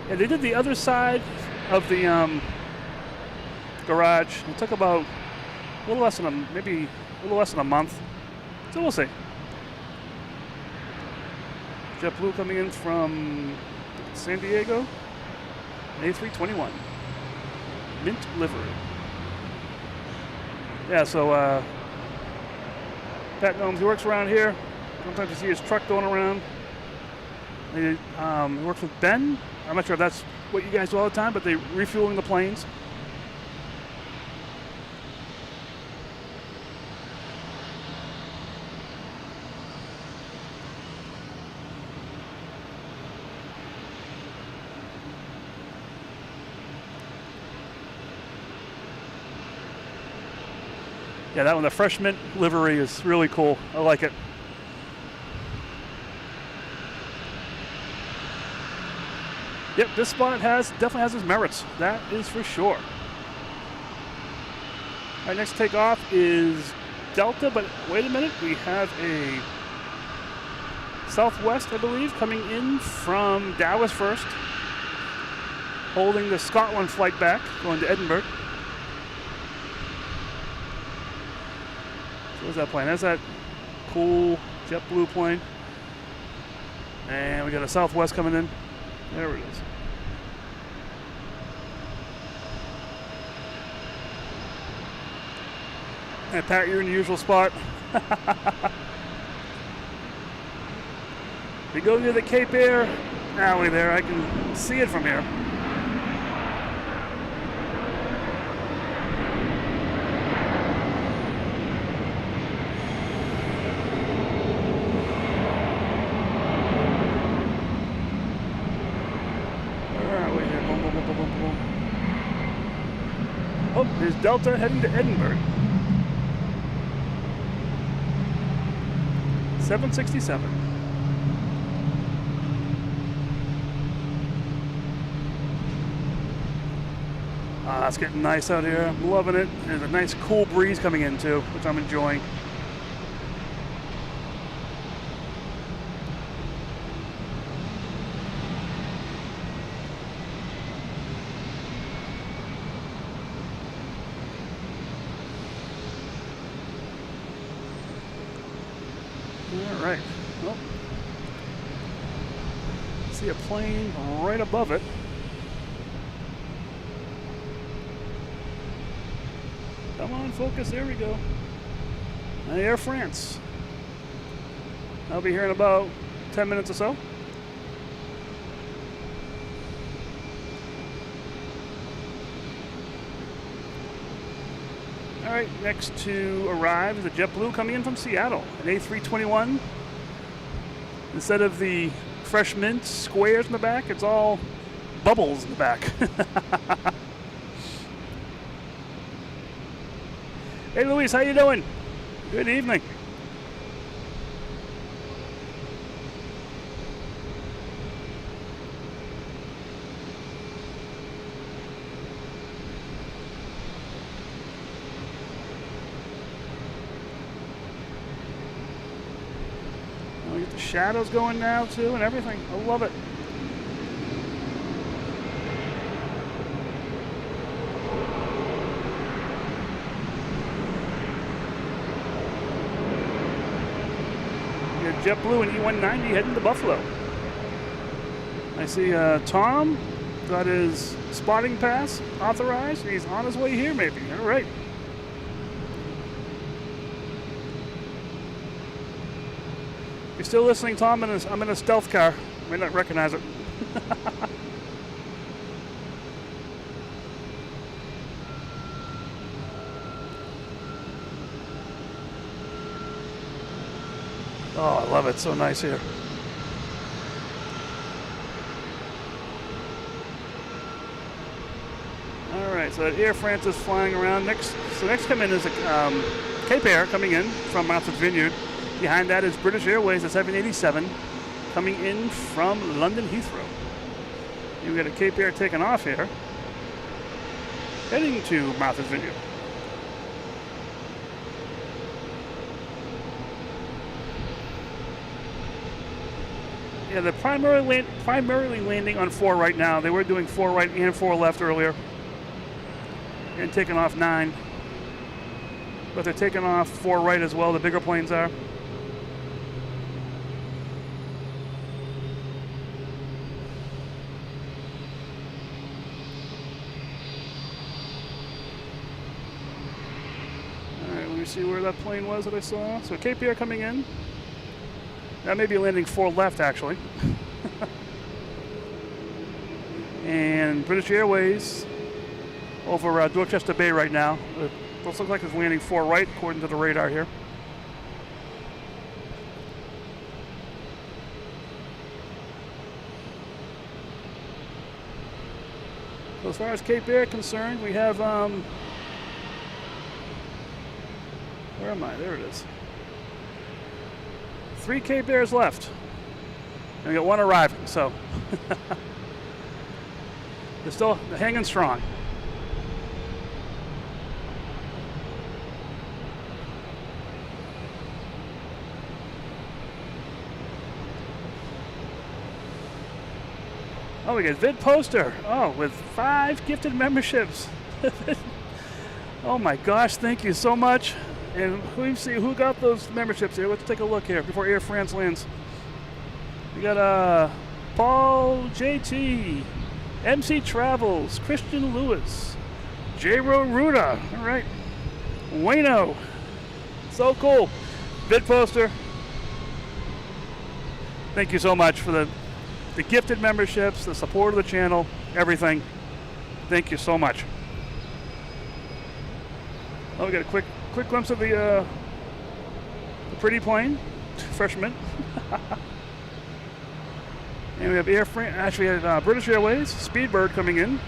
Yeah, they did the other side of the garage. It took about a little less than a month. So we'll see. JetBlue coming in from San Diego, A321, mint livery. Yeah, so Pat Gnomes, he works around here. Sometimes you see his truck going around. He works with Ben. I'm not sure if that's what you guys do all the time, but they're refueling the planes. Yeah, that one, the fresh mint livery is really cool. I like it. Yep, this spot definitely has its merits. That is for sure. Our next takeoff is Delta, but wait a minute, we have a Southwest, I believe, coming in from Dallas first, holding the Scotland flight back, going to Edinburgh. So what's that plane? That's that cool JetBlue plane. And we got a Southwest coming in. There it is. And Pat, you're in the usual spot. We go near the Cape Air alley there. I can see it from here. Oh, there's Delta heading to Edinburgh. 767. It's getting nice out here. I'm loving it. There's a nice cool breeze coming in too, which I'm enjoying. All right. Well, see a plane right above it. Come on, focus. There we go. Air France. I'll be here in about 10 minutes or so. All right, next to arrive is a JetBlue coming in from Seattle, an A321. Instead of the fresh mint squares in the back, it's all bubbles in the back. Hey, Luis, how you doing? Good evening. We get the shadows going now too, and everything. I love it. JetBlue and E190 heading to Buffalo. I see Tom got his spotting pass authorized. He's on his way here maybe. All right. you're still listening, Tom, I'm in a stealth car. You may not recognize it. Oh, I love it. So nice here. All right, so that Air France is flying around. Next come in is a Cape Air coming in from Martha's Vineyard. Behind that is British Airways, the 787, coming in from London Heathrow. You've got a Cape Air taking off here, heading to Martha's Vineyard. Yeah, they're primarily landing on 4 right now. They were doing 4 right and 4 left earlier, and taking off 9. But they're taking off 4 right as well, the bigger planes are. Alright, let me see where that plane was that I saw. So Cape Air coming in. That may be landing 4 left, actually. And British Airways over Dorchester Bay right now. It looks like it's landing 4 right, according to the radar here. So as far as Cape Air concerned, we have, where am I? There it is. 3 Cape Airs left. And we got 1 arriving, so they're still hanging strong. Oh, we got Vid Poster. Oh, with 5 gifted memberships. Oh my gosh, thank you so much. And let's see who got those memberships here. Let's take a look here before Air France lands. We got Paul JT, MC Travels, Christian Lewis, J-Ro Ruda. All right, Wayno. So cool. Bid Poster. Thank you so much for the gifted memberships, the support of the channel, everything. Thank you so much. Oh, we got a quick glimpse of the pretty plane, freshman. And we have Air France, actually had British Airways, Speedbird coming in,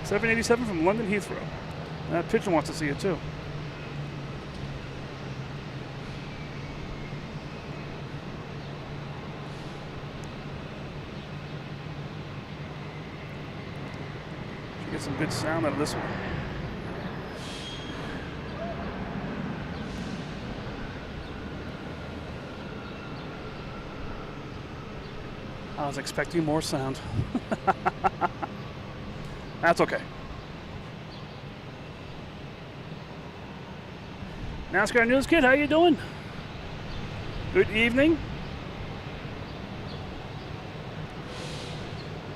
787 from London Heathrow. That pigeon wants to see it too. Should get some good sound out of this one. I was expecting more sound. That's okay. NASCAR News Kid, how you doing? Good evening.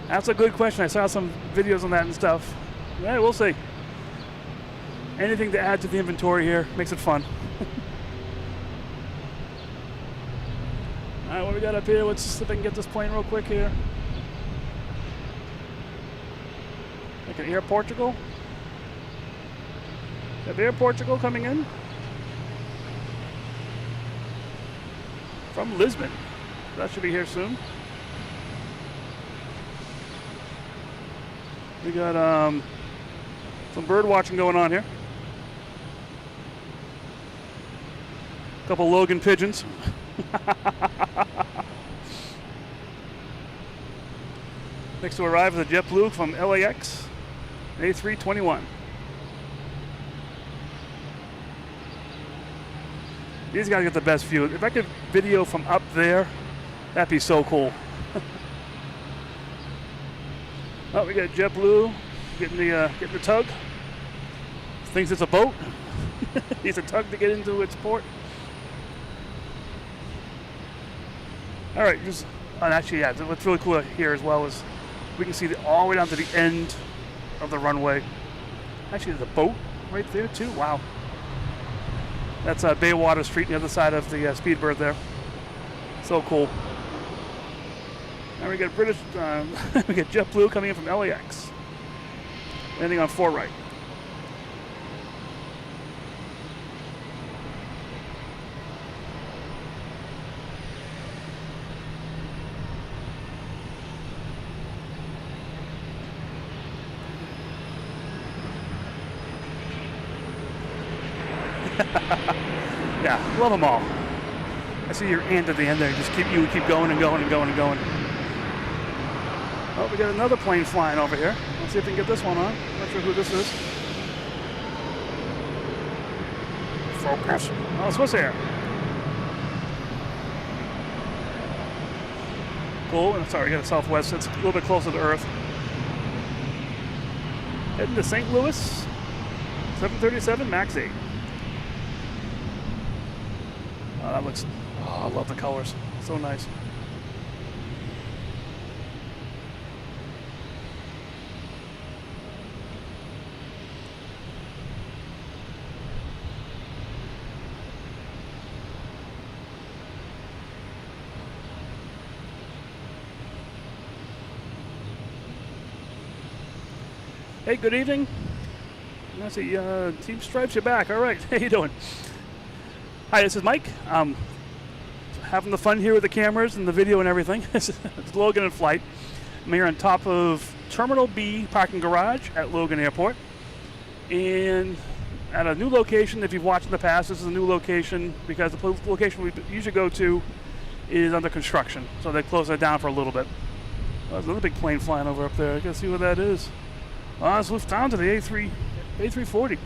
That's a good question. I saw some videos on that and stuff. Yeah, we'll see. Anything to add to the inventory here makes it fun. All right, what we got up here? Let's see if I can get this plane real quick here. Like an Air Portugal. Have Air Portugal coming in from Lisbon. That should be here soon. We got some bird watching going on here. A couple Logan pigeons. Next to arrive is a JetBlue from LAX, A321. These guys get the best view. If I could video from up there, that'd be so cool. Oh, we got JetBlue getting the tug. Thinks it's a boat. He's a tug to get into its port. All right, and actually, yeah, what's really cool here as well is we can see all the way down to the end of the runway. Actually, there's a boat right there too. Wow. That's Baywater Street, the other side of the Speedbird there. So cool. Now we got British, we got JetBlue coming in from LAX. Landing on 4 right. Yeah, love them all. I see your ant at the end there. Just keep going and going and going and going. Oh, we got another plane flying over here. Let's see if we can get this one on. Not sure who this is. Focus. Oh, Swiss Air. Cool. And sorry, we got a Southwest. It's a little bit closer to Earth. Heading to St. Louis. 737 MAX 8. Oh, that looks. Oh, I love the colors. So nice. Hey, good evening. I see Team Stripes, you're back. All right, how you doing? Hi, this is Mike. Having the fun here with the cameras and the video and everything. It's Logan in flight. I'm here on top of Terminal B parking garage at Logan Airport. And at a new location, if you've watched in the past, this is a new location because the location we usually go to is under construction. So they closed that down for a little bit. Oh, there's another big plane flying over up there. I gotta see what that is. Oh, it's Lufthansa, the A340.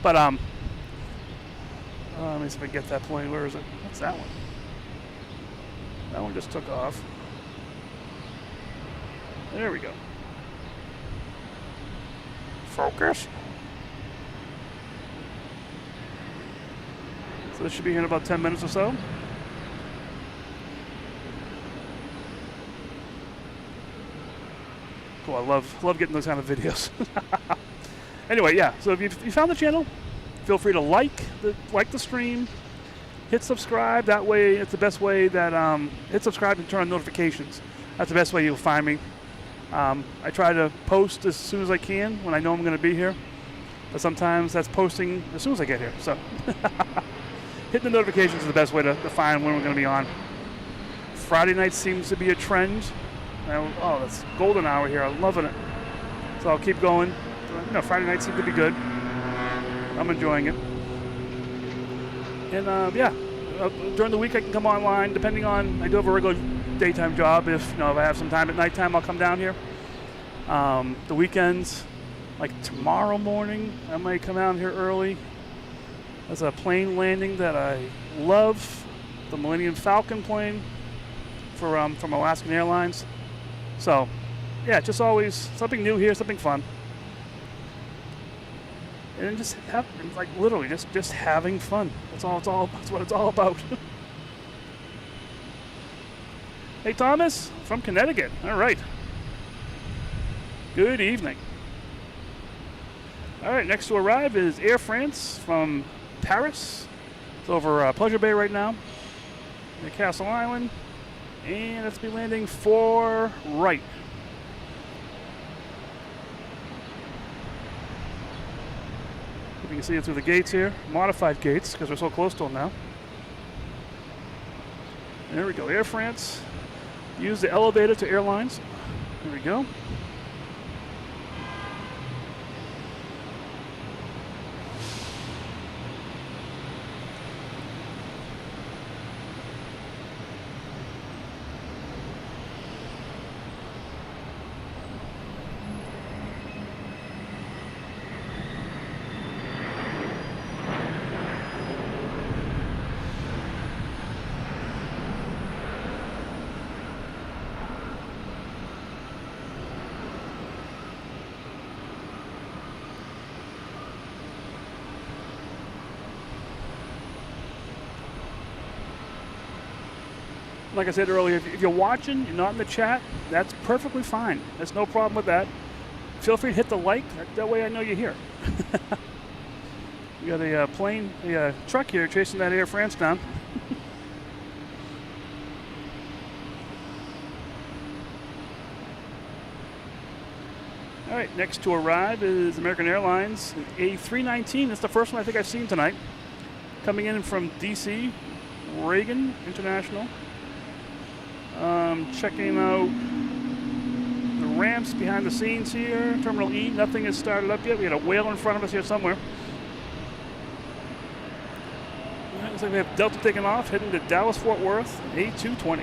But, let me see if I can get that plane. Where is it? What's that one? That one just took off. There we go. Focus. So this should be here in about 10 minutes or so. Cool, I love getting those kind of videos. Anyway, yeah, so if you found the channel, feel free to like the stream, hit subscribe. That way, it's the best way that, hit subscribe and turn on notifications. That's the best way you'll find me. I try to post as soon as I can when I know I'm going to be here. But sometimes that's posting as soon as I get here. So hitting the notifications is the best way to find when we're going to be on. Friday night seems to be a trend. Oh, that's golden hour here. I'm loving it. So I'll keep going. You know, Friday nights seem to be good. I'm enjoying it. And yeah, during the week I can come online. Depending on, I do have a regular daytime job. If I have some time at nighttime, I'll come down here. The weekends, like tomorrow morning, I might come out here early. There's a plane landing that I love, the Millennium Falcon plane from Alaskan Airlines. So, yeah, just always something new here, something fun. And just literally just having fun. That's what it's all about. Hey, Thomas from Connecticut. All right. Good evening. All right, next to arrive is Air France from Paris. It's over Pleasure Bay right now, near Castle Island. And let's be landing 4 right. You can see it through the gates here, modified gates because we're so close to them now. There we go, Air France. Use the elevator to airlines. There we go. Like I said earlier, if you're watching, you're not in the chat, that's perfectly fine. There's no problem with that. Feel free to hit the like. That way I know you're here. You got a truck here chasing that Air France down. All right, next to arrive is American Airlines A319. That's the first one I think I've seen tonight. Coming in from DC, Reagan International. Checking out the ramps behind the scenes here. Terminal E, nothing has started up yet. We got a whale in front of us here somewhere. All right, looks like we have Delta taking off, heading to Dallas-Fort Worth, A220.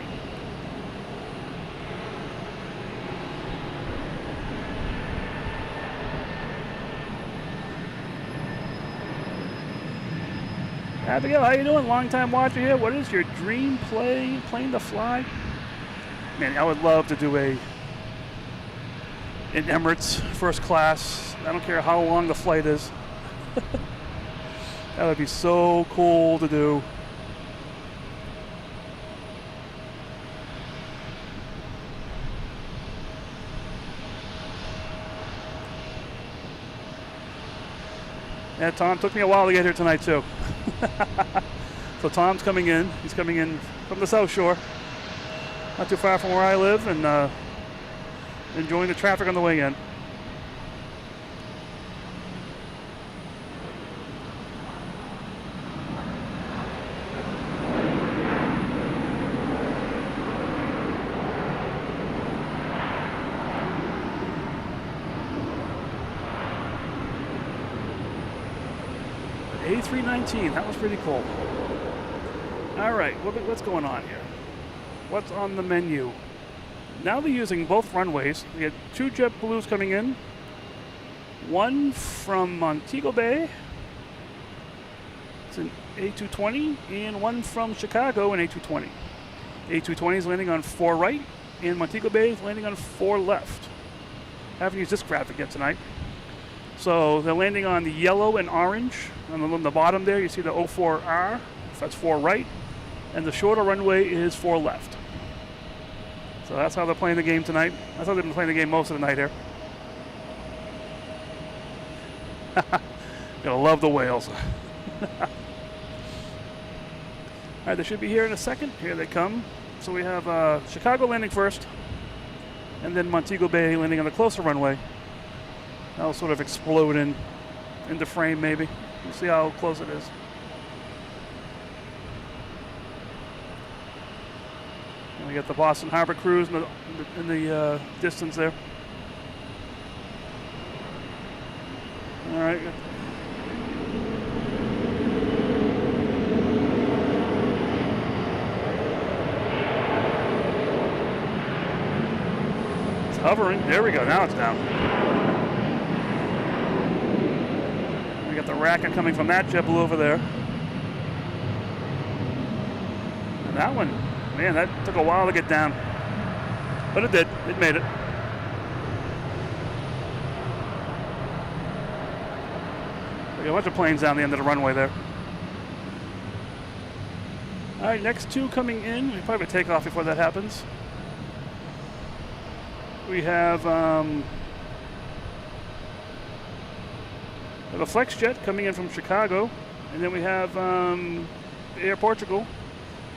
Abigail, how you doing? Long time watcher here. What is your dream plane to fly? Man, I would love to do in Emirates first class. I don't care how long the flight is. That would be so cool to do. Yeah, Tom, took me a while to get here tonight too. So Tom's coming in. He's coming in from the South Shore, not too far from where I live, and enjoying the traffic on the way in. A319, that was pretty cool. All right, what's going on here? What's on the menu? Now they're using both runways. We had 2 JetBlues coming in. One from Montego Bay. It's an A220, and one from Chicago, an A220. A220 is landing on 4 right, and Montego Bay is landing on 4 left. Haven't used this graphic yet tonight. So they're landing on the yellow and orange. On the bottom there, you see the 04R. That's 4 right. And the shorter runway is 4 left. So that's how they're playing the game tonight. I thought they've been playing the game most of the night here. Gonna love the whales. All right, they should be here in a second. Here they come. So we have Chicago landing first, and then Montego Bay landing on the closer runway. That'll sort of explode into frame maybe. We'll see how close it is. And we got the Boston Harbor Cruise in the distance there. All right. It's hovering. There we go. Now it's down. Got the racket coming from that JetBlue over there. And that one, man, that took a while to get down. But it did. It made it. We got a bunch of planes down the end of the runway there. All right, next 2 coming in. We probably take off before that happens. We have a FlexJet coming in from Chicago, and then we have Air Portugal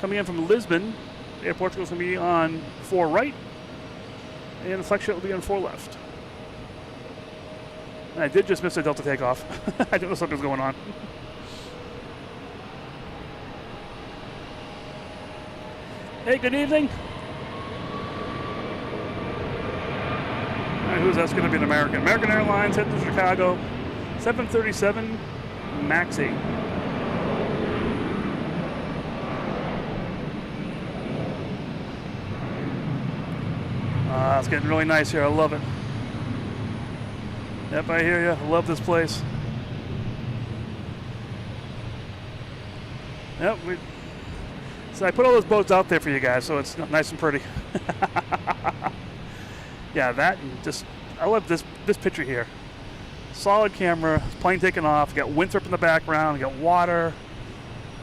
coming in from Lisbon. Air Portugal is going to be on 4 right, and the FlexJet will be on 4 left. And I did just miss a Delta takeoff. I didn't know something was going on. Hey, good evening. All right, who's that's going to be an American? American Airlines heading to Chicago. 737 MAX 8. It's getting really nice here. I love it. Yep, I hear you. I love this place. Yep. So I put all those boats out there for you guys, so it's nice and pretty. Yeah, that and just I love this picture here. Solid camera, plane taking off. You got Winthrop in the background. You got water.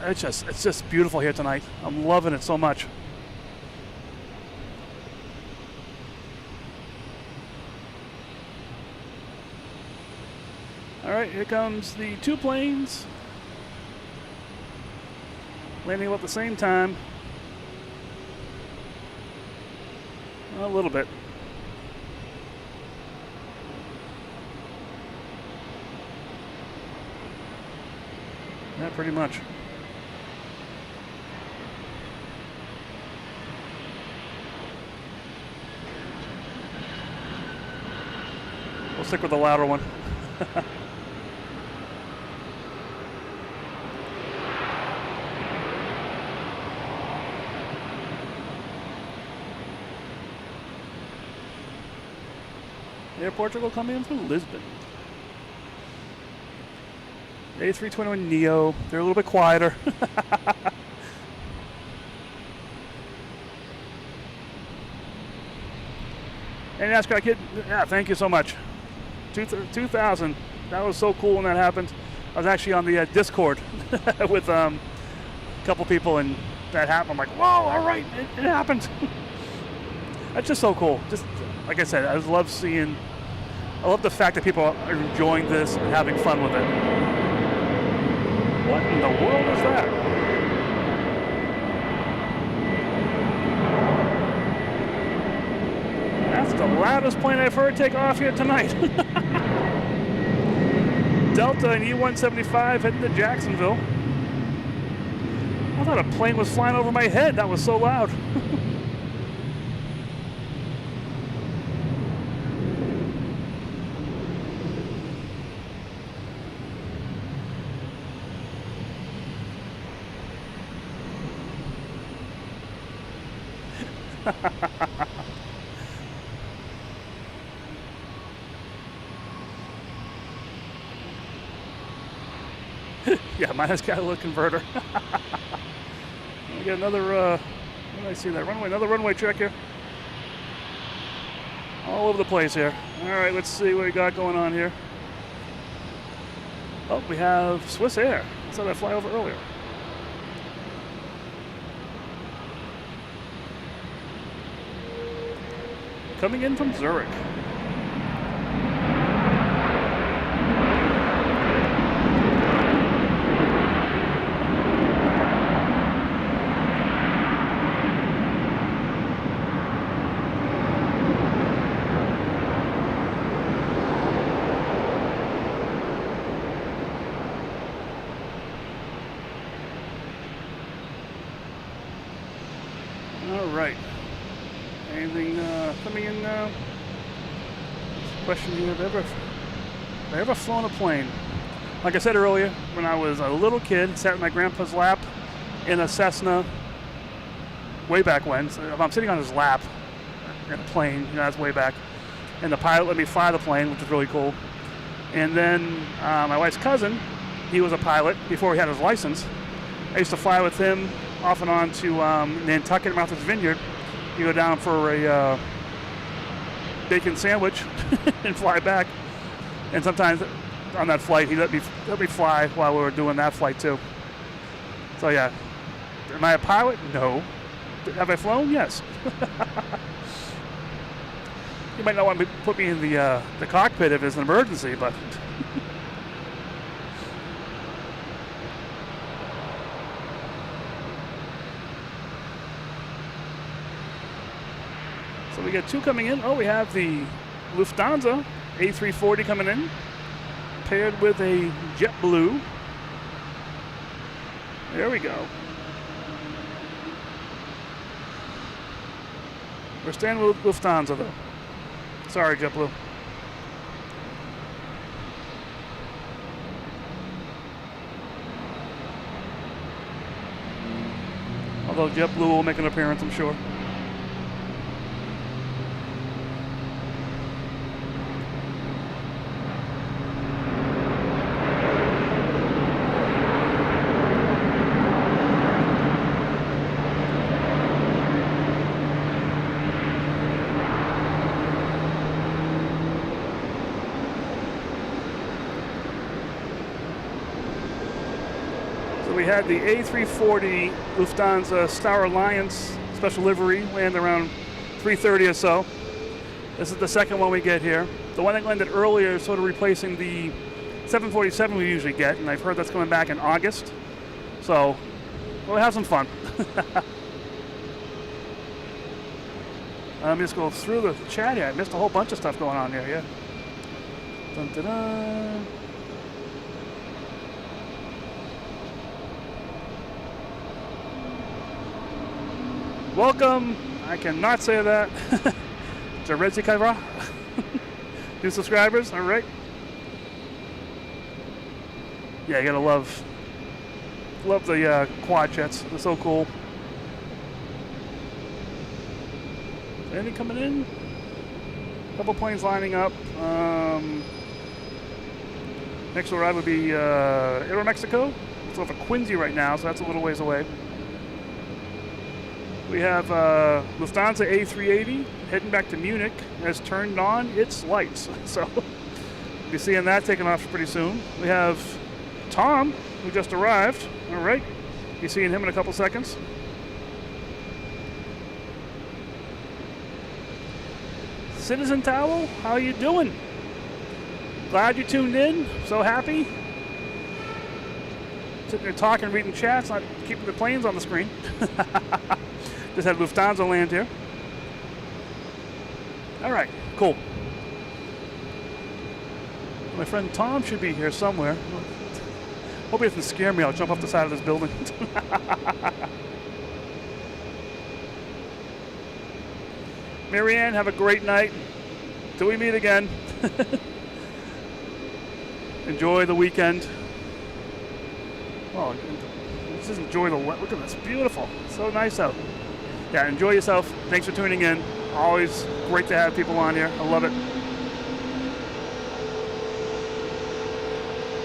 It's just beautiful here tonight. I'm loving it so much. All right, here comes the 2 planes landing about the same time. A little bit. Yeah, pretty much. We'll stick with the louder one. Air Portugal coming in from Lisbon. A321neo, they're a little bit quieter. And NASCAR kid, yeah, thank you so much. 2000, that was so cool when that happened. I was actually on the Discord with a couple people, and that happened. I'm like, whoa, all right, it happened. That's just so cool. Just like I said, I love the fact that people are enjoying this and having fun with it. What in the world is that? That's the loudest plane I've heard take off here tonight. Delta and E-175 heading to Jacksonville. I thought a plane was flying over my head. That was so loud. Yeah, mine has catalytic converter. We got another, what did I see that runway? Another runway check here. All over the place here. All right, let's see what we got going on here. Oh, we have Swiss Air. I saw that fly over earlier. Coming in from Zurich. All right. Anything coming in now? Question here, have I ever flown a plane? Like I said earlier, when I was a little kid, sat in my grandpa's lap in a Cessna way back when. So if I'm sitting on his lap in a plane, you know, that's way back. And the pilot let me fly the plane, which was really cool. And then my wife's cousin, he was a pilot before he had his license. I used to fly with him off and on to Nantucket, Martha's Vineyard. You go down for a bacon sandwich and fly back. And sometimes on that flight, he let me fly while we were doing that flight too. So yeah, am I a pilot? No. Have I flown? Yes. You might not want to put me in the cockpit if it's an emergency, but. So we got two coming in. Oh, we have the Lufthansa A340 coming in, paired with a JetBlue. There we go. We're staying with Lufthansa though. Sorry, JetBlue. Although JetBlue will make an appearance, I'm sure. We had the A340 Lufthansa Star Alliance special livery land around 3:30 or so. This is the second one we get here. The one that landed earlier is sort of replacing the 747 we usually get, and I've heard that's coming back in August. So we'll have some fun. Let me just go through the chat here. I missed a whole bunch of stuff going on here, yeah. Dun, dun, dun. Welcome. I cannot say that. Jarezi Kaira. New subscribers. All right. Yeah, you gotta love the quad jets. They're so cool. Anything coming in? A couple planes lining up. Next arrive would be Aero Mexico. It's over Quincy right now, so that's a little ways away. We have Lufthansa A380 heading back to Munich has turned on its lights. So you'll be seeing that taking off pretty soon. We have Tom, who just arrived. All right. You're seeing him in a couple seconds. Citizen Towel, how you doing? Glad you tuned in. So happy. Sitting there talking, reading chats, not keeping the planes on the screen. Just had Lufthansa land here. All right, cool. My friend Tom should be here somewhere. Hope he doesn't scare me. I'll jump off the side of this building. Marianne, have a great night. Till we meet again. Enjoy the weekend. Oh, just enjoy the look at this. Beautiful. So nice out. Yeah, enjoy yourself. Thanks for tuning in. Always great to have people on here. I love it.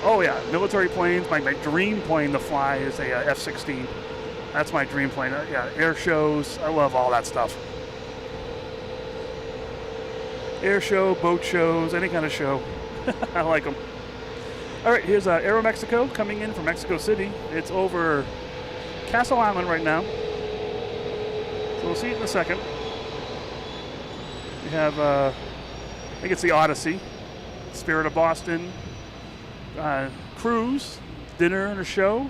Oh yeah, military planes. My dream plane to fly is a F-16. That's my dream plane. Yeah, air shows. I love all that stuff. Air show, boat shows, any kind of show. I like them. All right, here's Aero Mexico coming in from Mexico City. It's over Castle Island right now. So we'll see it in a second. We have, I think it's the Odyssey, Spirit of Boston, cruise, dinner and a show.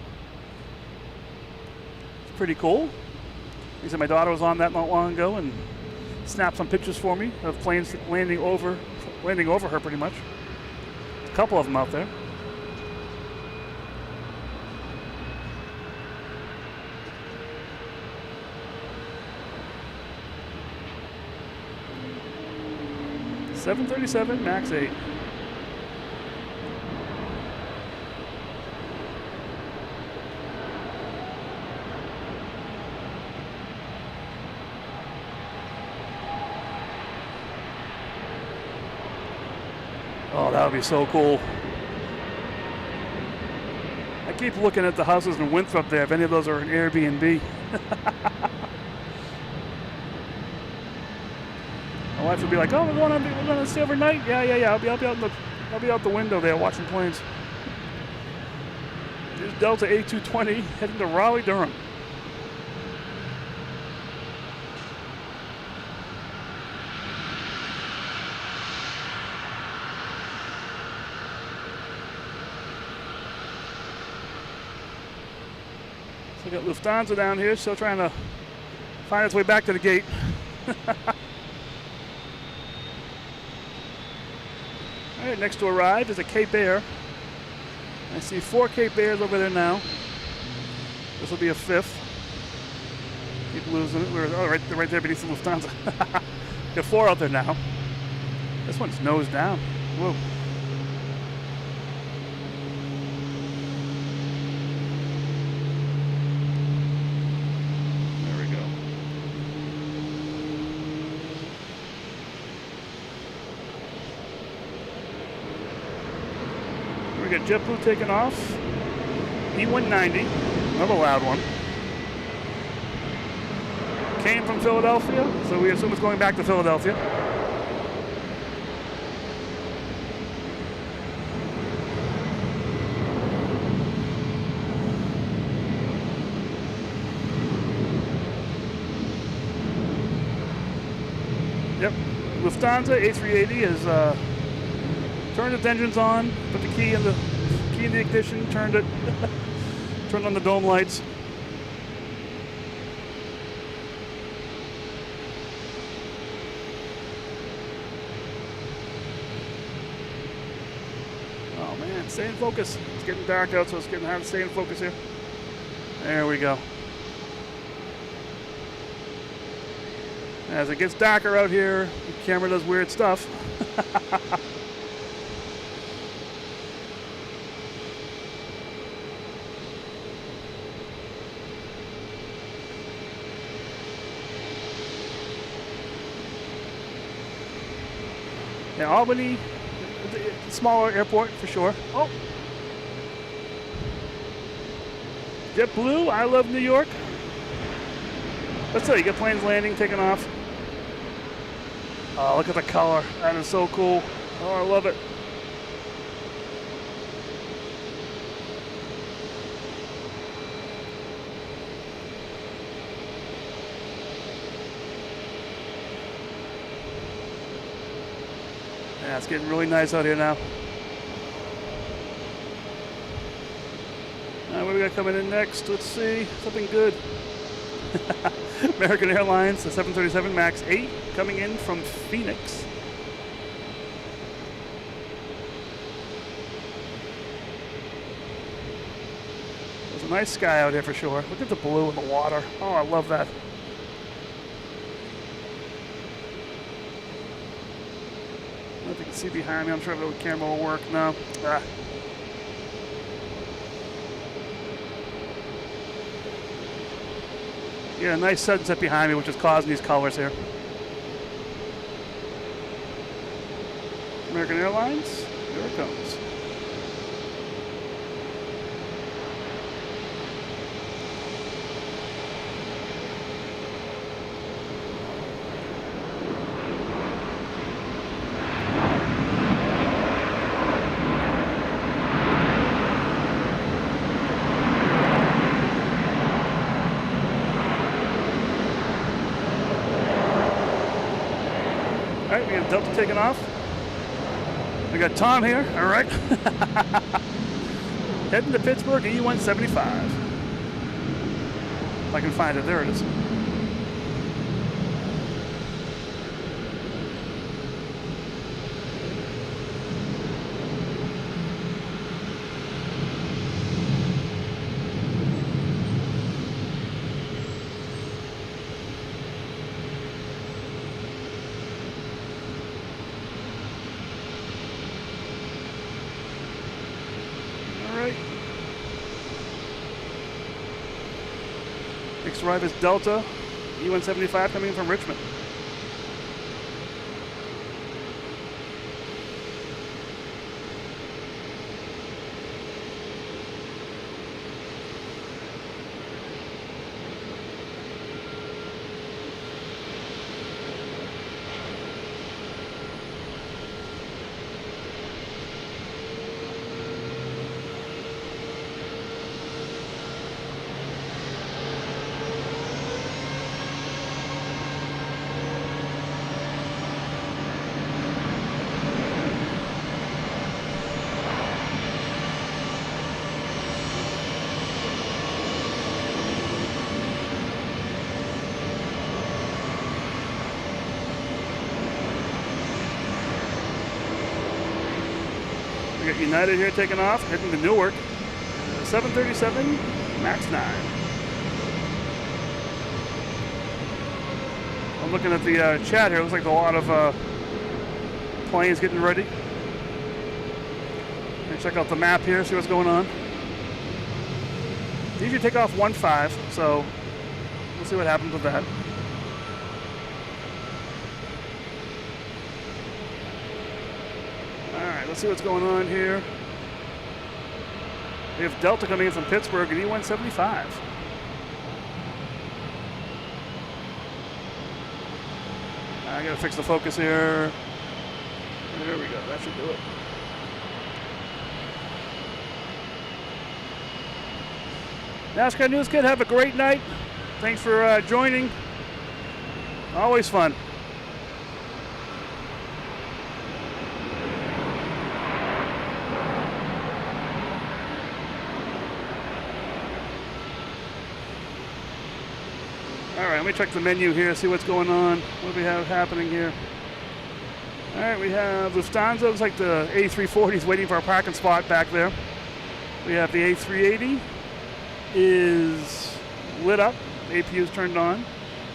It's pretty cool. Like I said, my daughter was on that not long ago and snapped some pictures for me of planes landing over her pretty much. A couple of them out there. .737 MAX 8. Oh, that would be so cool. I keep looking at the houses in Winthrop there, if any of those are an Airbnb. My wife would be like, "Oh, we're going to stay overnight." Yeah. I'll be out the window there watching planes. There's Delta A220 heading to Raleigh, Durham. So we got Lufthansa down here, still trying to find its way back to the gate. All right, next to arrive is a Cape Air. I see 4 Cape Airs over there now. This will be a 5th. Keep losing it. Oh, right there beneath the Lufthansa. Got 4 out there now. This one's nose down. Whoa. We got JetBlue taking off. E190, another loud one. Came from Philadelphia, so we assume it's going back to Philadelphia. Yep, Lufthansa A380 has turned its engines on, put the key in the ignition, turned it, turned on the dome lights. Oh man, stay in focus. It's getting dark out, so it's getting hard to stay in focus here. There we go. As it gets darker out here, the camera does weird stuff. Yeah, Albany, smaller airport for sure. Oh, JetBlue, I love New York. Let's see, you get planes landing, taking off. Oh, look at the color. That is so cool. Oh, I love it. Yeah, it's getting really nice out here now. What do we got coming in next? Let's see. Something good. American Airlines, the 737 MAX 8 coming in from Phoenix. There's a nice sky out here for sure. Look at the blue in the water. Oh, I love that. I don't know if you can see behind me. I'm sure if the camera will work. No. Yeah, nice sunset behind me, which is causing these colors here. American Airlines, here it comes. All right, we have Delta taking off. We got Tom here, all right. Heading to Pittsburgh, E175. If I can find it, there it is. Next arrive is Delta, E175 coming in from Richmond. We got United here taking off, heading to Newark. 737 MAX 9. I'm looking at the chat here. It looks like a lot of planes getting ready. And check out the map here, see what's going on. They usually take off 1-5, so we'll see what happens with that. Let's see what's going on here. We have Delta coming in from Pittsburgh at E175. I gotta fix the focus here. There we go, that should do it. NASCAR News Kid, have a great night. Thanks for joining. Always fun. All right, let me check the menu here, see what's going on. What do we have happening here? All right, we have Lufthansa. Looks like the A340 is waiting for a parking spot back there. We have the A380 is lit up. The APU is turned on.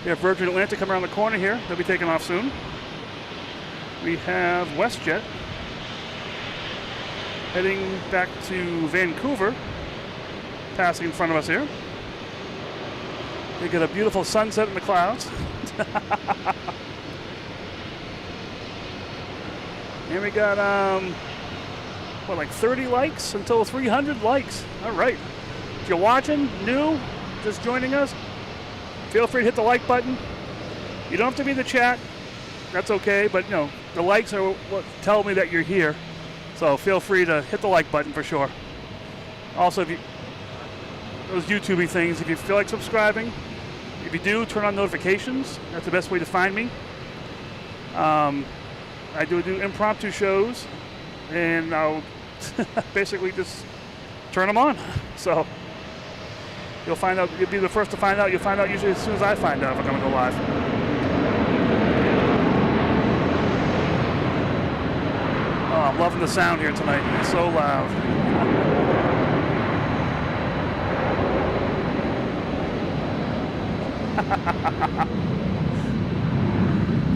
We have Virgin Atlantic coming around the corner here. They'll be taking off soon. We have WestJet heading back to Vancouver, passing in front of us here. We got a beautiful sunset in the clouds. And we got, like 30 likes until 300 likes. All right. If you're watching, new, just joining us, feel free to hit the like button. You don't have to be in the chat. That's okay, but you know, the likes are what tell me that you're here. So feel free to hit the like button for sure. Also, if you, those YouTube-y things, if you feel like subscribing, if you do, turn on notifications. That's the best way to find me. I do impromptu shows, and I'll basically just turn them on. So you'll find out. You'll be the first to find out. You'll find out usually as soon as I find out if I'm going to go live. Oh, I'm loving the sound here tonight. It's so loud.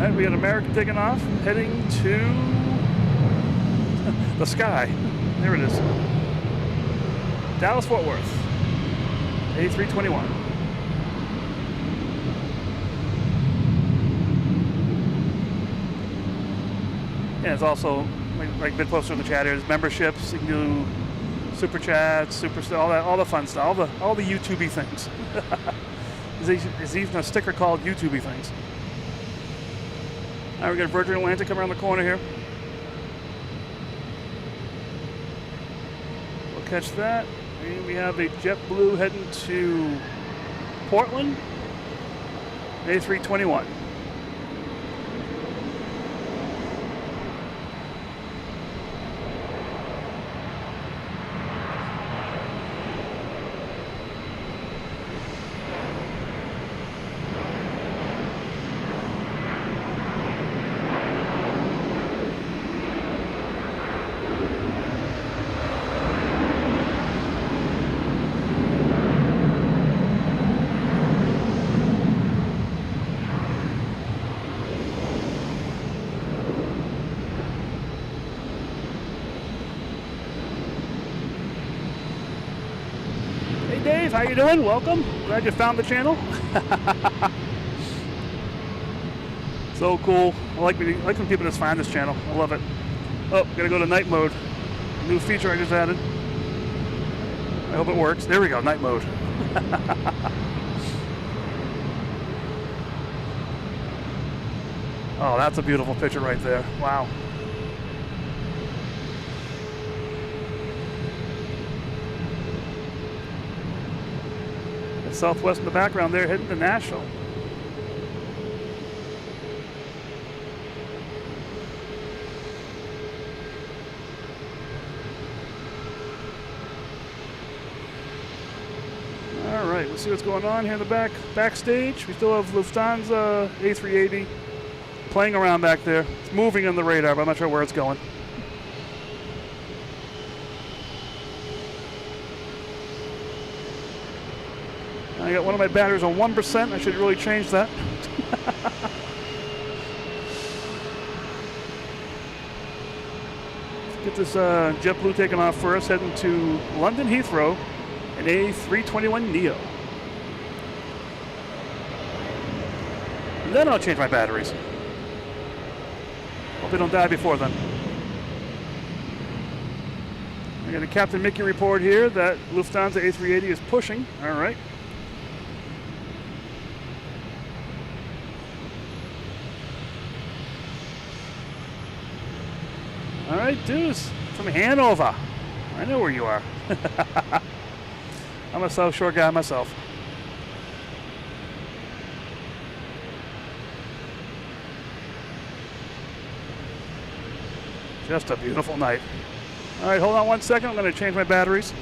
And we got American taking off, heading to the sky. There it is. Dallas-Fort Worth, A321. Yeah, it's also like a bit closer to the chat here. There's memberships. You can do super chats, super all the fun stuff, all the YouTube-y things. There's even a sticker called YouTube-y things. All right, we got Virgin Atlantic coming around the corner here. We'll catch that. And we have a JetBlue heading to Portland, A321. Dave, how you doing? Welcome. Glad you found the channel. So cool. I like when people just find this channel. I love it. Oh, gotta go to night mode. New feature I just added. I hope it works. There we go, night mode. Oh, that's a beautiful picture right there. Wow. Southwest in the background there, heading to Nashville. All right, let's see what's going on here in the backstage. We still have Lufthansa A380 playing around back there. It's moving on the radar, but I'm not sure where it's going. I got one of my batteries on 1%. I should really change that. Let's get this JetBlue taken off first, heading to London Heathrow, an A321neo. And then I'll change my batteries. Hope they don't die before then. I got a Captain Mickey report here that Lufthansa A380 is pushing. All right. All right, dudes, from Hanover. I know where you are. I'm a South Shore guy myself. Just a beautiful night. All right, hold on one second. I'm going to change my batteries.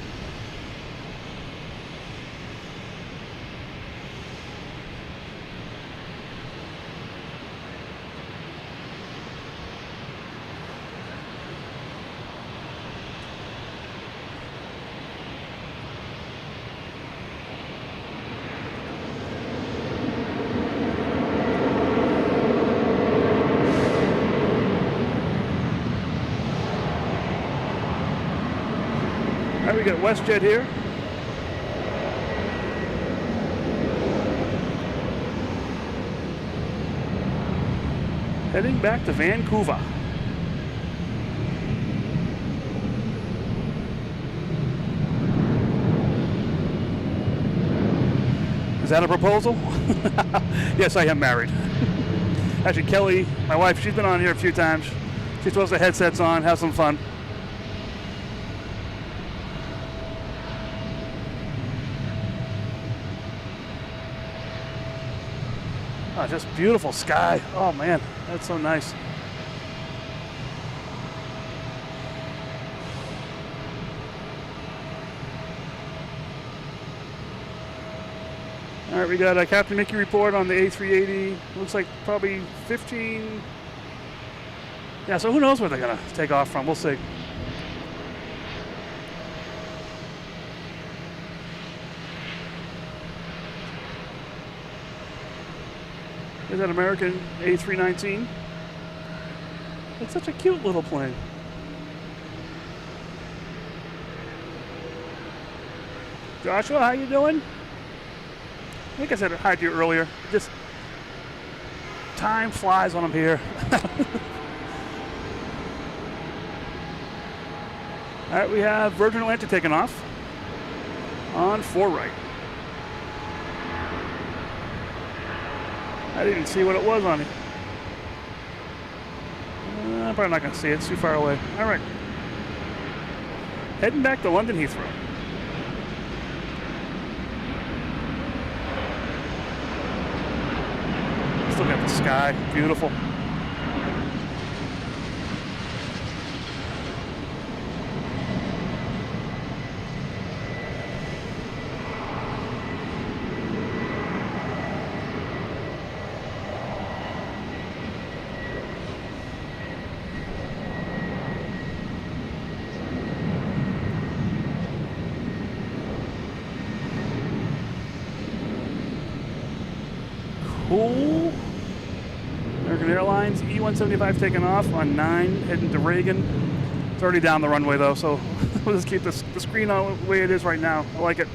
we got WestJet here. Heading back to Vancouver. Is that a proposal? Yes, I am married. Actually, Kelly, my wife, she's been on here a few times. She's supposed to have headsets on, have some fun. Oh, just beautiful sky. Oh man, that's so nice. All right, we got a Captain Mickey report on the A380. Looks like probably 15. Yeah, so who knows where they're gonna take off from? We'll see. Is that American A319? It's such a cute little plane. Joshua, how you doing? I think I said hi to you earlier. Just time flies when I'm here. All right, we have Virgin Atlantic taking off on 4 right. I didn't even see what it was on it. I'm probably not going to see it. It's too far away. All right. Heading back to London Heathrow. Let's look at the sky. Beautiful. Cool. American Airlines E175 taking off on 9, heading to Reagan. It's already down the runway though, so we'll just keep the screen on the way it is right now. I like it.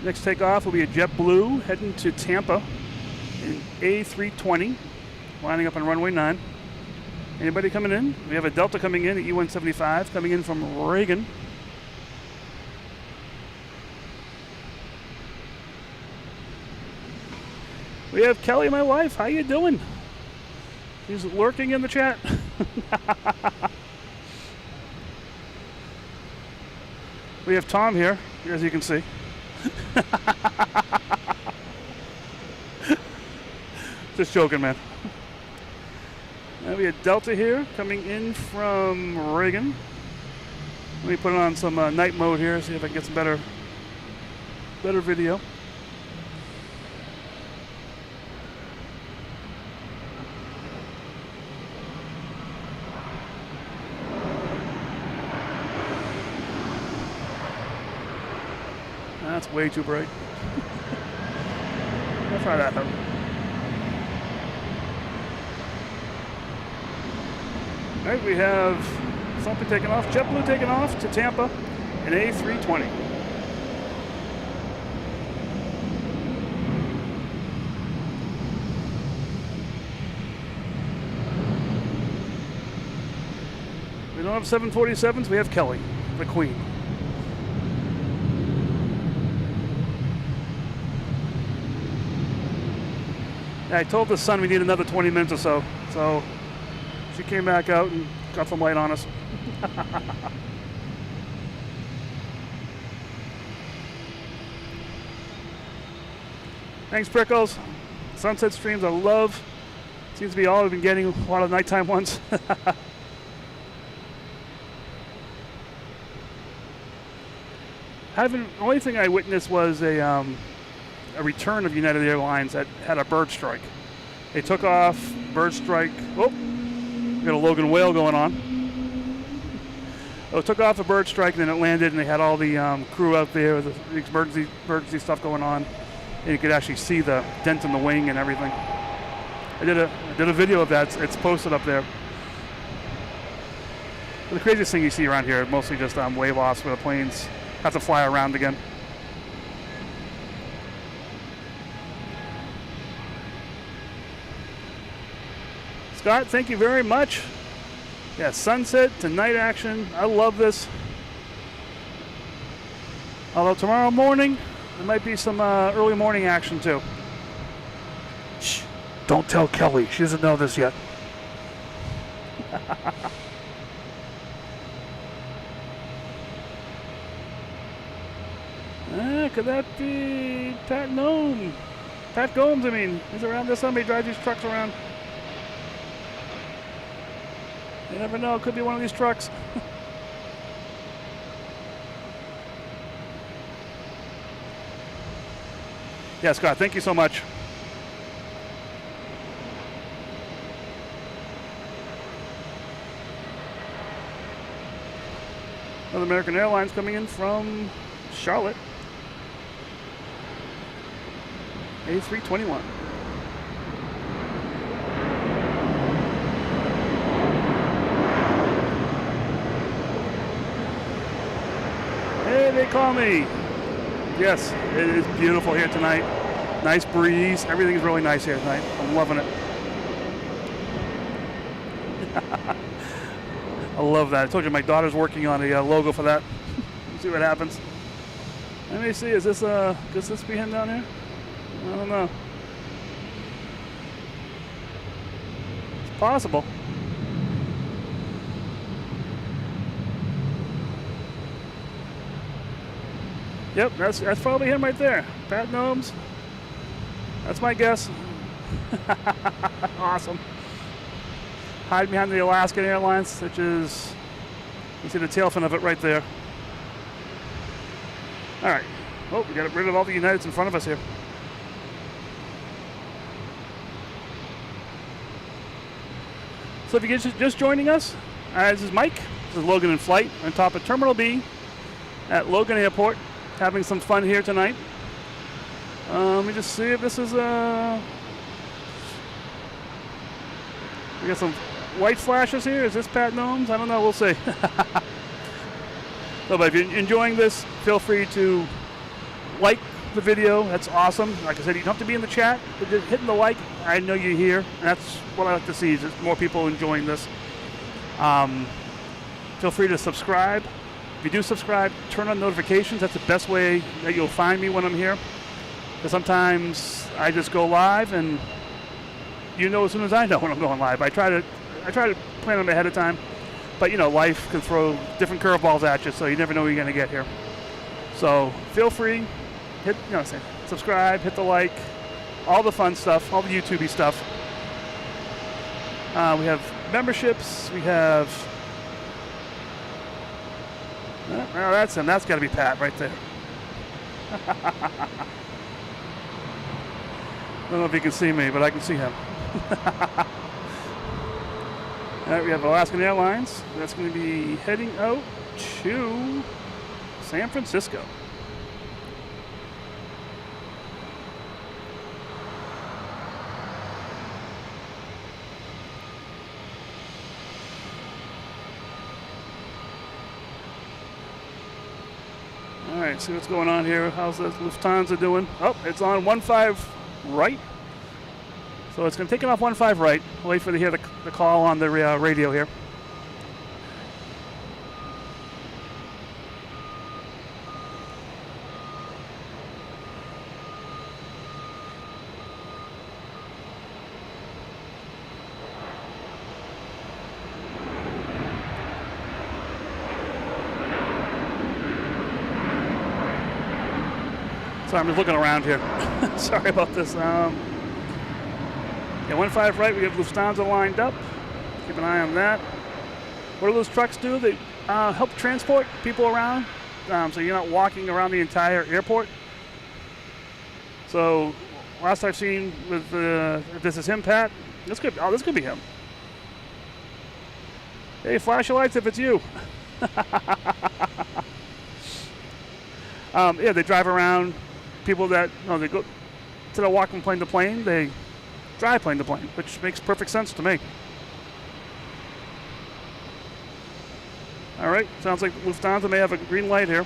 Next takeoff will be a JetBlue heading to Tampa in A320, lining up on runway 9. Anybody coming in? We have a Delta coming in, at E175 coming in from Reagan. We have Kelly, my wife. How you doing? She's lurking in the chat. We have Tom here, as you can see. Just joking, man. And we have Delta here coming in from Reagan. Let me put it on some night mode here, see if I can get some better video. That's way too bright. I'll try that though. All right, we have something taking off. JetBlue taking off to Tampa in A320. We don't have 747s, we have Kelly, the Queen. I told the sun we need another 20 minutes or so. So she came back out and got some light on us. Thanks, Prickles. Sunset streams I love. Seems to be all I've been getting, a lot of nighttime ones. The only thing I witnessed was a return of United Airlines that had a bird strike. They took off, bird strike. Oh, we got a Logan whale going on. Oh, took off a bird strike and then it landed and they had all the crew out there with the emergency stuff going on. And you could actually see the dent in the wing and everything. I did a video of that. It's posted up there. The craziest thing you see around here is mostly just wave offs where the planes have to fly around again. Scott, thank you very much. Yeah, sunset to night action. I love this. Although tomorrow morning, there might be some early morning action too. Shh, don't tell Kelly. She doesn't know this yet. Could that be Pat Gnome? Pat Gomes, I mean. He's around this. Somebody drives these trucks around. You never know. It could be one of these trucks. Yeah, Scott, thank you so much. Another American Airlines coming in from Charlotte. A321. Hey, they call me. Yes, it is beautiful here tonight. Nice breeze. Everything's really nice here tonight. I'm loving it. I love that. I told you my daughter's working on a logo for that. We'll see what happens. Let me see. Is this could this be him down here? I don't know. It's possible. Yep, that's probably him right there. Pat Gnomes. That's my guess. Awesome. Hide behind the Alaskan Airlines, which is, you see the tail fin of it right there. All right. Oh, we got rid of all the Uniteds in front of us here. So if you're just joining us, this is Mike. This is Logan in flight on top of Terminal B at Logan Airport. Having some fun here tonight. Let me just see if this is we got some white flashes here. Is this Pat Gnomes? I don't know. We'll see. So, but if you're enjoying this, feel free to like the video. That's awesome. Like I said, you don't have to be in the chat, but just hitting the like, I know you're here. And that's what I like to see, is just more people enjoying this. Feel free to subscribe. If you do subscribe, turn on notifications. That's the best way that you'll find me when I'm here. Because sometimes I just go live, and you know as soon as I know when I'm going live. I try to plan them ahead of time, but you know, life can throw different curveballs at you, so you never know what you're going to get here. So feel free, subscribe, hit the like, all the fun stuff, all the YouTubey stuff. We have memberships. We have. Oh, that's him. That's got to be Pat right there. I don't know if you can see me, but I can see him. All right, we have Alaskan Airlines. That's going to be heading out to San Francisco. All right, see what's going on here. How's the Lufthansa doing? Oh, it's on 15 right. So it's going to take it off 15 right. I'll wait for to hear the call on the radio here. So I'm just looking around here. Sorry about this. Yeah, 15 right, we have Lufthansa lined up. Keep an eye on that. What do those trucks do? They help transport people around, so you're not walking around the entire airport. So last I've seen with if this is him, Pat, this could be him. Hey, flash your lights if it's you. Yeah, they drive around. People that they go instead of walking plane to plane, they drive plane to plane, which makes perfect sense to me. All right, sounds like Lufthansa may have a green light here.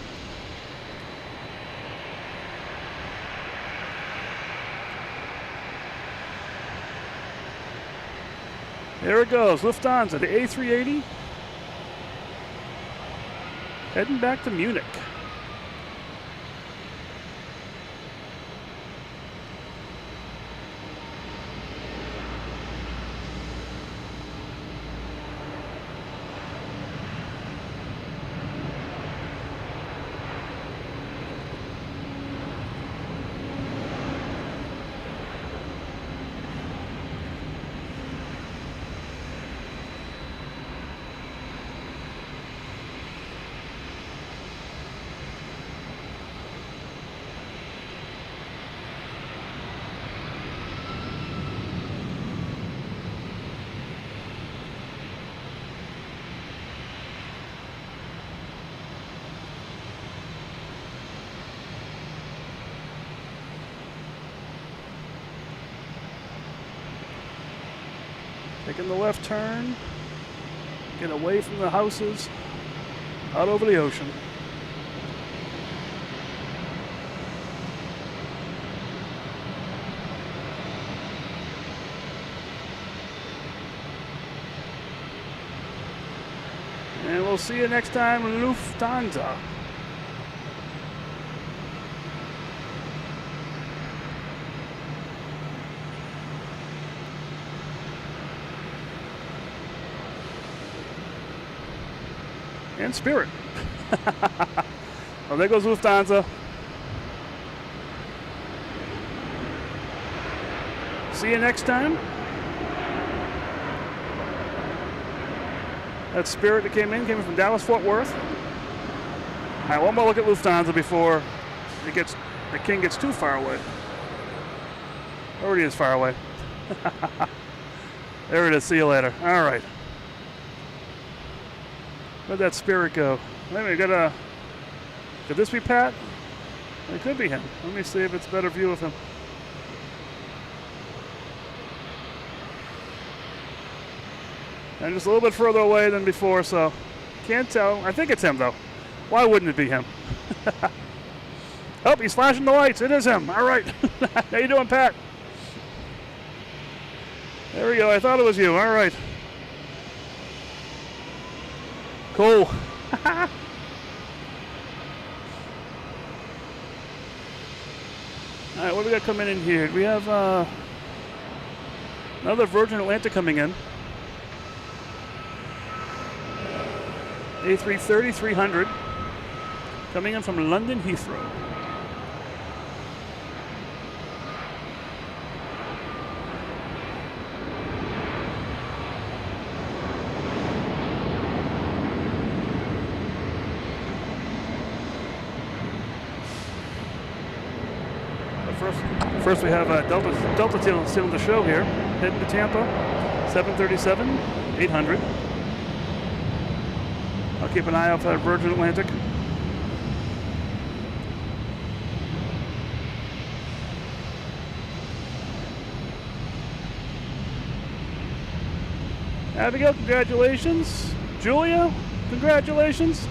There it goes, Lufthansa, the A380, heading back to Munich. Taking the left turn, get away from the houses, out over the ocean. And we'll see you next time, Lufthansa. And Spirit. Well, there goes Lufthansa. See you next time. That's Spirit that came in from Dallas Fort Worth. All right, one more look at Lufthansa before the king gets too far away. Already is far away. There it is. See you later. All right. Where'd that Spirit go? Wait a minute, could this be Pat? It could be him. Let me see if it's a better view of him. And just a little bit further away than before, so can't tell. I think it's him, though. Why wouldn't it be him? Oh, he's flashing the lights. It is him. All right. How you doing, Pat? There we go. I thought it was you. All right. Cool. All right, what do we got coming in here? We have another Virgin Atlantic coming in. A330-300 coming in from London Heathrow. First we have Delta stealing the show here, heading to Tampa, 737-800. I'll keep an eye out for that Virgin Atlantic. Abigail, congratulations. Julia, congratulations.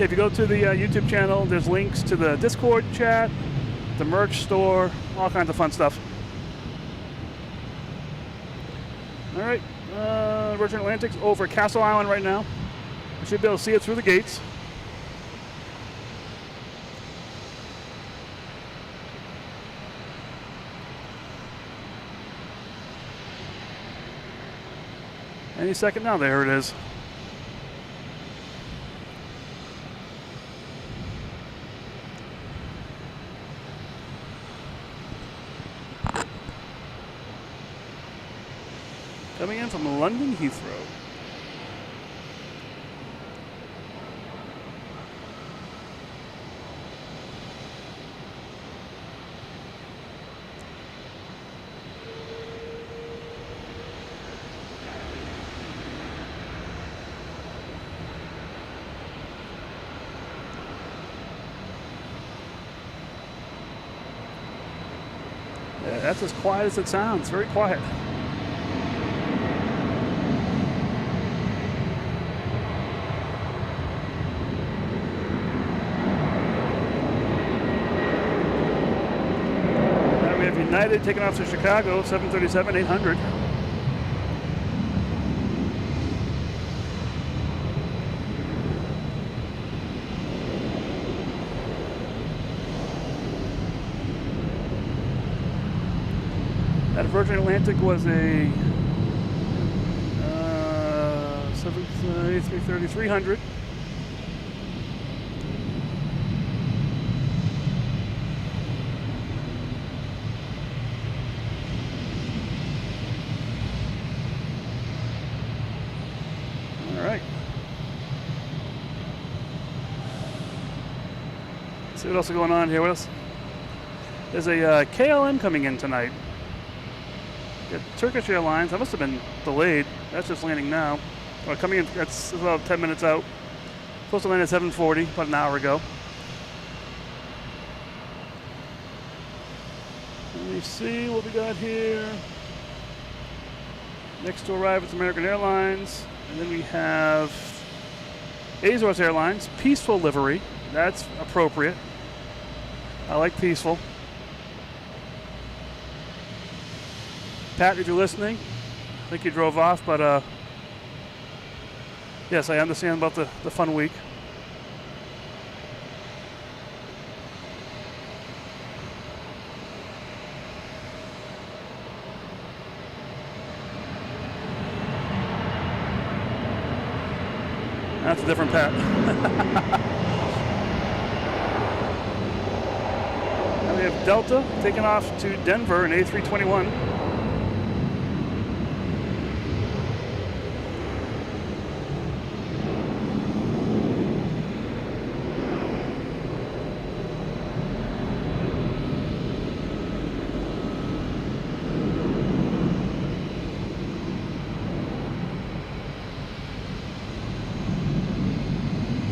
If you go to the YouTube channel, there's links to the Discord chat, the merch store, all kinds of fun stuff. All right, Virgin Atlantic's over Castle Island right now. You should be able to see it through the gates. Any second now, there it is. Coming in from London Heathrow. Yeah, that's as quiet as it sounds. Very quiet. United taking off to Chicago, 737-800. That Virgin Atlantic was a 300. All right. Let's see what else is going on here. What else? There's a KLM coming in tonight. Got Turkish Airlines. That must have been delayed. That's just landing now. Coming in, that's about 10 minutes out. Supposed to land at 7:40, about an hour ago. Let me see what we got here. Next to arrive is American Airlines. And then we have Azores Airlines, Peaceful livery. That's appropriate. I like peaceful. Pat, if you're listening, I think you drove off, but yes, I understand about the fun week. That's a different Pat. Now we have Delta taking off to Denver in A321.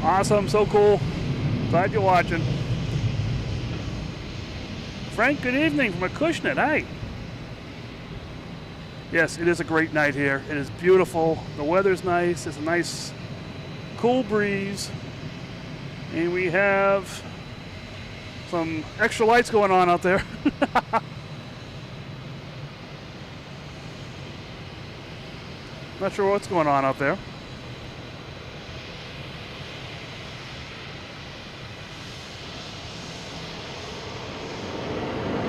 Awesome, so cool. Glad you're watching. Frank, good evening from Acushnet. Hi. Yes, it is a great night here. It is beautiful. The weather's nice. It's a nice, cool breeze. And we have some extra lights going on out there. Not sure what's going on out there.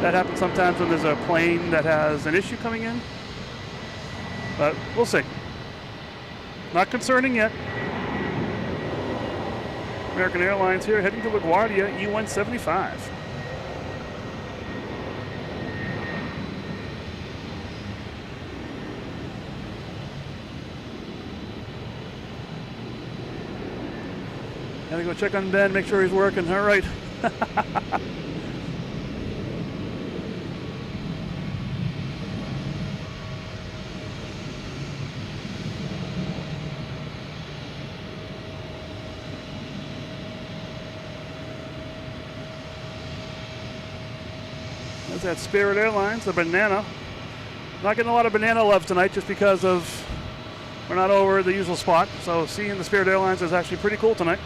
That happens sometimes when there's a plane that has an issue coming in. But we'll see. Not concerning yet. American Airlines here heading to LaGuardia, E175. Gotta go check on Ben, make sure he's working. All right. There's that Spirit Airlines, the banana. Not getting a lot of banana love tonight just because of we're not over the usual spot. So seeing the Spirit Airlines is actually pretty cool tonight.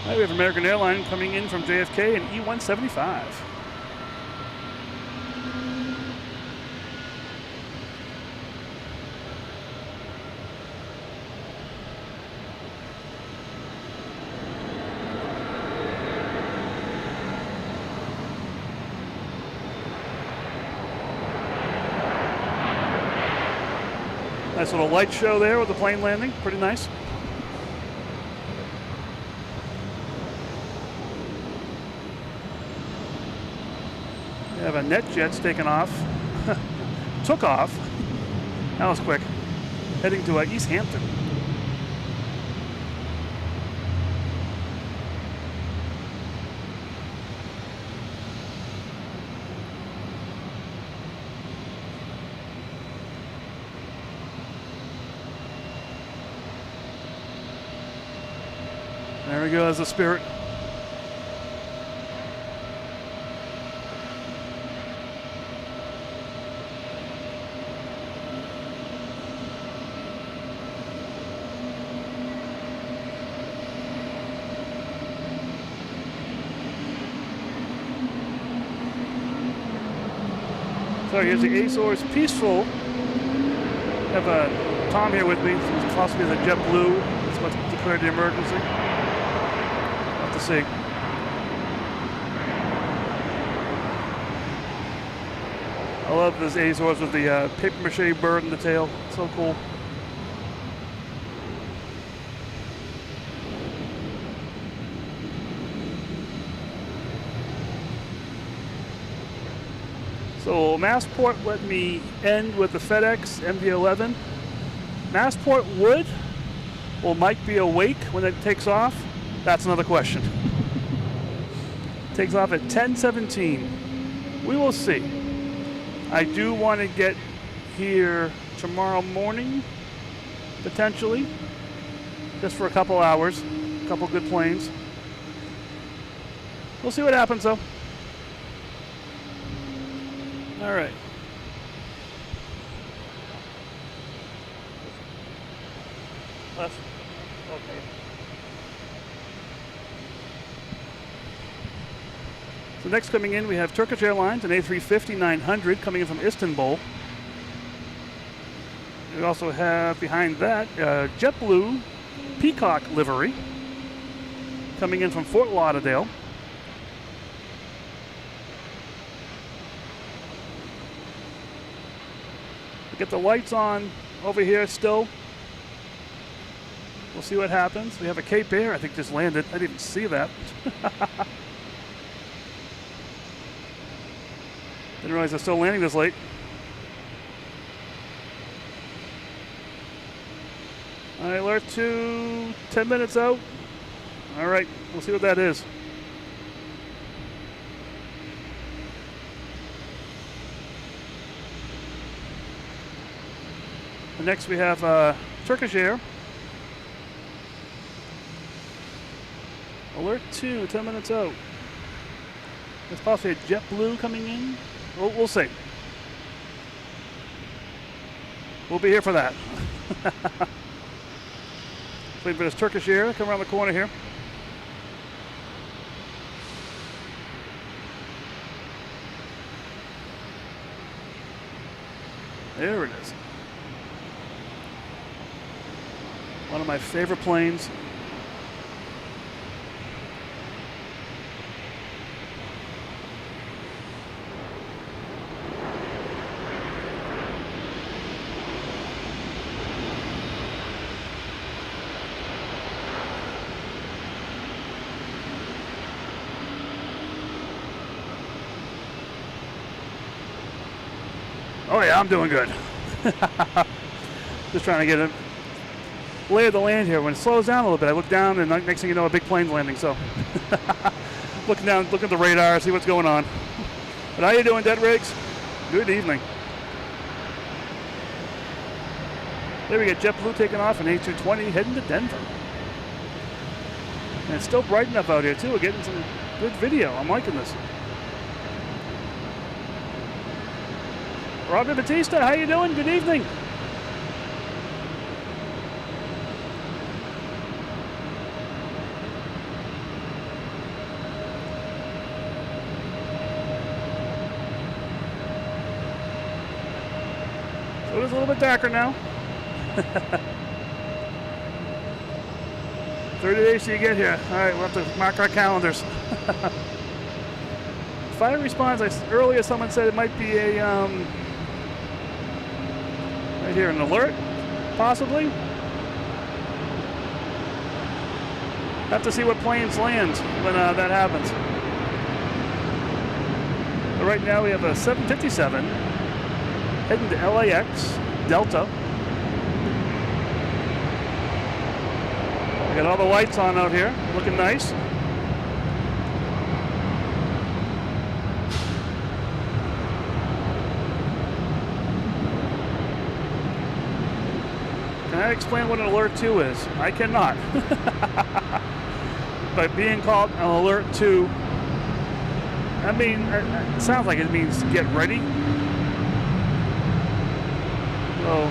Right, we have American Airlines coming in from JFK in E175. Nice little light show there with the plane landing. Pretty nice. We have a NetJets taking off. Took off. That was quick. Heading to East Hampton. There we go, as the Spirit. So here's the Azores Peaceful. I have Tom here with me. It's possibly the JetBlue. It's what's declared the emergency. We'll have to see. I love this Azores with the paper mache bird in the tail. So cool. So Massport let me end with the FedEx MD-11. Massport would, will Mike be awake when it takes off? That's another question. Takes off at 10:17. We will see. I do want to get here tomorrow morning, potentially, just for a couple hours, a couple good planes. We'll see what happens though. All right. Left. Okay. So next coming in, we have Turkish Airlines, an A350-900 coming in from Istanbul. We also have behind that JetBlue Peacock livery coming in from Fort Lauderdale. Get the lights on over here still. We'll see what happens. We have a Cape Air, I think just landed. I didn't even see that. Didn't realize they're still landing this late. All right, alert 2, 10 minutes out. All right, we'll see what that is. And next we have Turkish Air. Alert 2, 10 minutes out. There's possibly a JetBlue coming in. We'll see. We'll be here for that. Wait for this Turkish Air. Come around the corner here. There it is. One of my favorite planes. Oh yeah, I'm doing good. Just trying to get a lay of the land here. When it slows down a little bit, I look down and next thing you know, a big plane's landing. So looking down, looking at the radar, see what's going on. But how you doing, Dead Rigs? Good evening. There we get JetBlue taking off, an A220 heading to Denver. And it's still bright enough out here too. We're getting some good video. I'm liking this. Robert Batista, how you doing? Good evening. So it is a little bit darker now. 30 days till you get here. All right, we'll have to mark our calendars. Fire response, earlier someone said it might be a, right here, an alert, possibly. Have to see what planes land when that happens. But right now we have a 757 heading to LAX, Delta. We got all the lights on out here, looking nice. Can I explain what an alert 2 is? I cannot. By being called an alert 2, I mean, it sounds like it means get ready. So,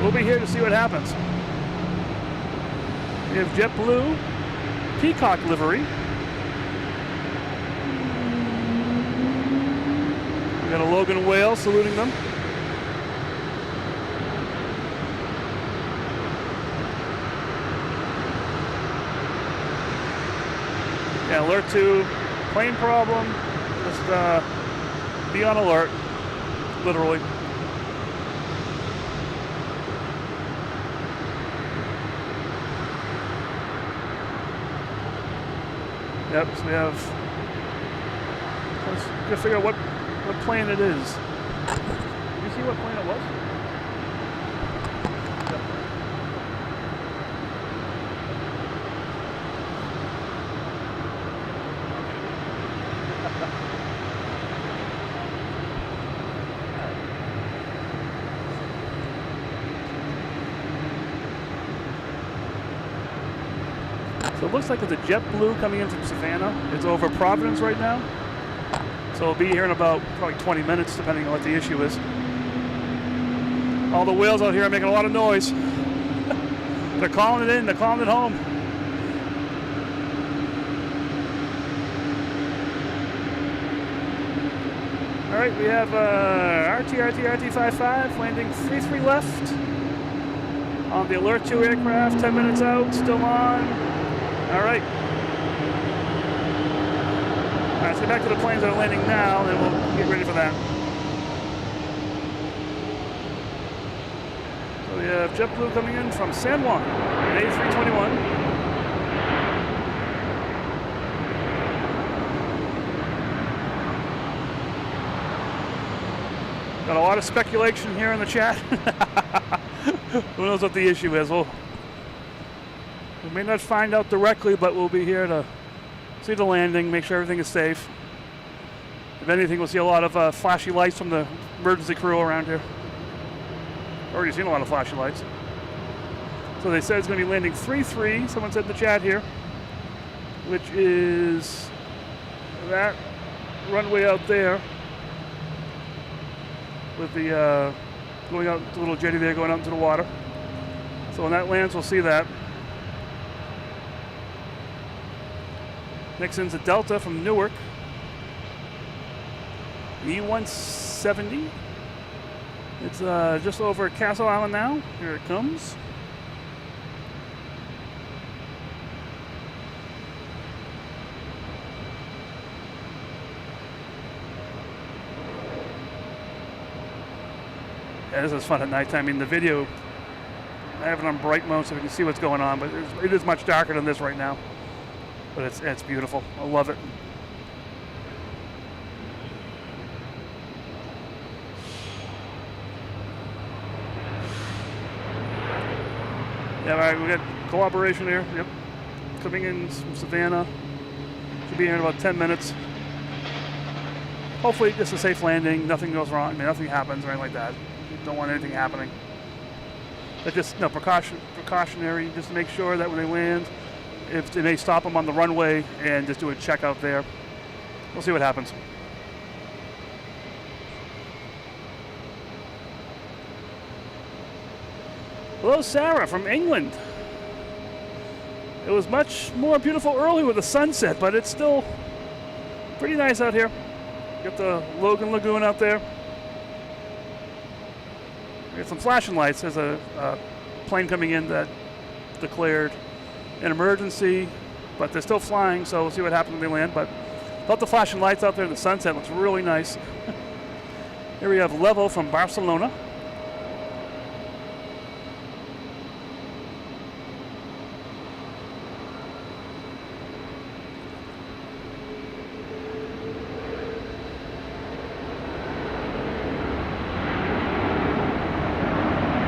we'll be here to see what happens. We have JetBlue Peacock livery. We got a Logan whale saluting them. Yeah, alert to plane problem. Just be on alert, literally. Yep, so we have, let's just figure out what plane it is. Did you see what plane it was? So it looks like it's a JetBlue coming in from Savannah. It's over Providence right now. So it'll be here in about probably 20 minutes, depending on what the issue is. All the whales out here are making a lot of noise. They're calling it in, they're calling it home. All right, we have RT55 landing 33 left on the Alert 2 aircraft, 10 minutes out, still on. All right. All right, so get back to the planes that are landing now, and then we'll get ready for that. So we have JetBlue coming in from San Juan, an A321. Got a lot of speculation here in the chat. Who knows what the issue is? We may not find out directly, but we'll be here to see the landing, make sure everything is safe. If anything, we'll see a lot of flashy lights from the emergency crew around here. Already seen a lot of flashy lights. So they said it's going to be landing 3-3, someone said in the chat here, which is that runway out there with the going out, the little jetty there going out into the water. So when that lands, we'll see that. Next in's a Delta from Newark. E170. It's just over Castle Island now. Here it comes. Yeah, this is fun at nighttime. I mean, the video, I have it on bright mode so we can see what's going on, but it is much darker than this right now. But it's beautiful. I love it. Yeah, all right, we got cooperation here. Yep. Coming in from Savannah. Should be here in about 10 minutes. Hopefully just a safe landing. Nothing goes wrong. I mean, nothing happens or anything like that. Don't want anything happening. But just precautionary, just to make sure that when they land, if they may stop them on the runway and just do a check out there. We'll see what happens. Hello, Sarah from England. It was much more beautiful early with the sunset, but it's still pretty nice out here. Got the Logan Lagoon out there. We got some flashing lights. There's a plane coming in that declared an emergency, but they're still flying, so we'll see what happens when they land. But love the flashing lights out there in the sunset. Looks really nice. Here we have Level from Barcelona.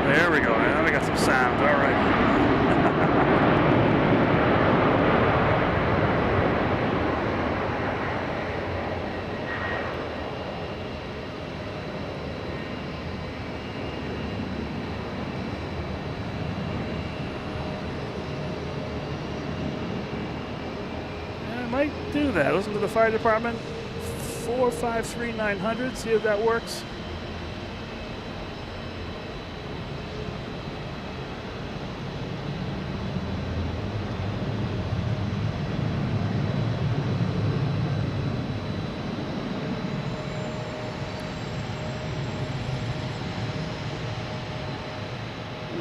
There we go. Now we got some sound. All right. Might do that. Listen to the fire department. 453-900. See if that works.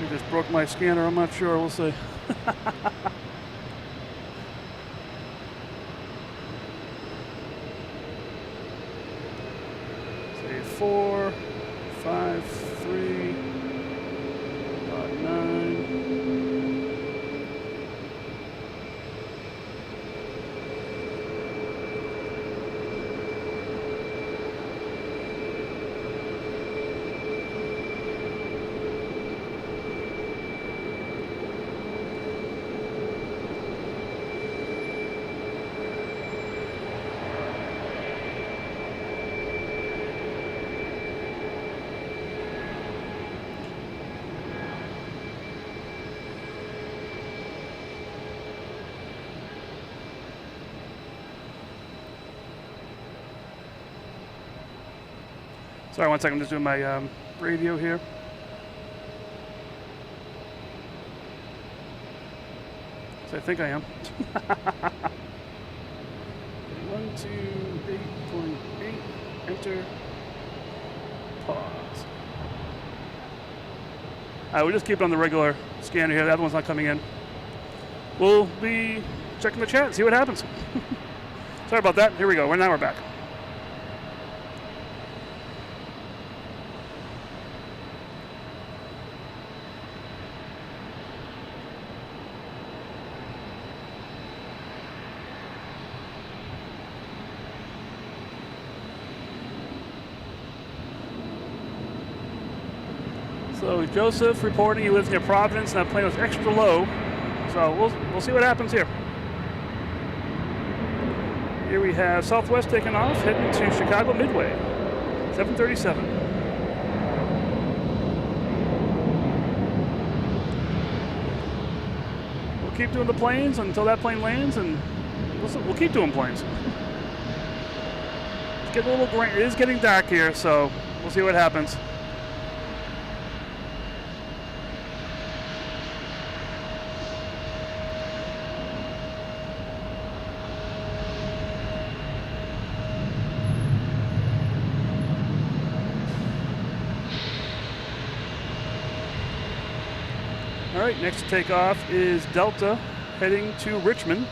I just broke my scanner. I'm not sure. We'll see. Say 4, 5, 3, 9. Sorry, one second, I'm just doing my radio here. So I think I am. 128.8, enter, pause. We'll just keep it on the regular scanner here. The other one's not coming in. We'll be checking the chat, see what happens. Sorry about that. Here we go. Now we're back. So Joseph reporting he lives near Providence and that plane was extra low. So we'll see what happens here. Here we have Southwest taking off, heading to Chicago Midway, 737. We'll keep doing the planes until that plane lands, and we'll keep doing planes. It's getting a little, it is getting dark here, so we'll see what happens. All right, next to take off is Delta, heading to Richmond.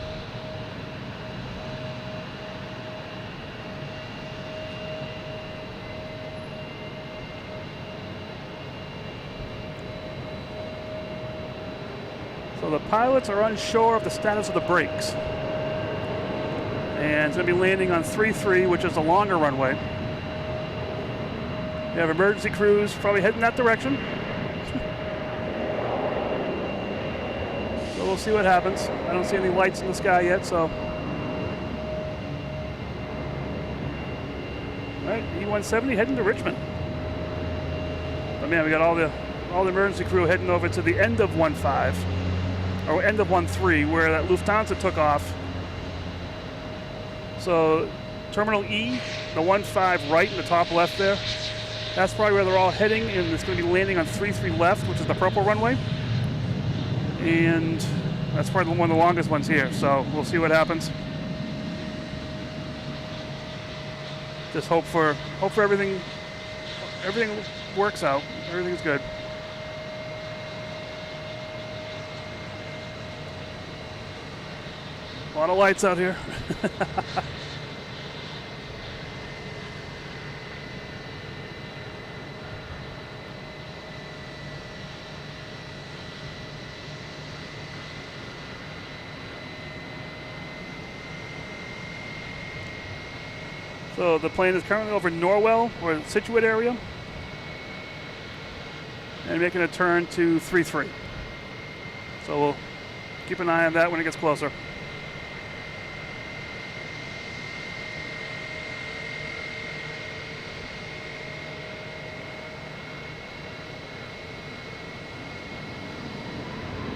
So the pilots are unsure of the status of the brakes. And it's going to be landing on 3-3, which is the longer runway. We have emergency crews probably heading that direction. We'll see what happens. I don't see any lights in the sky yet, so. All right, E-170 heading to Richmond. But man, we got all the emergency crew heading over to the end of 1-5, or end of 1-3, where that Lufthansa took off. So Terminal E, the 1-5 right in the top left there, that's probably where they're all heading, and it's going to be landing on 3-3 left, which is the purple runway. And that's probably one of the longest ones here, so we'll see what happens. Just hope for everything works out. Everything's good. A lot of lights out here. So the plane is currently over Norwell, or the Scituate area, and making a turn to 3-3. So we'll keep an eye on that when it gets closer.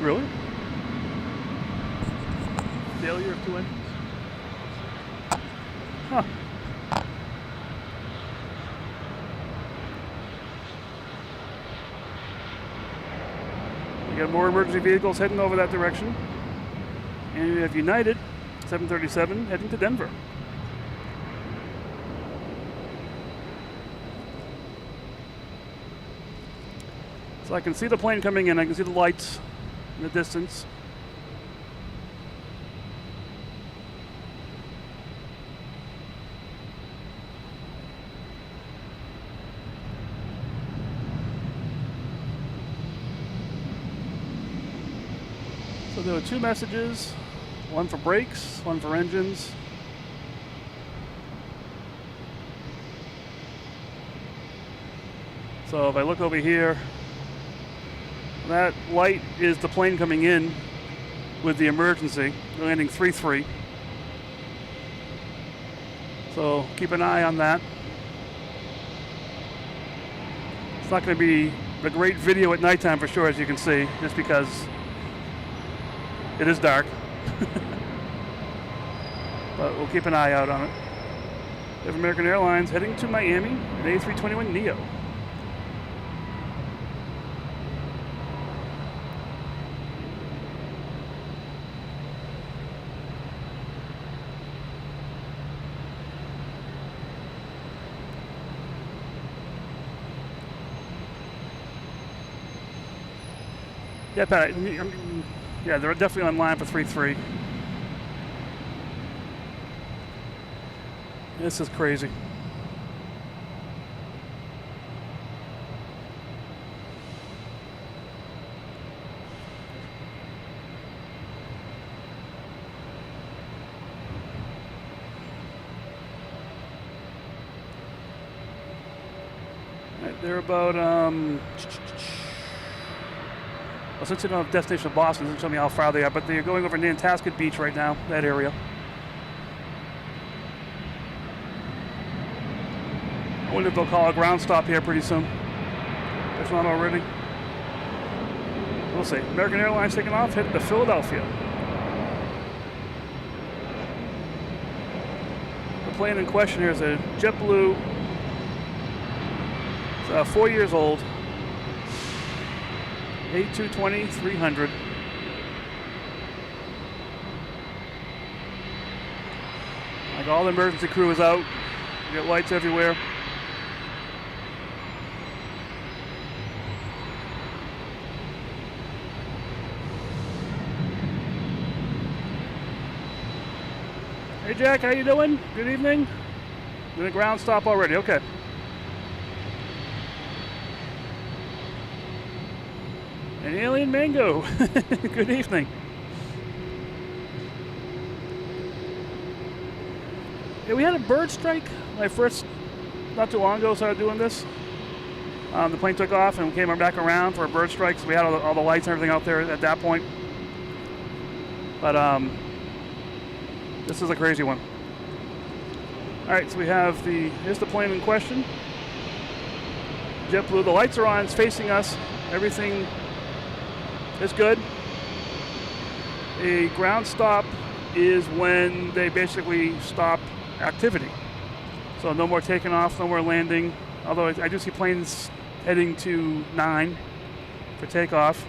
Really? Failure of 2 engines? Huh. We got more emergency vehicles heading over that direction. And we have United 737 heading to Denver. So I can see the plane coming in. I can see the lights in the distance. So there were 2 messages, one for brakes, one for engines. So if I look over here, that light is the plane coming in with the emergency, landing 3-3. So keep an eye on that. It's not going to be a great video at nighttime for sure, as you can see, just because it is dark. But we'll keep an eye out on it. We have American Airlines heading to Miami, an A321neo. Yeah, Pat, yeah, they're definitely online for 3-3. This is crazy. Right, they're about well, since they don't have destination of Boston, it doesn't tell me how far they are, but they're going over Nantasket Beach right now, that area. I wonder if they'll call a ground stop here pretty soon. If not already. We'll see. American Airlines taking off, headed to Philadelphia. The plane in question here is a JetBlue. It's 4 years old. A220-300. Like all the emergency crew is out. You got lights everywhere. Hey Jack, how you doing? Good evening. Doing a ground stop already. Okay. An alien mango. Good evening. Yeah, we had a bird strike when I first, not too long ago, started doing this. The plane took off and we came back around for a bird strike, so we had all the lights and everything out there at that point. But this is a crazy one. All right, so we have here's the plane in question. JetBlue, the lights are on, it's facing us. Everything is good. A ground stop is when they basically stop activity. So no more taking off, no more landing. Although I do see planes heading to 9 for takeoff.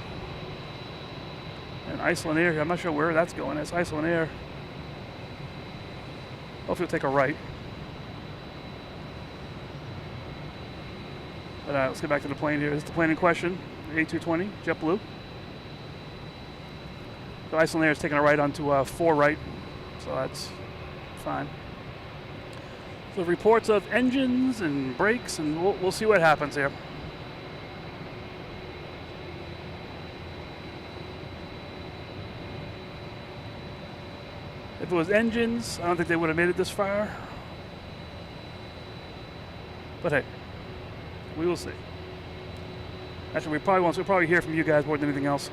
And Iceland Air, I'm not sure where that's going. It's Iceland Air. Hopefully it'll take a right. But let's get back to the plane here. This is the plane in question, A220, JetBlue. So Iceland Air is taking a right onto 4 right, so that's fine. So reports of engines and brakes, and we'll see what happens here. If it was engines, I don't think they would have made it this far. But hey, we will see. Actually, we'll probably hear from you guys more than anything else.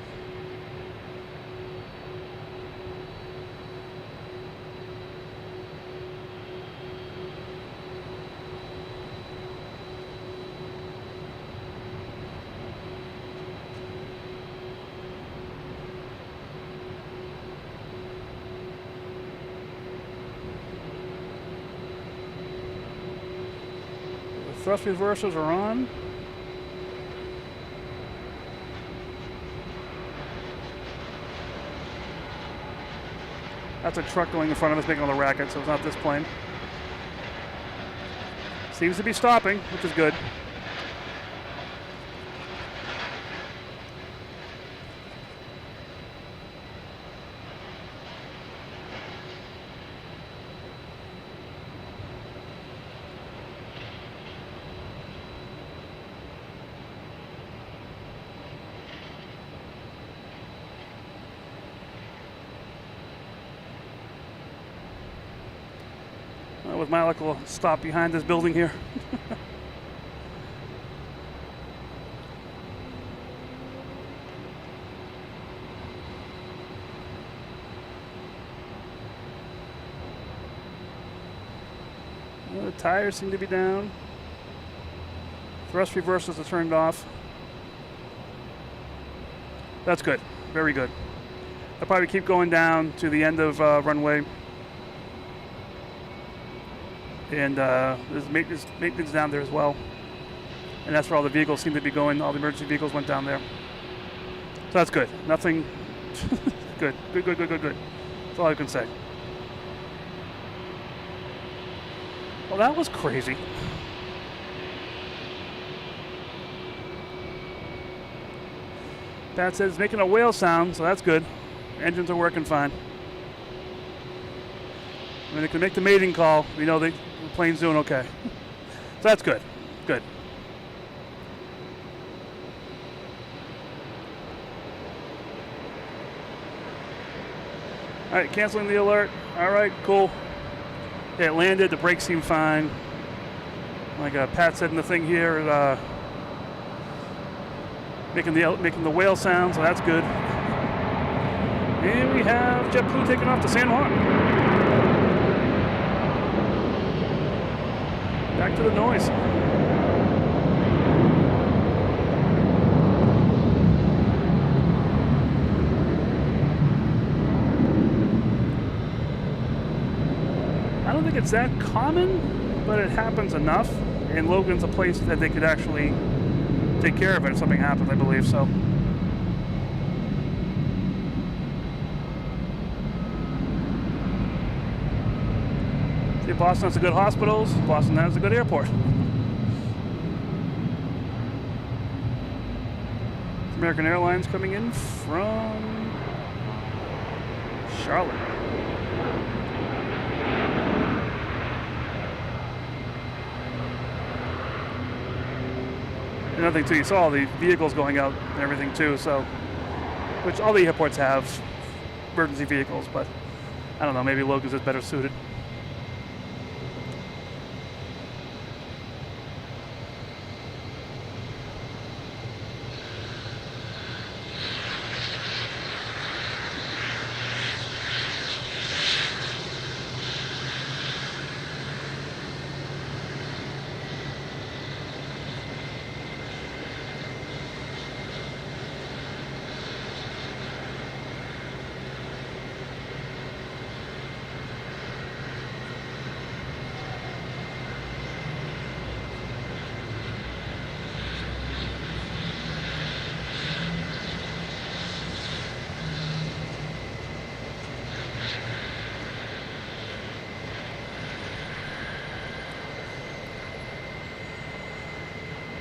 Thrust reversers are on. That's a truck going in front of us making all the racket, so it's not this plane. Seems to be stopping, which is good. with my luck, we'll stop behind this building here. Well, the tires seem to be down. Thrust reversers are turned off. That's good. Very good. I'll probably keep going down to the end of runway. And there's maintenance down there as well. And that's where all the vehicles seem to be going. All the emergency vehicles went down there. So that's good. Nothing. Good. Good. That's all I can say. Well, that was crazy. Pat says it's making a whale sound, so that's good. Engines are working fine. When they can make the mating call, we know the plane's doing okay. So that's good. Good. All right, canceling the alert. All right, cool. Yeah, it landed. The brakes seem fine. Like Pat said in the thing here, making the whale sound, so that's good. And we have JetBlue taking off to San Juan. Back to the noise. I don't think it's that common, but it happens enough. And Logan's a place that they could actually take care of it if something happens, I believe so. See, Boston has a good hospitals. Boston has a good airport. American Airlines coming in from Charlotte. Another thing too, you saw all the vehicles going out and everything too, so, which all the airports have emergency vehicles, but I don't know, maybe Logan's is better suited.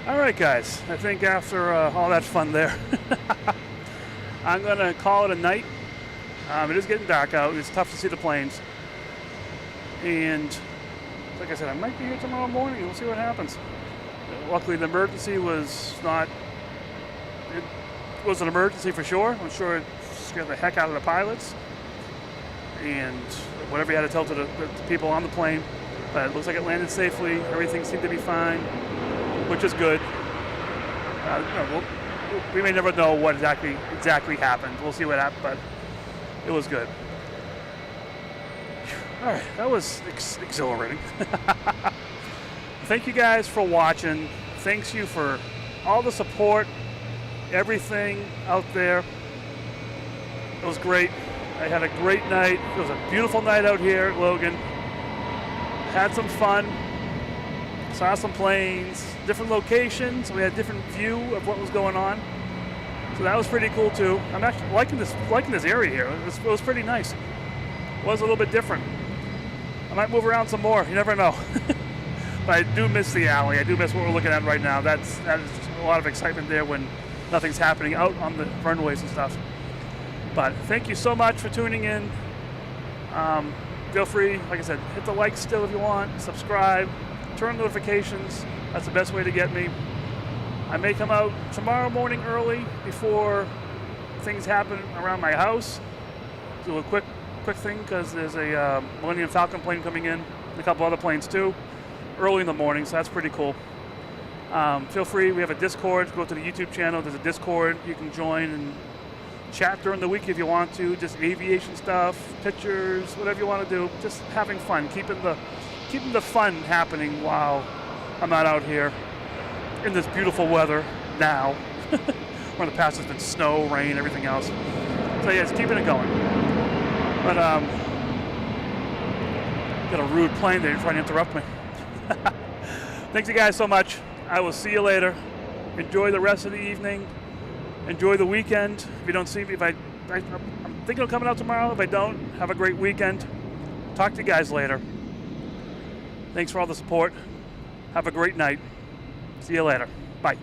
All right, guys, I think after all that fun there, I'm going to call it a night. It is getting dark out. It's tough to see the planes. And like I said, I might be here tomorrow morning. We'll see what happens. Luckily, the emergency was not... It was an emergency for sure. I'm sure it scared the heck out of the pilots. And whatever you had to tell to the people on the plane. But it looks like it landed safely. Everything seemed to be fine, which is good. We may never know what exactly happened. We'll see what happened, but it was good. All right, that was exhilarating. Thank you guys for watching. Thanks you for all the support, everything out there. It was great. I had a great night. It was a beautiful night out here at Logan. Had some fun. Saw some planes, different locations. We had a different view of what was going on. So that was pretty cool too. I'm actually liking this area here. It was pretty nice. It was a little bit different. I might move around some more. You never know. But I do miss the alley. I do miss what we're looking at right now. That is a lot of excitement there when nothing's happening out on the runways and stuff. But thank you so much for tuning in. Feel free, like I said, hit the like still if you want. Subscribe. Turn notifications. That's the best way to get me. I may come out tomorrow morning early before things happen around my house. Do a quick thing because there's a Millennium Falcon plane coming in. a couple other planes too, early in the morning, so that's pretty cool. Feel free, we have a Discord, go to the YouTube channel, there's a Discord, you can join and chat during the week if you want to, just aviation stuff, pictures, whatever you want to do, just having fun, keeping the fun happening while I'm not out here in this beautiful weather now. Where in the past has been snow, rain, everything else. So yeah, it's keeping it going. But got a rude plane there trying to interrupt me. Thanks you guys so much. I will see you later. Enjoy the rest of the evening. Enjoy the weekend. If you don't see me, I'm thinking of coming out tomorrow. If I don't, have a great weekend. Talk to you guys later. Thanks for all the support. Have a great night. See you later. Bye.